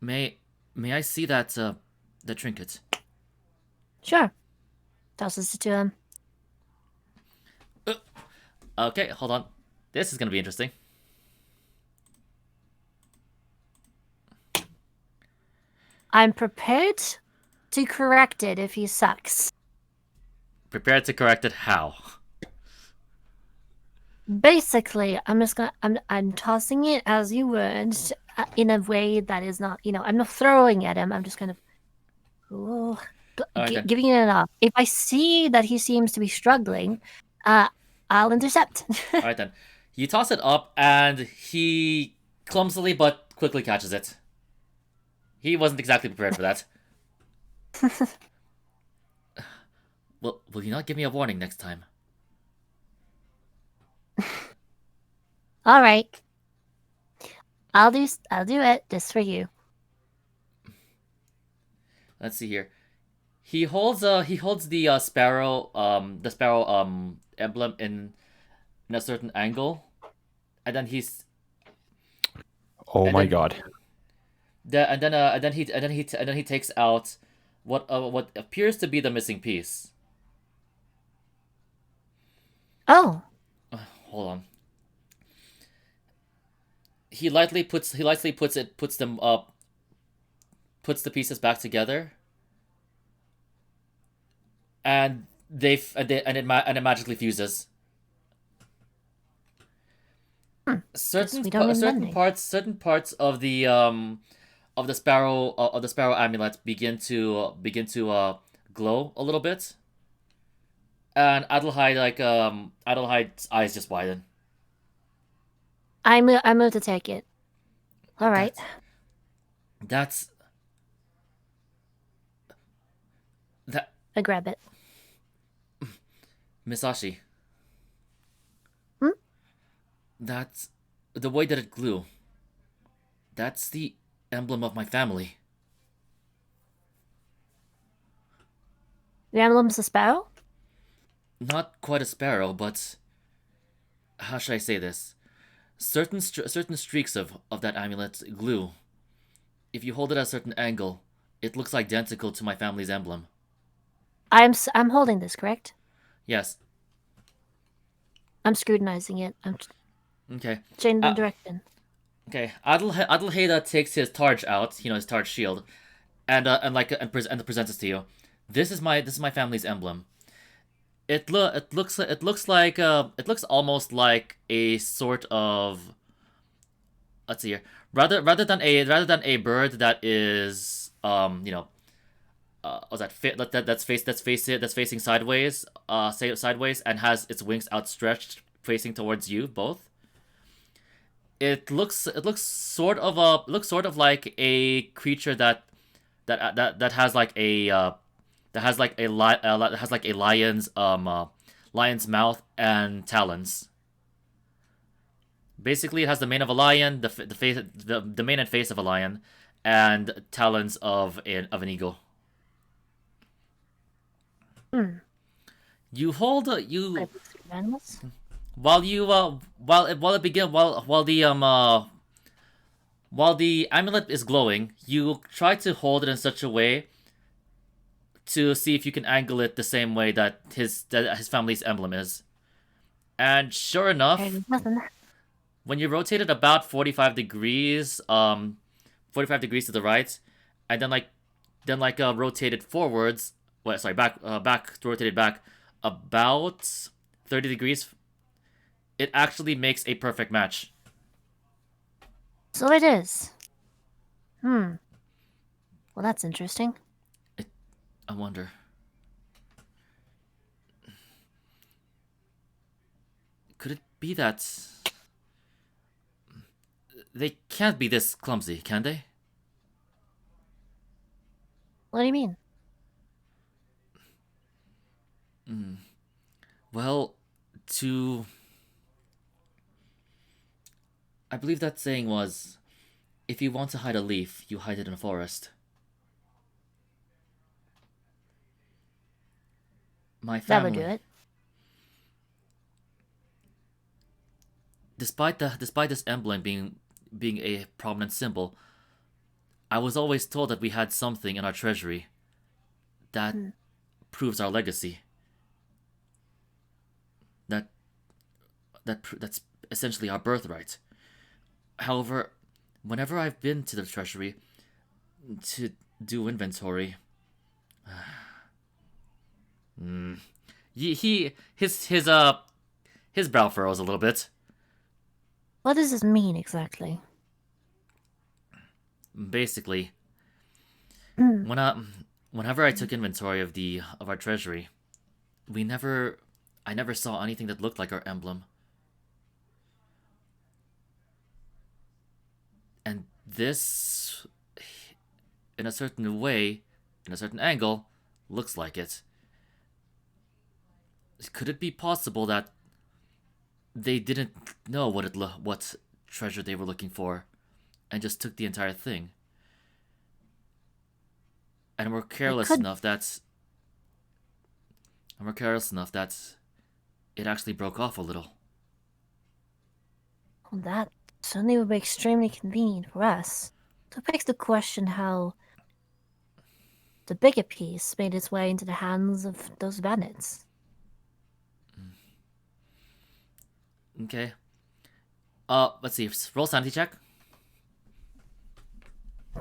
May I see that the trinket? Sure. Tosses it to him. Okay, hold on. This is gonna be interesting. I'm prepared to correct it if he sucks. Prepared to correct it. How? Basically, I'm tossing it as you would, in a way that is not, I'm not throwing at him. I'm just kind of, Alright then. giving it an off. If I see that he seems to be struggling, I'll intercept. Alright then. You toss it up, and he clumsily but quickly catches it. He wasn't exactly prepared for that. Well, will you not give me a warning next time? All right, I'll do it just for you. Let's see here. He holds the sparrow emblem in a certain angle, and then he's Oh and my then god. and then he takes out what appears to be the missing piece. Oh, Hold on. He lightly puts the pieces back together, and it magically fuses. guess we don't need mending. Certain parts of the sparrow amulet begin to glow a little bit, and Adelaide's eyes just widen. I move to take it. All right. That's that I grab it. Misashi. Hmm? That's the way that it glue. That's the emblem of my family. The emblem's a sparrow? Not quite a sparrow, but how should I say this? Certain streaks of that amulet glue. If you hold it at a certain angle, it looks identical to my family's emblem. I'm holding this, correct? Yes. I'm scrutinizing it. I'm Okay. changing the Uh, direction. Okay. Adelheida takes his targe out, his targe shield, and presents it to you. This is my family's emblem. It looks almost like a sort of, let's see here. Rather than a bird that is what's that fit that's facing sideways, sideways, and has its wings outstretched facing towards you both. It looks sort of like a creature that has like a lion's mouth and talons. Basically, it has the mane of a lion, the mane and face of a lion, and talons of an eagle. You hold you Animals? while you while it begin while the amulet is glowing. You try to hold it in such a way to see if you can angle it the same way that his family's emblem is. And sure enough, Okay, nothing. when you rotate it about 45 degrees, 45 degrees to the right, and then rotate it forwards. Wait, sorry, back rotated back about 30 degrees. It actually makes a perfect match. So it is. Well, that's interesting. I wonder. Could it be that they can't be this clumsy, can they? What do you mean? Well, I believe that saying was, if you want to hide a leaf, you hide it in a forest. My That family, would do it. despite this emblem being a prominent symbol, I was always told that we had something in our treasury that proves our legacy. That's essentially our birthright. However, whenever I've been to the treasury to do inventory, his brow furrows a little bit. What does this mean exactly? Basically, Hmm. whenever I took inventory of our treasury, I never saw anything that looked like our emblem. And this, in a certain way, in a certain angle, looks like it. Could it be possible that they didn't know what treasure they were looking for, and just took the entire thing, and were careless could- enough that And we're careless enough that it actually broke off a little. Well, that certainly would be extremely convenient for us. So it begs the question how the bigger piece made its way into the hands of those bandits. Okay. Let's see. Roll sanity check.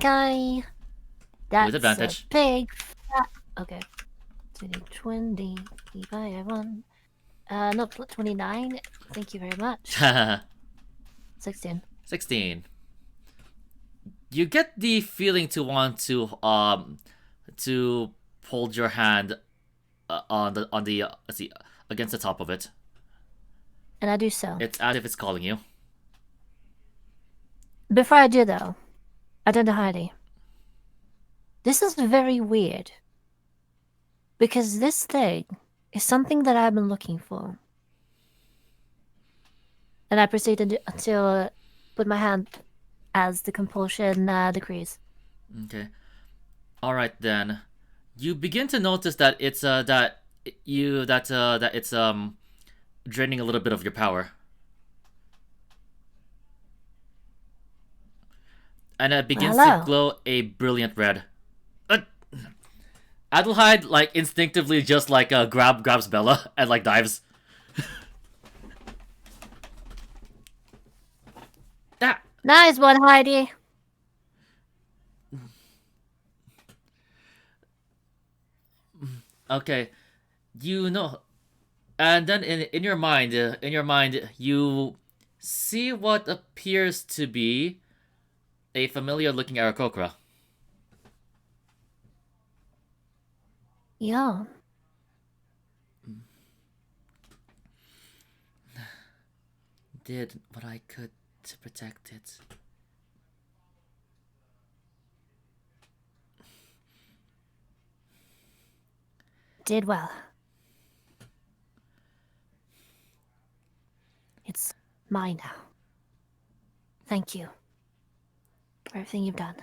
Guy, that's advantage. a big fat... Okay. 20, by 1. No, 29. Thank you very much. 16. 16. You get the feeling to want to hold your hand on the let's see, against the top of it. And I do so. It's as if it's calling you. Before I do, though, I turn to Heidi. This is very weird. Because this thing is something that I've been looking for. And I proceed to put my hand as the compulsion decrees. Okay. All right then. You begin to notice that it's that it's draining a little bit of your power. And it begins to Hello. glow a brilliant red. Adelheid like instinctively just like grabs Bella and like dives. Ah. Nice one, Heidi. Okay, you know, and then in your mind, you see what appears to be a familiar-looking Aarakocra. Yeah. Did what I could to protect it. Did well. It's mine now. Thank you for everything you've done.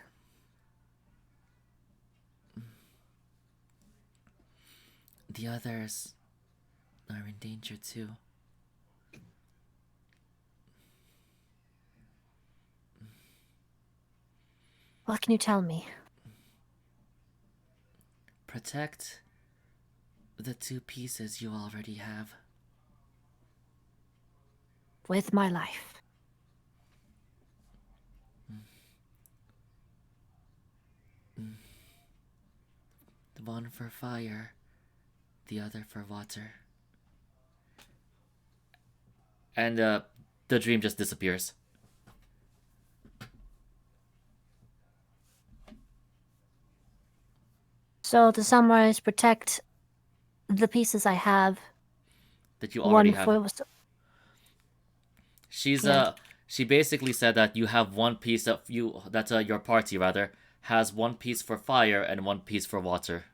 The others are in danger too. What can you tell me? Protect the 2 pieces you already have. With my life. The one for fire, the other for water. And the dream just disappears. So to summarize, protect the pieces I have. That you already One have. for She basically said that you have one piece of you that your party rather has one piece for fire and one piece for water.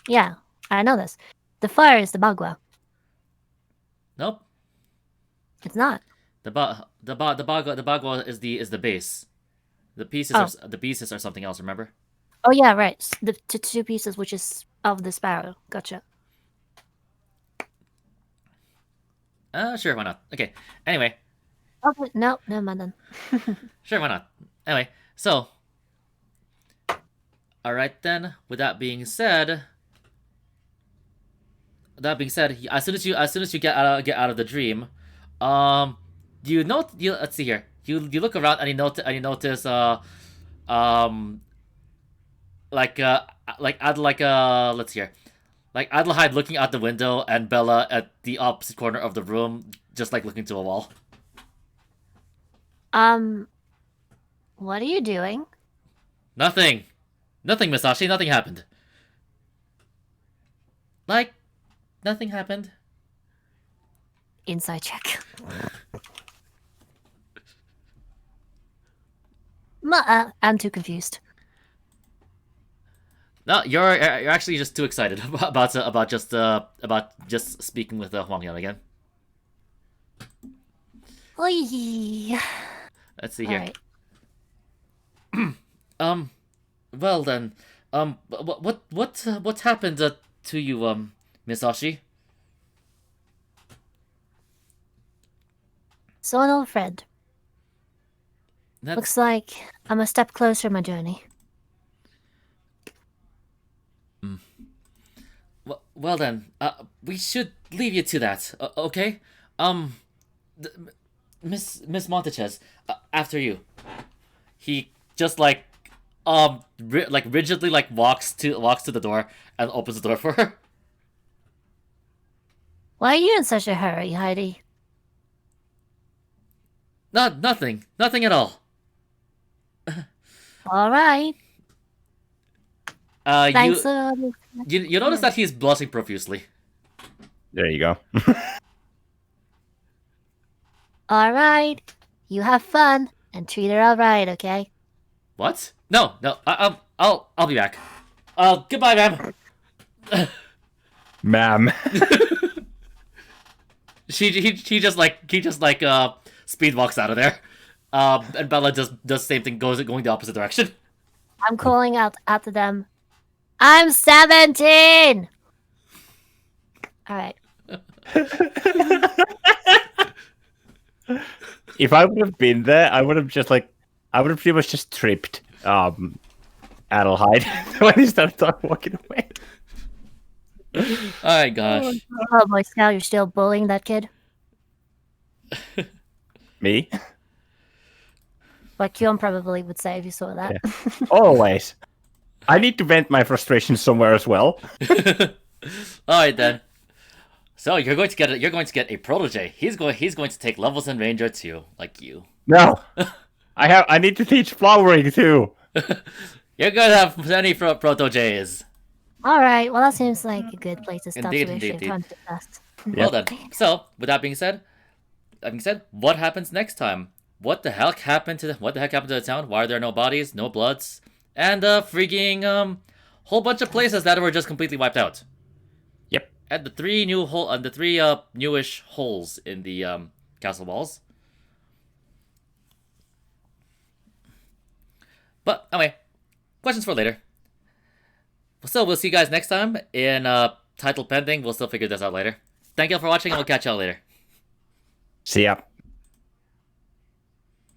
Yeah, I know this. The fire is the bagua. Nope. It's not. The bagua is the base. The pieces are something else, remember? Oh yeah, right. The 2 pieces, which is of the sparrow. Gotcha. Sure, why not? Okay. Anyway, Okay, no, never mind then. sure, why not? Anyway, so all right then. With that being said, as soon as you get out of the dream, let's see here. You look around and you notice let's see here. Like Adelheid looking out the window and Bella at the opposite corner of the room, just like looking to a wall. What are you doing? Nothing, Masashi. Nothing happened. Like, nothing happened. Inside check. I'm too confused. No, you're actually just too excited about just speaking with Huang Yan again. Oy. Let's see here. Alright. Well then, What happened to you, Miss Ashi? So an old friend. That's Looks like I'm a step closer in my journey. well then. We should leave you to that. Okay. th- Miss Montechez, after you. He just like rigidly like walks to the door and opens the door for her. Why are you in such a hurry, Heidi? Nothing at all. All right. You Thanks. you notice that he's blushing profusely. There you go. All right. You have fun and treat her all right, okay? What? No. I'll be back. Goodbye, ma'am. Ma'am. He just speed walks out of there. And Bella does the same thing, going the opposite direction. I'm calling out after them. I'm 17. All right. If I would have been there, I would have pretty much just tripped Adelheid when he started walking away. Oh my gosh. Oh, Boy Scout, you're still bullying that kid? Me? What Kyon probably would say if you saw that. Yeah. Always. I need to vent my frustration somewhere as well. Alright then. So you're going to get a protege. He's going to take levels in Ranger too, like you. No. I need to teach flowering too. You're going to have many proteges. All right. Well, that seems like a good place to stop. Indeed, so we should indeed. time to discuss. Well then. So, with that being said, what happens next time? What the heck happened to the town? Why are there no bodies, no bloods, and freaking whole bunch of places that were just completely wiped out? Yep. And the three newish holes in the castle walls. But anyway, questions for later. So we'll see you guys next time in title pending. We'll still figure this out later. Thank you all for watching, and we'll catch y'all later. See ya.